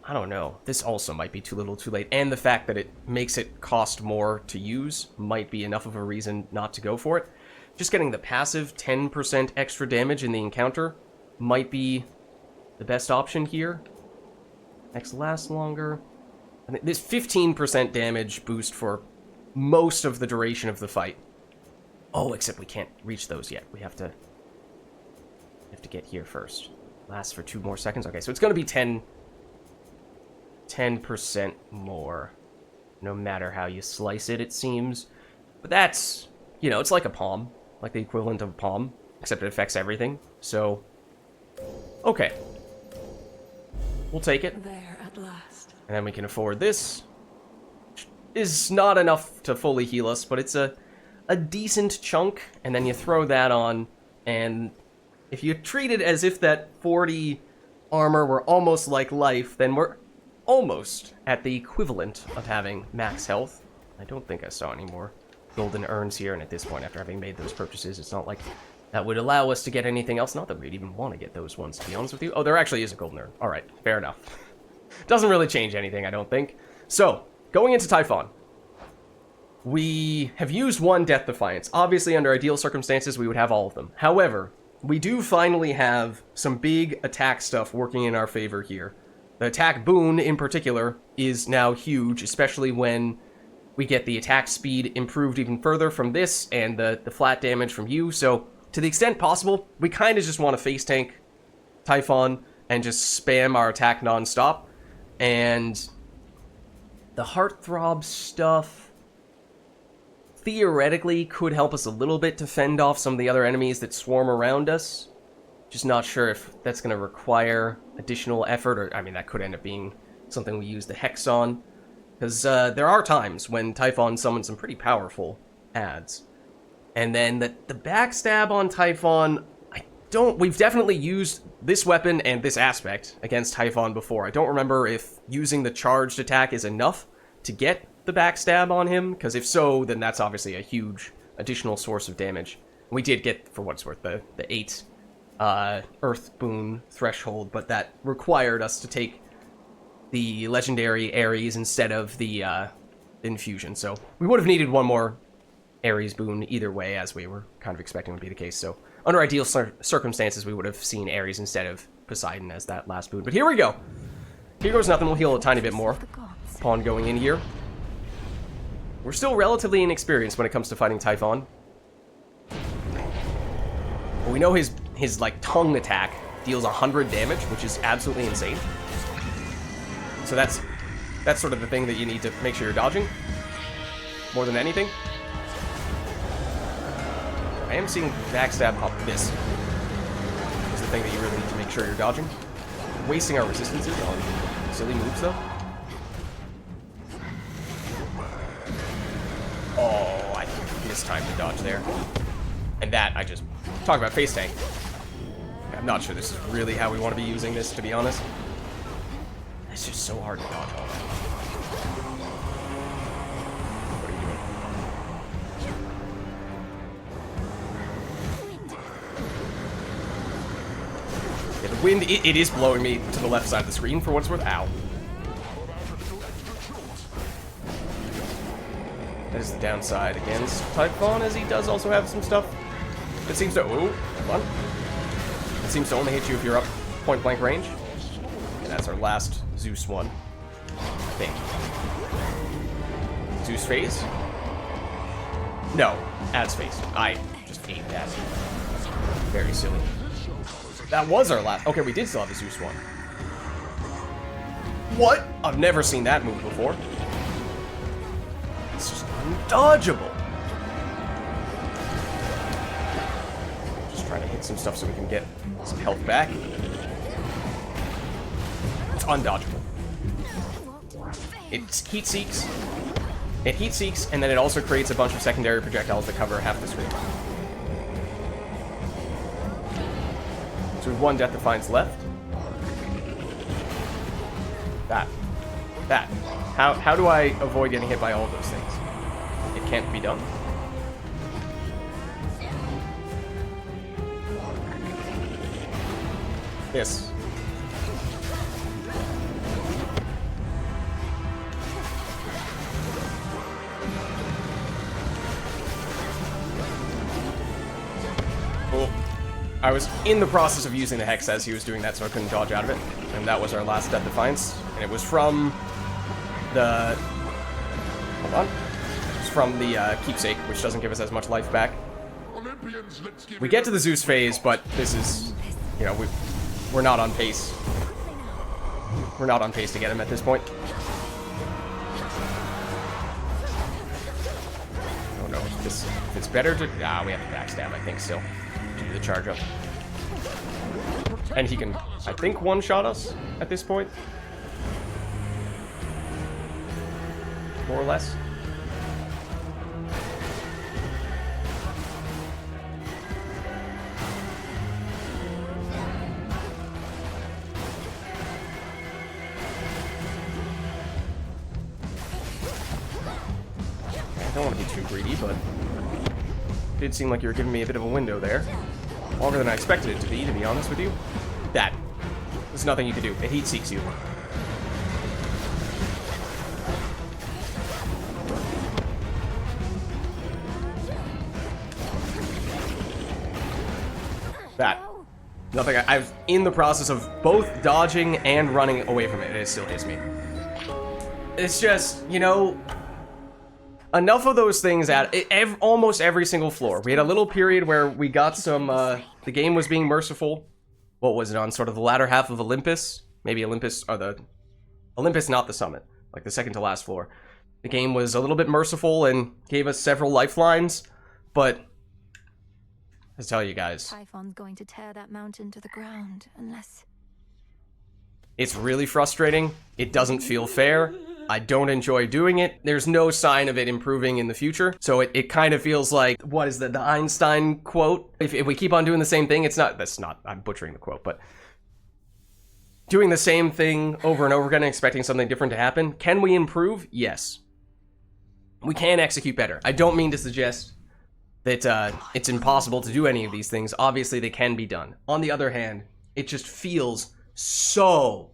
I don't know. This also might be too little too late. And the fact that it makes it cost more to use might be enough of a reason not to go for it. Just getting the passive 10% extra damage in the encounter might be the best option here. Next lasts longer. And this 15% damage boost for most of the duration of the fight. Oh, except we can't reach those yet. We have to get here first. Lasts for 2 more seconds. Okay, so it's going to be 10% more, no matter how you slice it, it seems. But that's, you know, it's like a palm, like the equivalent of a palm, except it affects everything. So, okay. We'll take it. There at last. And then we can afford this. Which is not enough to fully heal us, but it's a decent chunk. And then you throw that on, and if you treat it as if that 40 armor were almost like life, then we're almost at the equivalent of having max health. I don't think I saw any more golden urns here, and at this point, after having made those purchases, it's not like that would allow us to get anything else. Not that we'd even want to get those ones, to be honest with you. Oh, there actually is a golden urn. Alright, fair enough. Doesn't really change anything, I don't think. So, going into Typhon. We have used 1 Death Defiance. Obviously, under ideal circumstances, we would have all of them. However, we do finally have some big attack stuff working in our favor here. The attack boon, in particular, is now huge, especially when we get the attack speed improved even further from this, and the flat damage from you. So, to the extent possible, we kind of just want to face tank Typhon and just spam our attack non-stop. And the Heartthrob stuff theoretically could help us a little bit to fend off some of the other enemies that swarm around us. Just not sure if that's going to require additional effort, or, I mean, that could end up being something we use the Hex on. Because there are times when Typhon summons some pretty powerful adds. And then the backstab on Typhon, we've definitely used this weapon and this aspect against Typhon before. I don't remember if using the charged attack is enough to get the backstab on him, because if so, then that's obviously a huge additional source of damage. We did get, for what it's worth, the 8 Earth Boon threshold, but that required us to take the legendary Ares instead of the infusion, so we would have needed 1 more Ares boon either way, as we were kind of expecting would be the case. So under ideal circumstances, we would have seen Ares instead of Poseidon as that last boon. But here we go. Here goes nothing. We'll heal a tiny bit more upon going in here. We're still relatively inexperienced when it comes to fighting Typhon. But we know his like tongue attack deals 100 damage, which is absolutely insane. So that's sort of the thing that you need to make sure you're dodging more than anything. I am seeing backstab up. This is the thing that you really need to make sure you're dodging. Wasting our resistances on silly moves, though. Oh, I mistimed the dodge there. And that, I just talk about face tank. I'm not sure this is really how we want to be using this, to be honest. It's just so hard to dodge all that. What are you doing? Yeah, the wind, it is blowing me to the left side of the screen for what it's worth. Ow. That is the downside against Typhon, as he does also have some stuff. It seems to... Oh, hold on. It seems to only hit you if you're up point blank range. And that's our last Zeus one, I think. Zeus phase? No, Ad's phase. I just ate that. Very silly. That was our last... Okay, we did still have a Zeus one. What? I've never seen that move before. It's just undodgeable. Just trying to hit some stuff so we can get some health back. It's undodgeable. It heat seeks. It heat seeks, and then it also creates a bunch of secondary projectiles that cover half the screen. So we have one Death Defiance left. That. How do I avoid getting hit by all of those things? It can't be done. This. Oh. I was in the process of using the Hex as he was doing that, so I couldn't dodge out of it. And that was our last Death Defiance. And it was from the... Hold on. It's from the Keepsake, which doesn't give us as much life back. We get to the Zeus phase, but this is... You know, we're not on pace. We're not on pace to get him at this point. Oh no, if it's better to... Ah, we have to backstab, I think, still. To do the charge up. And he can, I think, one-shot us at this point. More or less. I don't want to be too greedy, but it did seem like you were giving me a bit of a window there. Longer than I expected it to be honest with you. That. There's nothing you can do. It heat seeks you. That. Nothing. I was in the process of both dodging and running away from it, and it still hits me. It's just, you know... Enough of those things at almost every single floor. We had a little period where we got some, the game was being merciful. What was it on? Sort of the latter half of Olympus? Maybe Olympus, or the... Olympus, not the summit. Like the second to last floor. The game was a little bit merciful and gave us several lifelines, but... I tell you guys. Typhon's going to tear that mountain to the ground, unless... It's really frustrating. It doesn't feel fair. I don't enjoy doing it. There's no sign of it improving in the future. So it kind of feels like, what is the Einstein quote? If we keep on doing the same thing, I'm butchering the quote, but doing the same thing over and over again and expecting something different to happen. Can we improve? Yes. We can execute better. I don't mean to suggest that it's impossible to do any of these things. Obviously, they can be done. On the other hand, it just feels so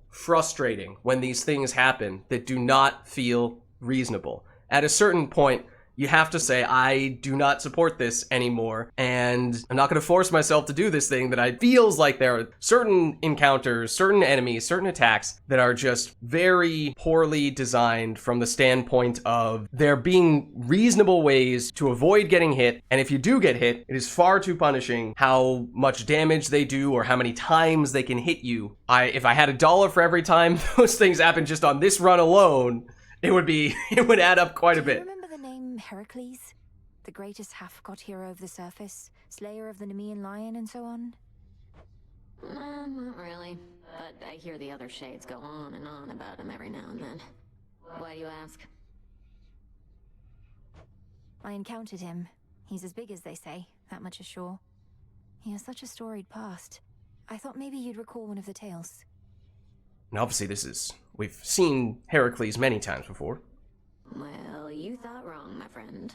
frustrating when these things happen that do not feel reasonable. At a certain point, you have to say, I do not support this anymore, and I'm not going to force myself to do this thing that feels like there are certain encounters, certain enemies, certain attacks that are just very poorly designed from the standpoint of there being reasonable ways to avoid getting hit, and if you do get hit, it is far too punishing how much damage they do or how many times they can hit you. If I had $1 for every time those things happen just on this run alone, it would add up quite a bit. Heracles, the greatest half-god hero of the surface, slayer of the Nemean lion, and so on? Not really, but I hear the other shades go on and on about him every now and then. Why do you ask? I encountered him. He's as big as they say. that much is sure. He has such a storied past. I thought maybe you'd recall one of the tales. And obviously we've seen Heracles many times before. Well, you thought wrong, my friend.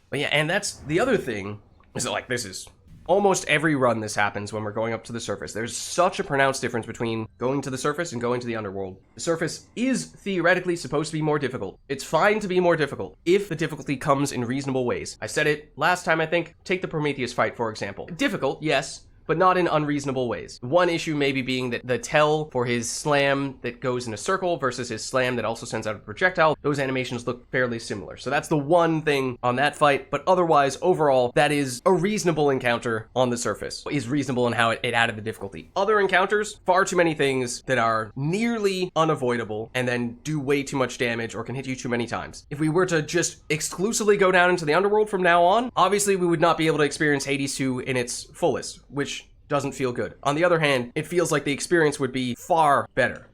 But yeah, and that's the other thing, is that, like, this is almost every run this happens when we're going up to the surface. There's such a pronounced difference between going to the surface and going to the underworld. The surface is theoretically supposed to be more difficult. It's fine to be more difficult if the difficulty comes in reasonable ways. I said it last time, I think. Take the Prometheus fight, for example. Difficult, yes, but not in unreasonable ways. One issue maybe being that the tell for his slam that goes in a circle versus his slam that also sends out a projectile, those animations look fairly similar. So that's the one thing on that fight, but otherwise, overall, that is a reasonable encounter on the surface. Is reasonable in how it added the difficulty. Other encounters, far too many things that are nearly unavoidable and then do way too much damage or can hit you too many times. If we were to just exclusively go down into the underworld from now on, obviously we would not be able to experience Hades 2 in its fullest, which doesn't feel good. On the other hand, it feels like the experience would be far better.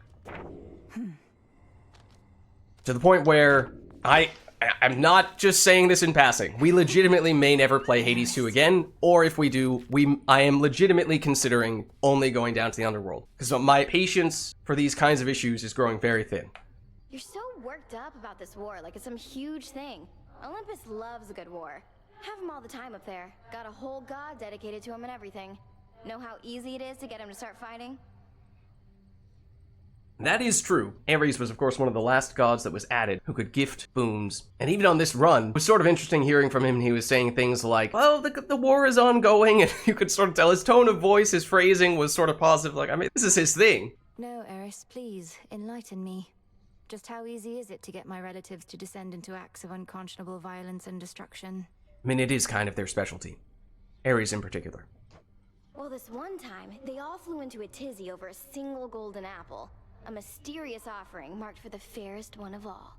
To the point where I'm not just saying this in passing. We legitimately may never play Hades 2 again, or if we do, I am legitimately considering only going down to the underworld. Because my patience for these kinds of issues is growing very thin. You're so worked up about this war, like it's some huge thing. Olympus loves a good war. Have him all the time up there. Got a whole god dedicated to him and everything. Know how easy it is to get him to start fighting? That is true. Ares was, of course, one of the last gods that was added who could gift boons. And even on this run, it was sort of interesting hearing from him. He was saying things like, well, the war is ongoing, and you could sort of tell his tone of voice, his phrasing was sort of positive. Like, I mean, this is his thing. No, Eris, please, enlighten me. Just how easy is it to get my relatives to descend into acts of unconscionable violence and destruction? I mean, it is kind of their specialty. Ares in particular. Well, this one time, they all flew into a tizzy over a single golden apple. A mysterious offering marked for the fairest one of all.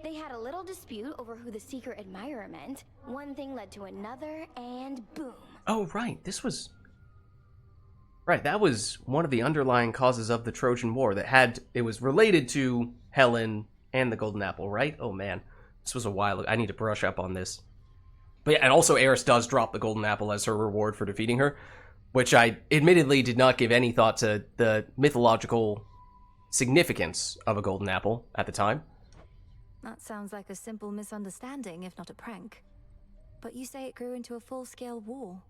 They had a little dispute over who the secret admirer meant. One thing led to another, and boom. Oh, right. Right, that was one of the underlying causes of the Trojan War it was related to Helen and the golden apple, right? Oh, man. This was a while ago. I need to brush up on this. But yeah, and also Eris does drop the golden apple as her reward for defeating her, which I admittedly did not give any thought to the mythological significance of a golden apple at the time. That sounds like a simple misunderstanding, if not a prank. But you say it grew into a full-scale war.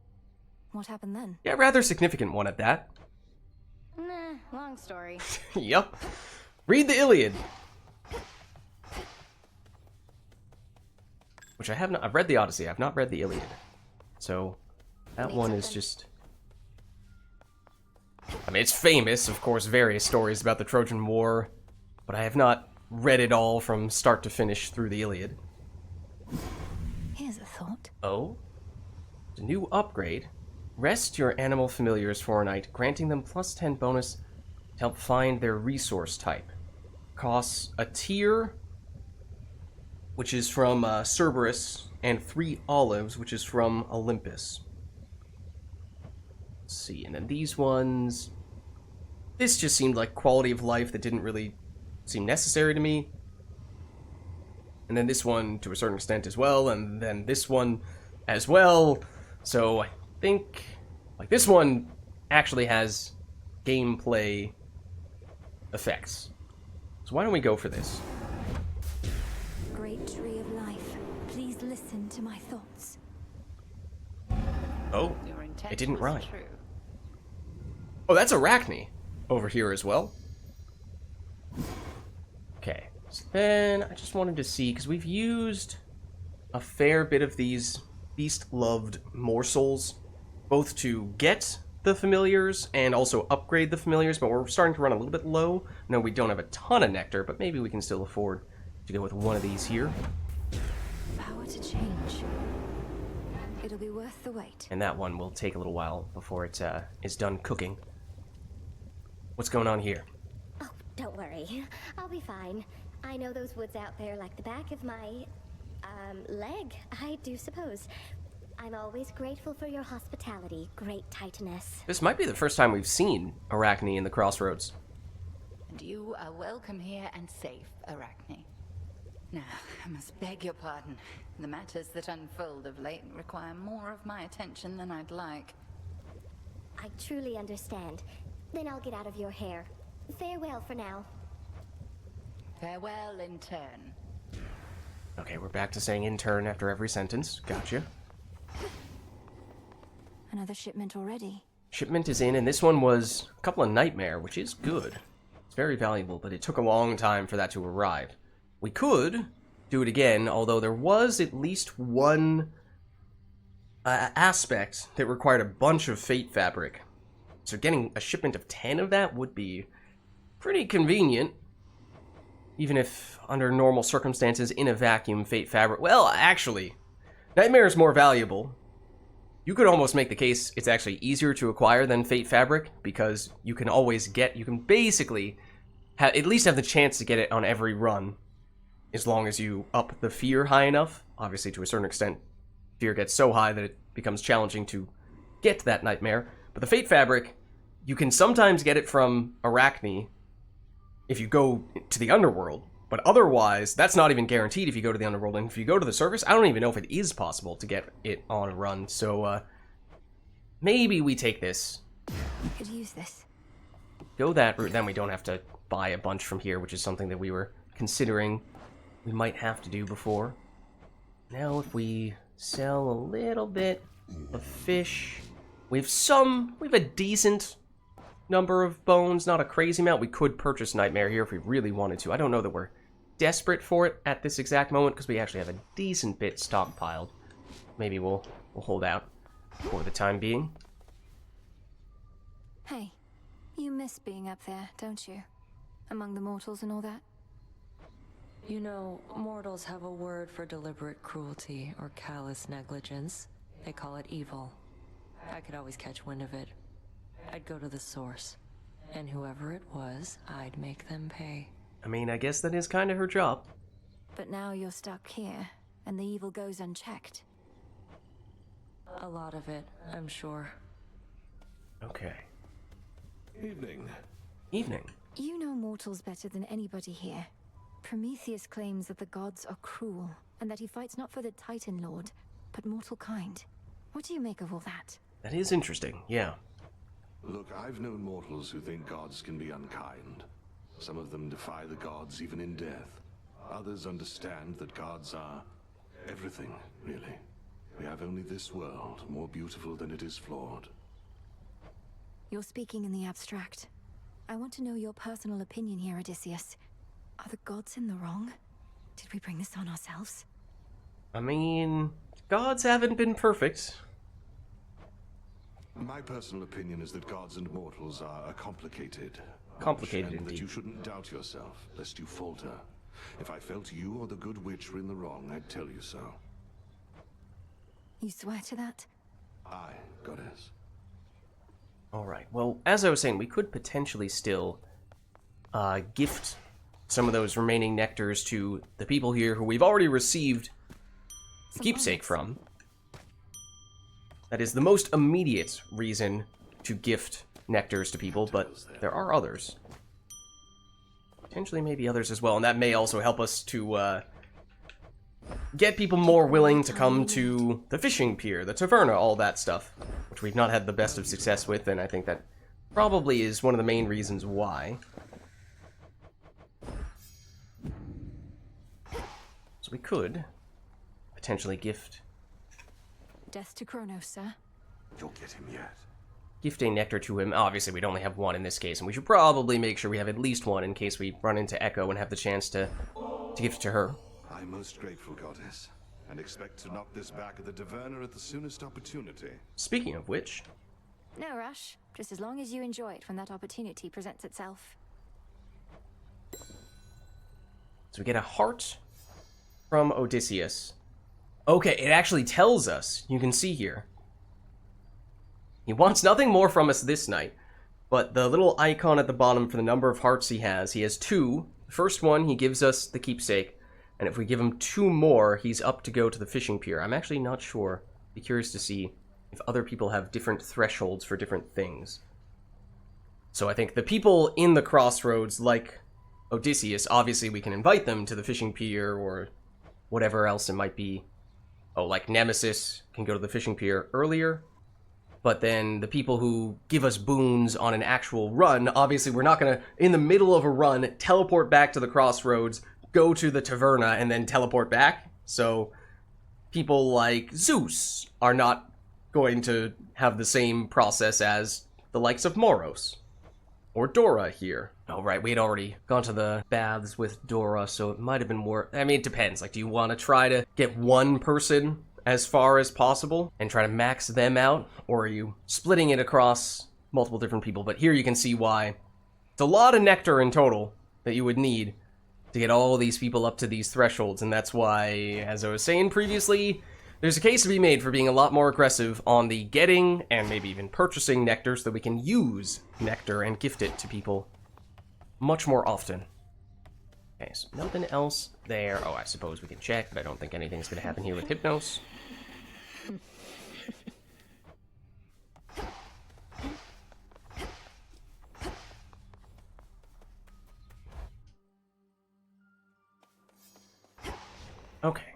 What happened then? Yeah, rather significant one at that. Nah, long story. Yep. Read the Iliad. Which I have not. I've read the Odyssey. I've not read the Iliad. So that one is just... I mean, it's famous, of course, various stories about the Trojan War, but I have not read it all from start to finish through the Iliad. Here's a thought. Oh? The new upgrade. Rest your animal familiars for a night, granting them +10 bonus to help find their resource type. Costs a tier, which is from Cerberus, and 3 olives, which is from Olympus. Let's see, and then these ones... This just seemed like quality of life that didn't really seem necessary to me. And then this one to a certain extent as well, and then this one as well. So I think, like, this one actually has gameplay effects. So why don't we go for this? Great tree of life, please listen to my thoughts. Oh, it didn't rhyme. Oh, that's Arachne over here as well. Okay, so then I just wanted to see, because we've used a fair bit of these beast-loved morsels, both to get the familiars and also upgrade the familiars, but we're starting to run a little bit low. No, we don't have a ton of nectar, but maybe we can still afford to go with one of these here. Power to change. It'll be worth the wait. And that one will take a little while before it is done cooking. What's going on here? Oh, don't worry. I'll be fine. I know those woods out there like the back of my, leg, I do suppose. I'm always grateful for your hospitality, great Titaness. This might be the first time we've seen Arachne in the Crossroads. And you are welcome here and safe, Arachne. Now, I must beg your pardon. The matters that unfold of late require more of my attention than I'd like. I truly understand. Then I'll get out of your hair. Farewell for now. Farewell in turn. Okay, we're back to saying in turn after every sentence. Gotcha. Another shipment already. Shipment is in, and this one was a couple of nightmare, which is good. It's very valuable, but it took a long time for that to arrive. We could do it again, although there was at least one aspect that required a bunch of fate fabric. So getting a shipment of 10 of that would be pretty convenient. Even if under normal circumstances in a vacuum, fate fabric... Well, actually, nightmare is more valuable. You could almost make the case it's actually easier to acquire than fate fabric, because you can always get... You can basically at least have the chance to get it on every run, as long as you up the fear high enough. Obviously, to a certain extent, fear gets so high that it becomes challenging to get that nightmare. But the fate fabric, you can sometimes get it from Arachne if you go to the underworld, but otherwise, that's not even guaranteed if you go to the underworld. And if you go to the surface, I don't even know if it is possible to get it on a run. So, maybe we take this. Could use this. Go that route, then we don't have to buy a bunch from here, which is something that we were considering we might have to do before. Now, if we sell a little bit of fish, we have a decent number of bones, not a crazy amount. We could purchase Nightmare here if we really wanted to. I don't know that we're desperate for it at this exact moment, because we actually have a decent bit stockpiled. Maybe we'll hold out for the time being. Hey, you miss being up there, don't you? Among the mortals and all that? You know, mortals have a word for deliberate cruelty or callous negligence. They call it evil. I could always catch wind of it. I'd go to the source, and whoever it was, I'd make them pay. I mean, I guess that is kind of her job. But now you're stuck here, and the evil goes unchecked. A lot of it, I'm sure. Okay. Evening. Evening. You know mortals better than anybody here. Prometheus claims that the gods are cruel, and that he fights not for the Titan Lord, but mortal kind. What do you make of all that? That is interesting, yeah. Look, I've known mortals who think gods can be unkind. Some of them defy the gods even in death. Others understand that gods are everything, really. We have only this world, more beautiful than it is flawed. You're speaking in the abstract. I want to know your personal opinion here, Odysseus. Are the gods in the wrong? Did we bring this on ourselves? I mean, gods haven't been perfect. My personal opinion is that gods and mortals are complicated. Complicated and indeed. that you shouldn't doubt yourself, lest you falter. If I felt you or the good witch were in the wrong, I'd tell you so. You swear to that? Aye, goddess. Alright, well, as I was saying, we could potentially still gift some of those remaining nectars to the people here who we've already received the keepsake from. That is the most immediate reason to gift nectars to people, but there are others. Potentially maybe others as well, and that may also help us to get people more willing to come to the fishing pier, the taverna, all that stuff, which we've not had the best of success with, and I think that probably is one of the main reasons why. So we could potentially gift... Death to Kronos, sir. You'll get him yet. Gift a nectar to him. Obviously, we'd only have one in this case, and we should probably make sure we have at least one in case we run into Echo and have the chance to gift to her. I'm most grateful, goddess, and expect to knock this back at the taverna at the soonest opportunity. Speaking of which... No rush. Just as long as you enjoy it when that opportunity presents itself. So we get a heart from Odysseus. Okay, it actually tells us. You can see here. He wants nothing more from us this night, but the little icon at the bottom for the number of hearts he has 2. The first one, he gives us the keepsake, and if we give him 2 more, he's up to go to the fishing pier. I'm actually not sure. Be curious to see if other people have different thresholds for different things. So I think the people in the crossroads like Odysseus, obviously we can invite them to the fishing pier or whatever else it might be. Oh, like Nemesis can go to the fishing pier earlier. But then the people who give us boons on an actual run, obviously we're not going to, in the middle of a run, teleport back to the crossroads, go to the taverna, and then teleport back. So people like Zeus are not going to have the same process as the likes of Moros or Dora here. Oh, right, we had already gone to the baths with Dora, so it might have been more... I mean, it depends. Like, do you want to try to get one person as far as possible and try to max them out? Or are you splitting it across multiple different people? But here you can see why. It's a lot of nectar in total that you would need to get all these people up to these thresholds, and that's why, as I was saying previously, there's a case to be made for being a lot more aggressive on the getting and maybe even purchasing nectar so that we can use nectar and gift it to people much more often. Okay, so nothing else there. Oh, I suppose we can check, but I don't think anything's going to happen here with Hypnos. Okay.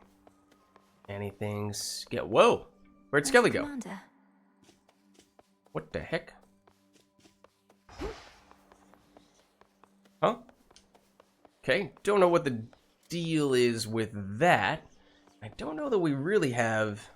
Anything's... Whoa! Where'd Skelly go? Commander. What the heck? Huh? Okay, don't know what the deal is with that. I don't know that we really have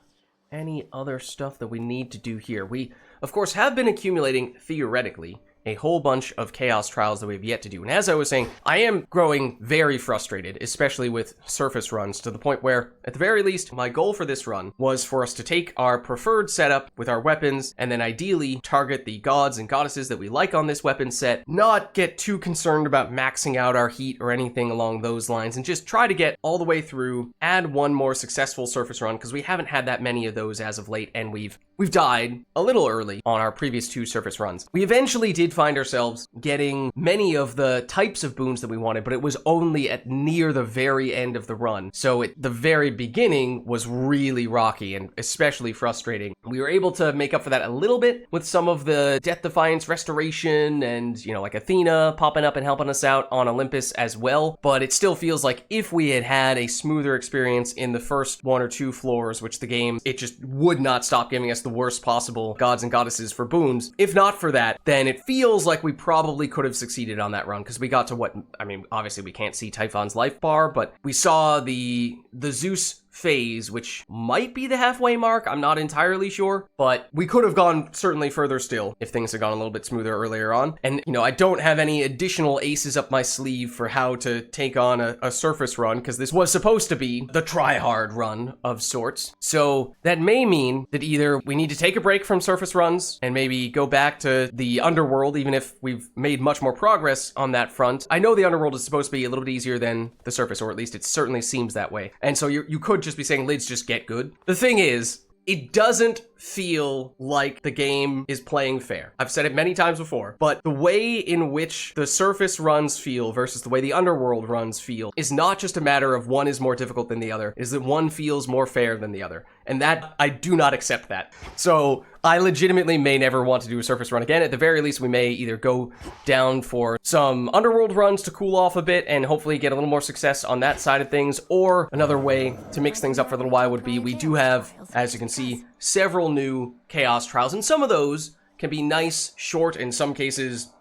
any other stuff that we need to do here. We, of course, have been accumulating, theoretically, a whole bunch of Chaos Trials that we have yet to do. And as I was saying, I am growing very frustrated, especially with surface runs, to the point where, at the very least, my goal for this run was for us to take our preferred setup with our weapons, and then ideally target the gods and goddesses that we like on this weapon set, not get too concerned about maxing out our heat or anything along those lines, and just try to get all the way through, add one more successful surface run, because we haven't had that many of those as of late, and we've died a little early on our previous 2 surface runs. We eventually did find ourselves getting many of the types of boons that we wanted, but it was only at near the very end of the run. So at the very beginning was really rocky and especially frustrating. We were able to make up for that a little bit with some of the Death Defiance restoration and, you know, like Athena popping up and helping us out on Olympus as well. But it still feels like if we had had a smoother experience in the first 1 or 2 floors, which the game, it just would not stop giving us the worst possible gods and goddesses for boons. If not for that, then it feels like we probably could have succeeded on that run, because we got to what, I mean, obviously we can't see Typhon's life bar, but we saw the Zeus phase, which might be the halfway mark. I'm not entirely sure, but we could have gone certainly further still if things had gone a little bit smoother earlier on. And, you know, I don't have any additional aces up my sleeve for how to take on a surface run, because this was supposed to be the try-hard run of sorts. So that may mean that either we need to take a break from surface runs and maybe go back to the underworld, even if we've made much more progress on that front. I know the underworld is supposed to be a little bit easier than the surface, or at least it certainly seems that way. And so you could just be saying, Lids, just get good. The thing is, it doesn't feel like the game is playing fair. I've said it many times before, but the way in which the surface runs feel versus the way the underworld runs feel is not just a matter of one is more difficult than the other, is that one feels more fair than the other. And that, I do not accept that. So I legitimately may never want to do a surface run again. At the very least, we may either go down for some underworld runs to cool off a bit and hopefully get a little more success on that side of things, or another way to mix things up for a little while would be, we do have, as you can see, several new Chaos Trials, and some of those can be nice, short, in some cases,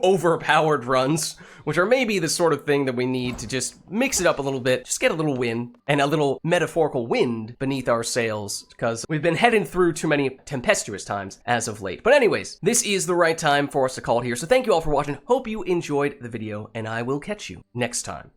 overpowered runs, which are maybe the sort of thing that we need to just mix it up a little bit, just get a little win, and a little metaphorical wind beneath our sails, because we've been heading through too many tempestuous times as of late. But anyways, this is the right time for us to call it here, so thank you all for watching, hope you enjoyed the video, and I will catch you next time.